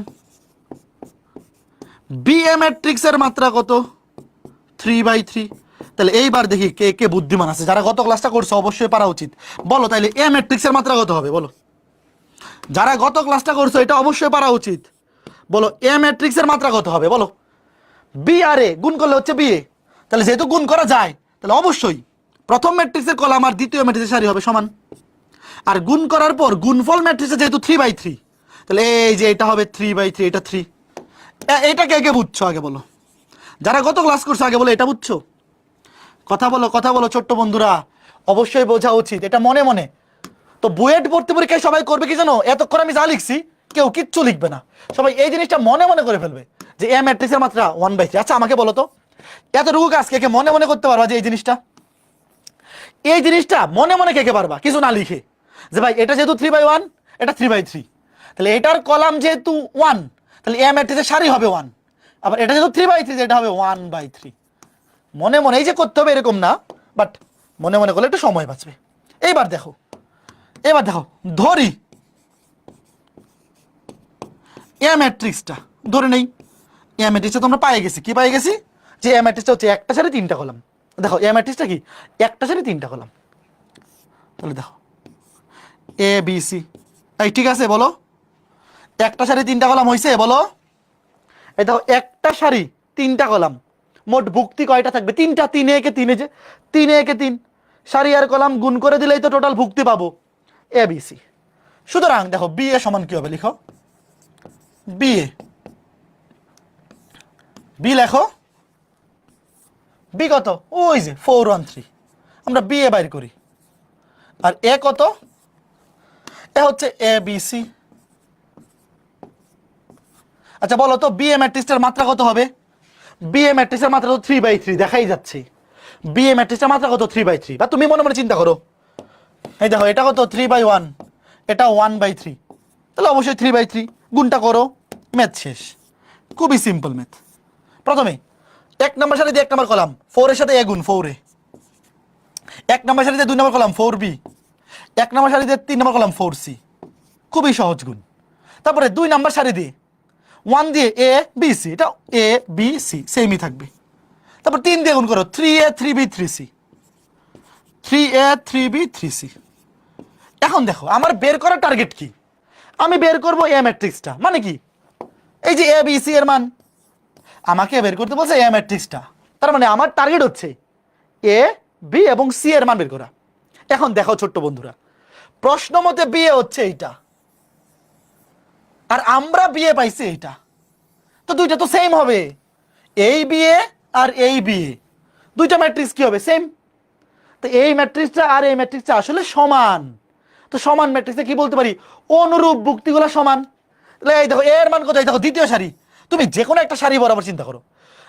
বি এ ম্যাট্রিক্সের মাত্রা কত? 3/3। তাহলে এইবার দেখি কে কে বুদ্ধিমান আছে, যারা গত ক্লাসটা করছে অবশ্যই পারা উচিত। বলো তাইলে এ ম্যাট্রিক্সের মাত্রা কত হবে? বলো, যারা গত ক্লাসটা করছো এটা অবশ্যই পারা উচিত। বলো এ ম্যাট্রিক্সের মাত্রা কত হবে? বলো, বি আর এ গুণ করলে হচ্ছে বি এ। তাহলে যেহেতু গুণ করা যায়, তাহলে অবশ্যই প্রথম ম্যাট্রিক্সের কলাম আর দ্বিতীয় ম্যাট্রিক্সের সারি হবে সমান। আর গুণ করার পর গুণফল ম্যাট্রিক্সে যেহেতু 3/3, তাহলে এই যে এটা হবে 3/3, এটা 3। এটা কে কে বুঝছো আগে বলো? যারা গত ক্লাস করছো আগে বলো, এটা বুঝছো? কথা বলো কথা বলো ছোট্ট বন্ধুরা, অবশ্যই বোঝা উচিত এটা মনে মনে। তো বুয়েট ভর্তি পরীক্ষায় সবাই করবে কি জানো? এতক্ষণ আমি যা লিখছি কেউ কিচ্ছু লিখবে না, সবাই এই জিনিসটা মনে মনে করে ফেলবে যে এ ম্যাট্রিক্সের মাত্রা 1/3। আচ্ছা আমাকে বলো তো, এতটুকু কাজ কে কে মনে মনে করতে পারবা? যে এই জিনিসটা মনে মনে কে কে পারবা কিছু না লিখে? যে ভাই এটা যেহেতু 3/1, এটা 3/3, তাহলে এটার কলাম যেহেতু 1, তাহলে এ ম্যাট্রিক্সের সারি হবে 1। আবার এটা যেহেতু 3/3, এটা হবে 1/3। মনে মনে এই যে করতে হবে এরকম না, বাট মনে মনে করলে একটু সময় বাঁচবে। এবার দেখো, ধরি এ ম্যাট্রিক্সটা ধরে নেই। এ ম্যাট্রিক্সটা তোমরা পাই গেছি, কি পাই গেছি? যে এ ম্যাট্রিক্সটা হচ্ছে একটা সারি তিনটা কলাম। দেখো এ ম্যাট্রিক্সটা কি? একটা সারি তিনটা কলাম। তাহলে দেখো এ বি সি, এই ঠিক আছে বলো, একটা সারি তিনটা কলাম হয়েছে বলো? এই দেখো, একটা সারি তিনটা কলাম, মোট ভুক্তি কয়টা থাকবে? তিনটা। 3 একে 3, যে 3 একে 3, সারি আর কলাম গুণ করে দিলেই তো টোটাল ভুক্তি পাবো, এ বি সি। সুতরাং দেখো বি এ সমান কি হবে? লিখো বি এ, বি লেখো। বি কত? ওই যে 413, আমরা বি এ বাইর করি। আর এ কত? এ হচ্ছে এ বি সি। আচ্ছা বলো তো, বি এ ম্যাট্রিক্সের মাত্রা কত হবে? বি এ ম্যাট্রিক্সের মাত্রা তো 3/3, দেখাই যাচ্ছে। বি এ ম্যাট্রিক্সের মাত্রা কত? 3/3। বা তুমি মনে মনে চিন্তা করো, এই দেখো এটা কত? 3/1, এটা 1/3, তাহলে অবশ্যই 3/3। গুণটা করো, ম্যাথ শেষ। খুবই সিম্পল ম্যাথ। প্রথমে 1 নম্বর সারিতে 1 নম্বর কলাম 4 এর সাথে এ গুণ 4 এ, 1 নম্বর সারিতে 2 নম্বর কলাম 4b, 1 নম্বর সারিতে 3 নম্বর কলাম 4c। খুবই সহজ গুণ। তারপরে 2 নম্বর সারি দিয়ে 1 দিয়ে এ বি সি, এটা এ বি সি সেমই থাকবে। তারপর 3 দিয়ে গুণ করো, 3a 3b 3c, 3a 3b 3c। এখন দেখো আমার বের করার টার্গেট কি? আমি বের করব এ ম্যাট্রিক্সটা, মানে কি এই যে এ বি সি এর মান আমাকে বের করতে বলছে এ ম্যাট্রিক্সটা, তার মানে আমার টার্গেট হচ্ছে এ বি এবং সি এর মান বের করা। এখন দেখো ছোট্ট বন্ধুরা, প্রশ্ন মতে বিয়ে হচ্ছে এইটা, আর আমরা বিয়ে পাইছি এইটা, তো দুইটা তো সেম হবে। এই বিয়ে আর এই বিয়ে, দুইটা ম্যাট্রিক্স কি হবে? সেম। তো এই ম্যাট্রিক্সটা আর এই ম্যাট্রিক্সটা আসলে সমান। তো সমান ম্যাট্রিক্সে কি বলতে পারি? অনুরূপ ভুক্তিগুলো সমান। তাহলে এই দেখো এর মান কত? এই দেখো দ্বিতীয় সারি। তুমি যে কোনো একটা সারি বরাবর চিন্তা করো।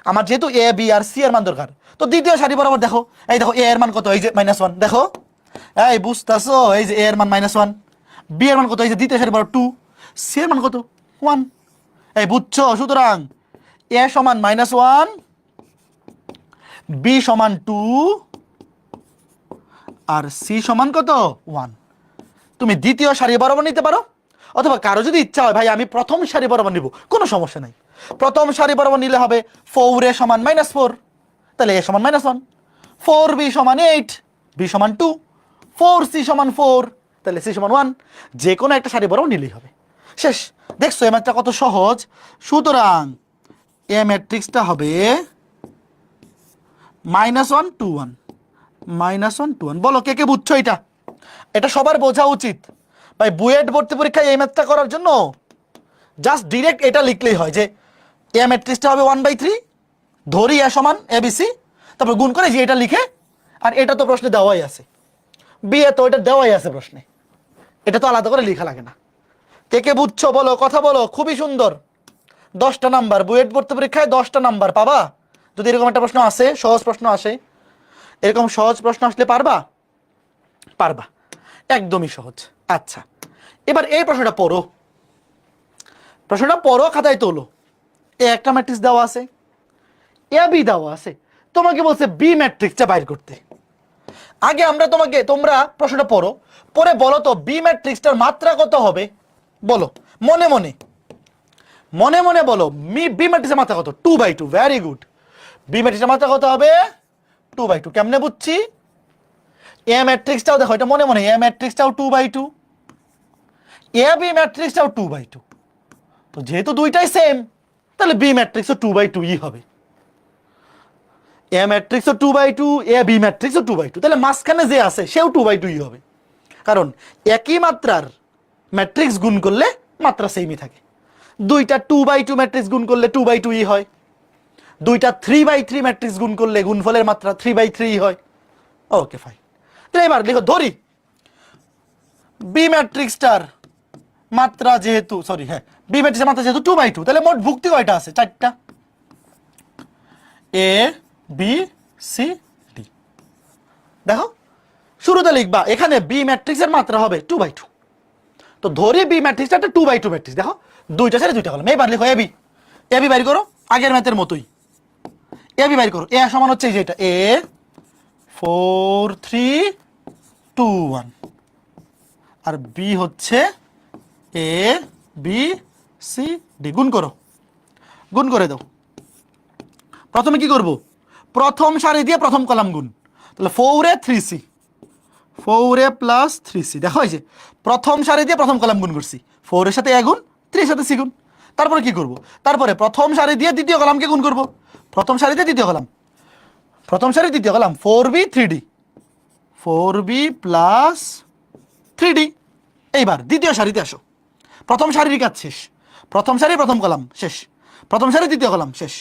আমার যেহেতু এ বি আর সি এর মান দরকার, তো দ্বিতীয় সারি বরাবর দেখো, এই দেখো এ এর মান কত? এই যে -1। দেখো, এই বুঝতেছো? এই যে এ এর মান -1, বি এর মান কত? এই যে দ্বিতীয় সারি বরাবর 2, সি এর মান কত? 1। এই বুঝছো? সুতরাং এ সমান -1, বি সমান 2, আর সি সমান কত? 1। তুমি দ্বিতীয় সারি বরাবর নিতে পারো, অথবা কারো যদি ইচ্ছা হয় ভাই আমি প্রথম সারি বরাবর নিব, কোনো সমস্যা নাই। প্রথম সারি বরাবর নিলে হবে 4a সমান -4, তাহলে a সমান -1, 4b সমান 8, b সমান 2, 4c সমান 4, তাহলে c সমান 1। যে কোনো একটা সারি বরাবর নিলেই হবে, শেষ। দেখছো এই ম্যাথটা কত সহজ? সুতরাং এ ম্যাট্রিক্সটা হবে -1 2 1, -1 2 1। বলো কে কে বুঝছো এটা? এটা সবার বোঝা উচিত ভাই। বুয়েট ভর্তি পরীক্ষায় এই ম্যাথটা করার জন্য জাস্ট ডিরেক্ট এটা লিখলেই হয় যে এ ম্যাট্রিক্সটা হবে 1/3, ধরি এ সমান এবিসি, তারপর গুণ করে যে এটা লিখে, আর এটা তো প্রশ্নে দেওয়াই আছে, বি এ তো এটা দেওয়াই আছে প্রশ্নে, এটা তো আলাদা করে লেখা লাগে না। কে কে বুঝছো বলো, কথা বলো। খুবই সুন্দর। 10টা নাম্বার বুয়েট ভর্তি পরীক্ষায় 10টা নাম্বার পাবা যদি এরকম একটা প্রশ্ন আসে, সহজ প্রশ্ন আসে। এরকম সহজ প্রশ্ন আসলে পারবা? পারবা, একদমই সহজ। আচ্ছা, এবার এই প্রশ্নটা পড়ো, প্রশ্নটা পড়ো, খাতায় তোলো। এ একটা ম্যাট্রিক্স দেওয়া আছে, এ বি দেওয়া আছে, তোমাকে বলছে বি ম্যাট্রিক্সটা বাইর করতে। আগে তোমরা প্রশ্নটা পড়ো, পরে বলো তো বি ম্যাট্রিক্সটার মাত্রা কত হবে? বলো মনে মনে, মনে মনে বলো। বি ম্যাট্রিক্সের মাত্রা কত? 2/2। Very good. বি ম্যাট্রিক্সের মাত্রা কত হবে? 2/2। কেমনে বুঝছি? এ ম্যাট্রিক্সটাও দেখো, এটা মনে মনে, এ ম্যাট্রিক্সটাও 2/2, এ বি ম্যাট্রিক্সটাও 2/2। তো যেহেতু দুইটাই সেম, তাহলে বি ম্যাট্রিক্সও 2/2ই হবে। এ ম্যাট্রিক্সও 2/2, এ বি ম্যাট্রিক্সও 2/2, তাহলে মাঝখানে যে আছে সেও 2/2ই হবে। কারণ একই মাত্রার ম্যাট্রিক্স গুণ করলে মাত্রা সেমই থাকে। দুইটা 2/2 ম্যাট্রিক্স গুণ করলে 2/2ই হয়। দুইটা 3/3 ম্যাট্রিক্স গুণ করলে গুণফলের মাত্রা 3/3 হয়। Okay fine. তাহলে এবার দেখো, ধরি বি ম্যাট্রিক্সটার মাত্রা যেহেতু, সরি হ্যাঁ, বি ম্যাট্রিক্সের মাত্রা যেহেতু 2/2, তাহলে মোট ভুক্তি কয়টা আছে? 4টা। A B C D. দেখো শুরুতে লিখবা এখানে বি ম্যাট্রিক্সের মাত্রা হবে 2/2। তো ধরি বি ম্যাট্রিক্সটা একটা 2/2 ম্যাট্রিক্স। দেখো দুইটা ছেড়ে দুইটা কলাম। এবার লিখো এবি, এবি বাইর করো আগের ম্যাথের মতোই। এবি বাইর করো। এ সমান হচ্ছে এই যে এটা এ 4 3 2 1, আর বি হচ্ছে এ বি সি ডি। গুণ করো, গুণ করে দাও। প্রথমে কি করব? প্রথম সারি দিয়ে প্রথম কলাম গুণ। তাহলে 4a 3c, 4a plus 3c। দেখো এই যে প্রথম সারি দিয়ে প্রথম কলাম গুণ করছি, 4 এর সাথে a গুণ, 3 এর সাথে c গুণ। তারপরে কি করব? তারপরে প্রথম সারি দিয়ে দ্বিতীয় কলামকে গুণ করব। প্রথম সারিতে দ্বিতীয় কলাম, প্রথম সারি দ্বিতীয় column 4b 3d, 4b plus 3d। এইবার দ্বিতীয় সারিতে আসো, প্রথম সারির কাজ শেষ, প্রথম সারি প্রথম কলাম শেষ, প্রথম সারি দ্বিতীয় কলাম শেষ।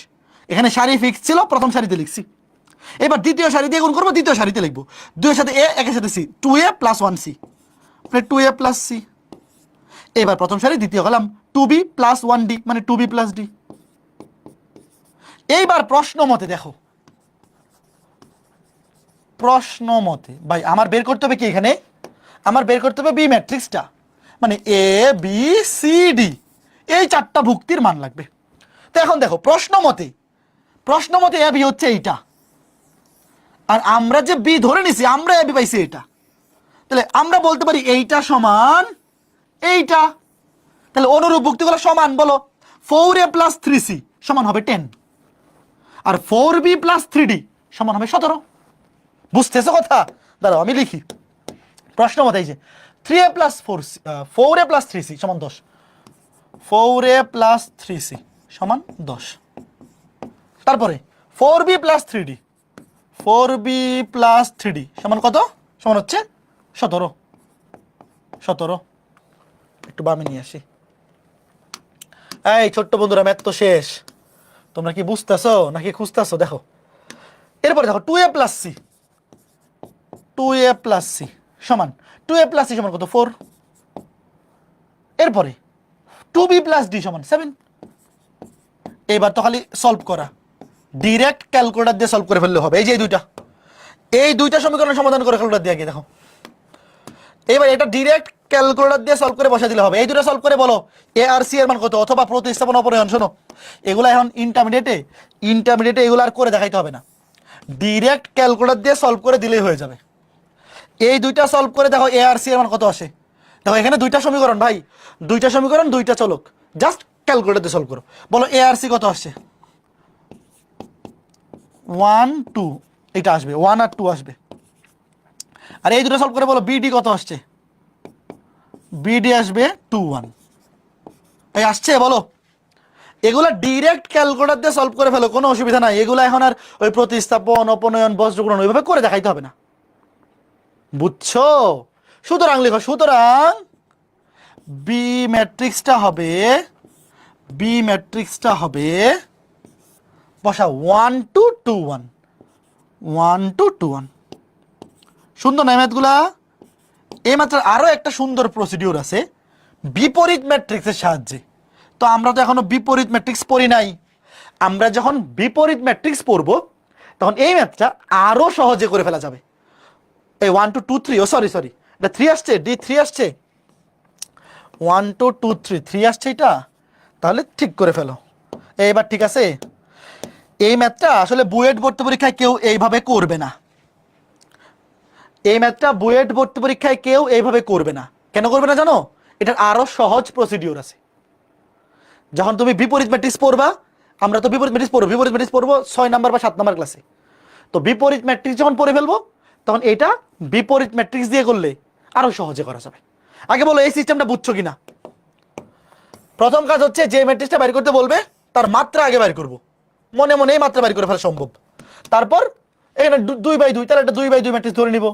এখানে সারি ফিক্স ছিল, প্রথম সারিতে লিখছি। এবার দ্বিতীয় সারি দিয়ে গুণ করবো, দ্বিতীয় সারিতে লিখবো 2 এর সাথে এ, 1 এর সাথে সি, 2a প্লাস 1c, মানে 2a প্লাস c। এবার প্রথম সারি দ্বিতীয় কলাম 2b প্লাস 1d, মানে 2b প্লাস d। এইবার প্রশ্ন মতে দেখো, প্রশ্ন মতে ভাই আমার বের করতে হবে কি? এখানে আমার বের করতে হবে বি ম্যাট্রিক্সটা, মানে এ বি সি ডি, এই 4টা ভুক্তির মান লাগবে। তো এখন দেখো প্রশ্ন মতে, প্রশ্ন মতে এ বি হচ্ছে এইটা, আর আমরা যে বি ধরে নিছি, আমরা এ বি পাইছি এটা। তাহলে আমরা বলতে পারি এইটা সমান এইটা। তাহলে অনুরূপ ভুক্তিগুলো সমান। বলো 4a প্লাস 3c সমান হবে 10, আর 4b প্লাস 3d সমান হবে 17। বুঝতেছো কথা? দাঁড়াও আমি লিখি। প্রশ্ন মতে এই যে 3a plus 4a plus 3c সমান 10, 4a প্লাস 3c সমান 10। তারপরে 4b plus 3d, 4b plus 3d সমান কত? সমান হচ্ছে 17। 17 একটু বামে নিয়ে আসি। এই ছোট্ট বন্ধুরা, ম্যাথ তো শেষ, তোমরা কি বুঝতেছো নাকি খুঁজতেছো? দেখো এরপরে দেখো 2a plus c, 2a plus c সমান 2a প্লাস c সমান কত? 4। এরপরে 2b প্লাস d সমান 7। এবার তো খালি সলভ করা, ডিরেক্ট ক্যালকুলেটর দিয়ে সলভ করে ফেললে হবে। এই দুইটা সমীকরণ সমাধান করে ক্যালকুলেটর দিয়ে গিয়ে দেখো। এবার এটা ডিরেক্ট ক্যালকুলেটর দিয়ে সলভ করে বসা দিলে হবে। এই দুটো সলভ করে বলো এ আর সি এর মান কত, অথবা প্রতিস্থাপন অপনয়ন। শোনো, এগুলা এখন ইন্টারমিডিয়েটে এগুলো আর করে দেখাইতে হবে না, ডিরেক্ট ক্যালকুলেটর দিয়ে সলভ করে দিলেই হয়ে যাবে। এই দুইটা সলভ করে দেখো এ আর সি এর মান কত আসে। দেখো এখানে দুইটা সমীকরণ ভাই, দুইটা সমীকরণ দুইটা চলক, জাস্ট ক্যালকুলেটর দিয়ে সলভ করো। বলো এ আর সি কত আসছে? 1 2 এটা আসবে, 1 আর 2 আসবে। আর এই দুটো সলভ করে বলো বিডি কত আসছে? বিডি আসবে 2 1। এই আসছে বলো। এগুলা ডিরেক্ট ক্যালকুলেটর দিয়ে সলভ করে ফেলো, কোনো অসুবিধা নাই। এগুলা এখন আর ওই প্রতিস্থাপন অপনয়ন বজ্রগুণন ওইভাবে করে দেখাইতে হবে না, বুঝছো? সুতরাং লেখো, সুতরাং বি ম্যাট্রিক্সটা হবে বসা 1 2 2 1, 1 2 2 1। সুন্দর না ম্যাথগুলা? এই মাত্র আরো একটা সুন্দর প্রসিডিউর আছে বিপরীত ম্যাট্রিক্সের সাহায্যে। তো আমরা তো এখনো বিপরীত ম্যাট্রিক্স পড়ি নাই। আমরা যখন বিপরীত ম্যাট্রিক্স পড়বো তখন এই ম্যাথটা আরো সহজে করে ফেলা যাবে। এই 1 2 2 3, ও সরি এটা 3 আসছে, ডি 3 আসছে, 1 2 2 3 3 আসছে এটা, তাহলে ঠিক করে ফেলো। এইবার ঠিক আছে। এই ম্যাথটা আসলে বুয়েট ভর্তি পরীক্ষায় কেউ এইভাবে করবে না। এই ম্যাথটা বুয়েট ভর্তি পরীক্ষায় কেউ এইভাবে করবে না। কেন করবে না জানো? এটার আরো সহজ প্রসিডিউর আছে। যখন তুমি বিপরীত ম্যাট্রিক্স পড়বা, আমরা তো বিপরীত ম্যাট্রিক্স পড়বো 6 নাম্বার বা 7 নাম্বার ক্লাসে। তো বিপরীত ম্যাট্রিক্স যখন পড়ে ফেলবো তখন এটা বিপরীত ম্যাট্রিক্স দিয়ে করলে আরো সহজে করা যাবে। আগে বলো এই সিস্টেমটা বুঝছো কিনা? প্রথম কাজ হচ্ছে যে ম্যাট্রিক্সটা বের করতে বলবে তার মাত্রা আগে বের করব, মনে মনে এই মাত্রা বের করে ফেলা সম্ভব। তারপর এখানে 2/2, তাহলে একটা 2/2 ম্যাট্রিক্স ধরে নিব।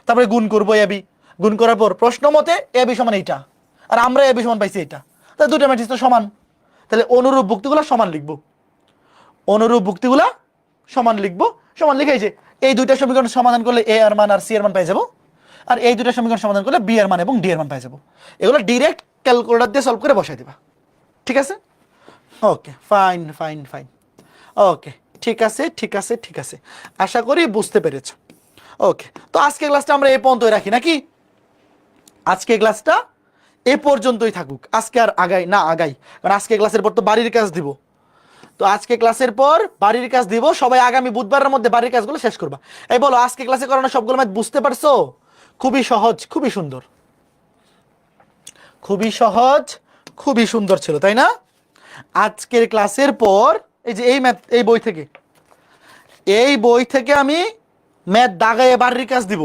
তারপরে গুণ করবো এবি, গুণ করার পর প্রশ্ন মতে এবি সমান এইটা, আর আমরা এবি সমান পাইছি এটা, তাহলে দুটো ম্যাট্রিক্স তো সমান। তাহলে অনুরূপ ভুক্তিগুলো সমান লিখবো, সমান লিখে যে এই দুইটা সমীকরণ সমাধান করলে এ এর মান আর সি এর মান পেয়ে যাবো, আর এই দুইটা সমীকরণ সমাধান করলে বি এর মান এবং ডি এর মান পেয়ে যাবো। এগুলো ডিরেক্ট ক্যালকুলেটর দিয়ে সলভ করে বসাই দিবা। ঠিক আছে? ওকে, ফাইন। ওকে, ঠিক আছে, আশা করি বুঝতে পেরেছো। ওকে, তো আজকে ক্লাসটা আমরা এই পর্যন্তই রাখি নাকি? আজকে ক্লাসটা এ পর্যন্তই থাকুক, আজকে আর আগাই, কারণ আজকে ক্লাসের পর তো বাড়ির কাজ দিব। তো আজকে ক্লাসের পর বাড়ির কাজ দিব, সবাই আগামী বুধবারের মধ্যে বাড়ির কাজগুলো শেষ করবা। এই বলো আজকে ক্লাসে করানো সবগুলো ম্যাথ বুঝতে পারছো? খুবই সহজ, খুবই সুন্দর, খুবই সুন্দর ছিল, তাই না? আজকের ক্লাসের পর এই যে এই বই থেকে আমি ম্যাথ দাগায় বাড়ির কাজ দিব।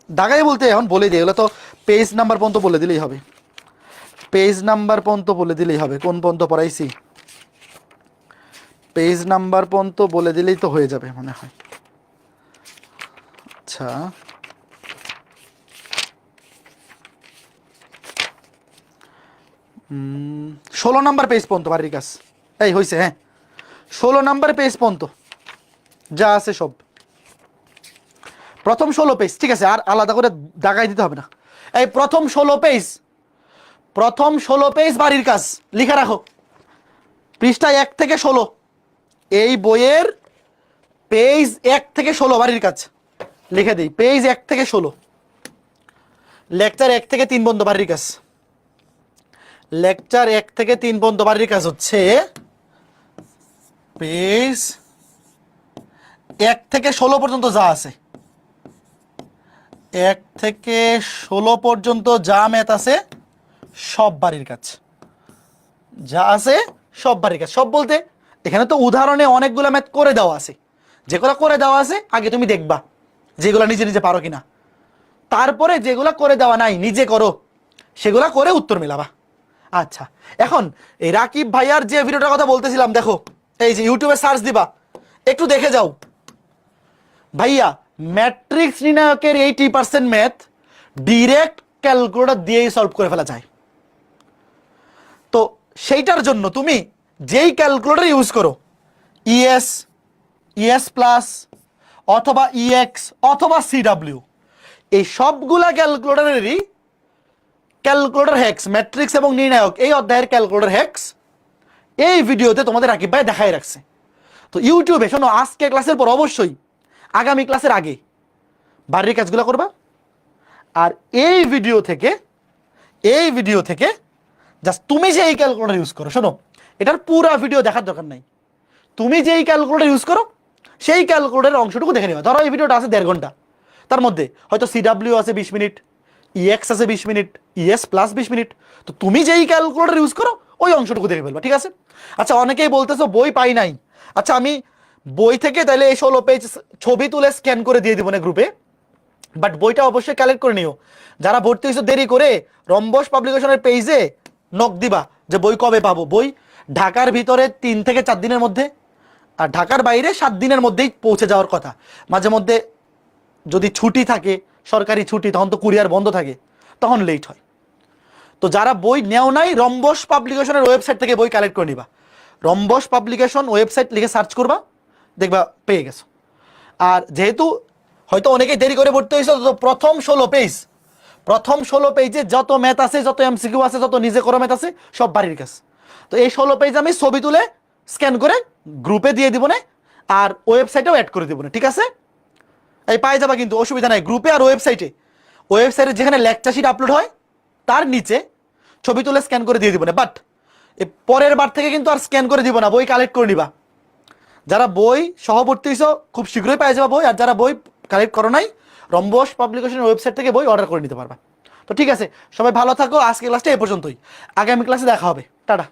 দাগাই বলতে এখন বলে দিই, এগুলো তো পেজ নাম্বার পর্যন্ত বলে দিলেই হবে, কোন পর্যন্ত পড়াইছি পেজ নাম্বার পর্যন্ত বলে দিলেই তো হয়ে যাবে মনে হয়। আচ্ছা, হুম, 16 নাম্বার পেজ পর্যন্ত বাড়ির কাজ এই হয়েছে। হ্যাঁ, 16 নাম্বার পেজ পর্যন্ত যা আছে সব, প্রথম 16 পেজ। ঠিক আছে, আর আলাদা করে দাগাই দিতে হবে না। এই প্রথম 16 পেজ বাড়ির কাজ লিখে রাখো, পৃষ্ঠা 1 থেকে 16, এই বইয়ের পেজ 1 থেকে 16 বাড়ির কাজ লিখে দিই। পেজ 1 থেকে 16, লেকচার 1 থেকে 3 পর্যন্ত বাড়ির কাজ। লেকচার 1 থেকে 3 পর্যন্ত বাড়ির কাজ হচ্ছে পেজ 1 থেকে 16 পর্যন্ত যা আছে, 1 থেকে 16 পর্যন্ত যা ম্যাথ আছে সব বাড়ির কাজ, যা আছে সব বাড়ির কাজ। সব বলতে এখানে তো উদাহরণে অনেকগুলো ম্যাথ করে দেওয়া আছে, যেগুলো করে দেওয়া আছে আগে তুমি দেখবা যেগুলো নিজে পারো কিনা, তারপরে যেগুলো করে দেওয়া নাই নিজে করো, সেগুলা করে উত্তর মেলাবা। আচ্ছা, এখন এই রাকিব ভাইয়ার যে ভিডিওটার কথা বলতেছিলাম, দেখো এই যে ইউটিউবে সার্চ দিবা, একটু দেখে যাও ভাইয়া। ম্যাট্রিক্স নির্ণায়কের 80% ম্যাথ ডিরেক্ট ক্যালকুলেটর দিয়েই সলভ করে ফেলা যায়। তো সেইটার জন্য তুমি যেই ক্যালকুলেটর ইউজ করো, ইএস, ইএস প্লাস অথবা ইএক্স অথবা সিডাব্লিউ, এই সবগুলা ক্যালকুলেটরেরই ক্যালকুলেটর হ্যাক্স, ম্যাট্রিক্স এবং নির্ণায়ক এই অধ্যায়ের ক্যালকুলেটর হ্যাক্স এই ভিডিওতে তোমাদের রাকিব ভাই দেখাই রাখছে। তো ইউটিউবে শোনো, আজকে ক্লাসের পর অবশ্যই আগামী ক্লাসের আগে বাড়ির কাজগুলো করবা। আর এই ভিডিও থেকে জাস্ট তুমি যে এই ক্যালকুলেটর ইউজ করো, শোনো এটার পুরো ভিডিও দেখার দরকার নাই, তুমি যে এই ক্যালকুলেটর ইউজ করো সেই ক্যালকুলেটরের অংশটুকু দেখে নেবা। ধরো এই ভিডিওটা আছে 1.5 ঘন্টা, তার মধ্যে হয়তো সিডাব্লিউ আছে 20 মিনিট, ইএক্স আছে 20 মিনিট, ইএস প্লাস 20 মিনিট, তো তুমি যেই ক্যালকুলেটর ইউজ করো ওই অংশটুকু দেখে ফেলবা, ঠিক আছে? আচ্ছা, অনেকেই বলতেছো বই পাই নাই। আচ্ছা, আমি বই থেকে তাহলে এই 16 পেজ ছবি তুলে স্ক্যান করে দিয়ে দিব না গ্রুপে, বাট বইটা অবশ্যই কালেক্ট করে নিও। যারা ভর্তি হয়েছে দেরি করে, রম্বস পাবলিকেশনের পেজে নক দিবা যে বই কবে পাবো। বই ঢাকার ভিতরে 3 থেকে 4 দিনের মধ্যে, আর ঢাকার বাইরে 7 দিনের মধ্যেই পৌঁছে যাওয়ার কথা। মাঝে মধ্যে যদি ছুটি থাকে, সরকারি ছুটি, তখন তো কুরিয়ার বন্ধ থাকে, তখন লেট হয়। তো যারা বই নেও নাই, রম্বস পাবলিকেশনের ওয়েবসাইট থেকে বই কালেক্ট করে নিবা। রম্বস পাবলিকেশন ওয়েবসাইট লিখে সার্চ করবা, দেখবা পেয়ে গেছো। আর যেহেতু হয়তো অনেকেই দেরি করে ভর্তি হয়েছে, তো প্রথম 16 পেজে যত ম্যাথ আছে, যত এমসিকিউ আছে, যত নিজে করো ম্যাথ আছে, সব বাড়ির কাজ। তো এই 16 পেজ আমি ছবি তুলে স্ক্যান করে গ্রুপে দিয়ে দিব না, আর ওয়েবসাইটেও অ্যাড করে দিব না, ঠিক আছে? এই পাই যাবা, কিন্তু অসুবিধা নাই। গ্রুপে আর ওয়েবসাইটে যেখানে লেকচার শিট আপলোড হয় তার নিচে ছবি তুলে স্ক্যান করে দিয়ে দিব না। বাট এই পরের বার থেকে কিন্তু আর স্ক্যান করে দিব না, বই কালেক্ট করে নিবা। যারা বই সহবর্তী হইছো খুব শীঘ্রই পাই যাবা বই, আর যারা বই কালেক্ট করো নাই, রম্বস পাবলিকেশনের ওয়েবসাইট থেকে বই অর্ডার করে নিতে পারবা। তো ঠিক আছে, সবাই ভালো থাকো। আজকে ক্লাসটা এ পর্যন্তই, আগামী ক্লাসে দেখা হবে, টাটা।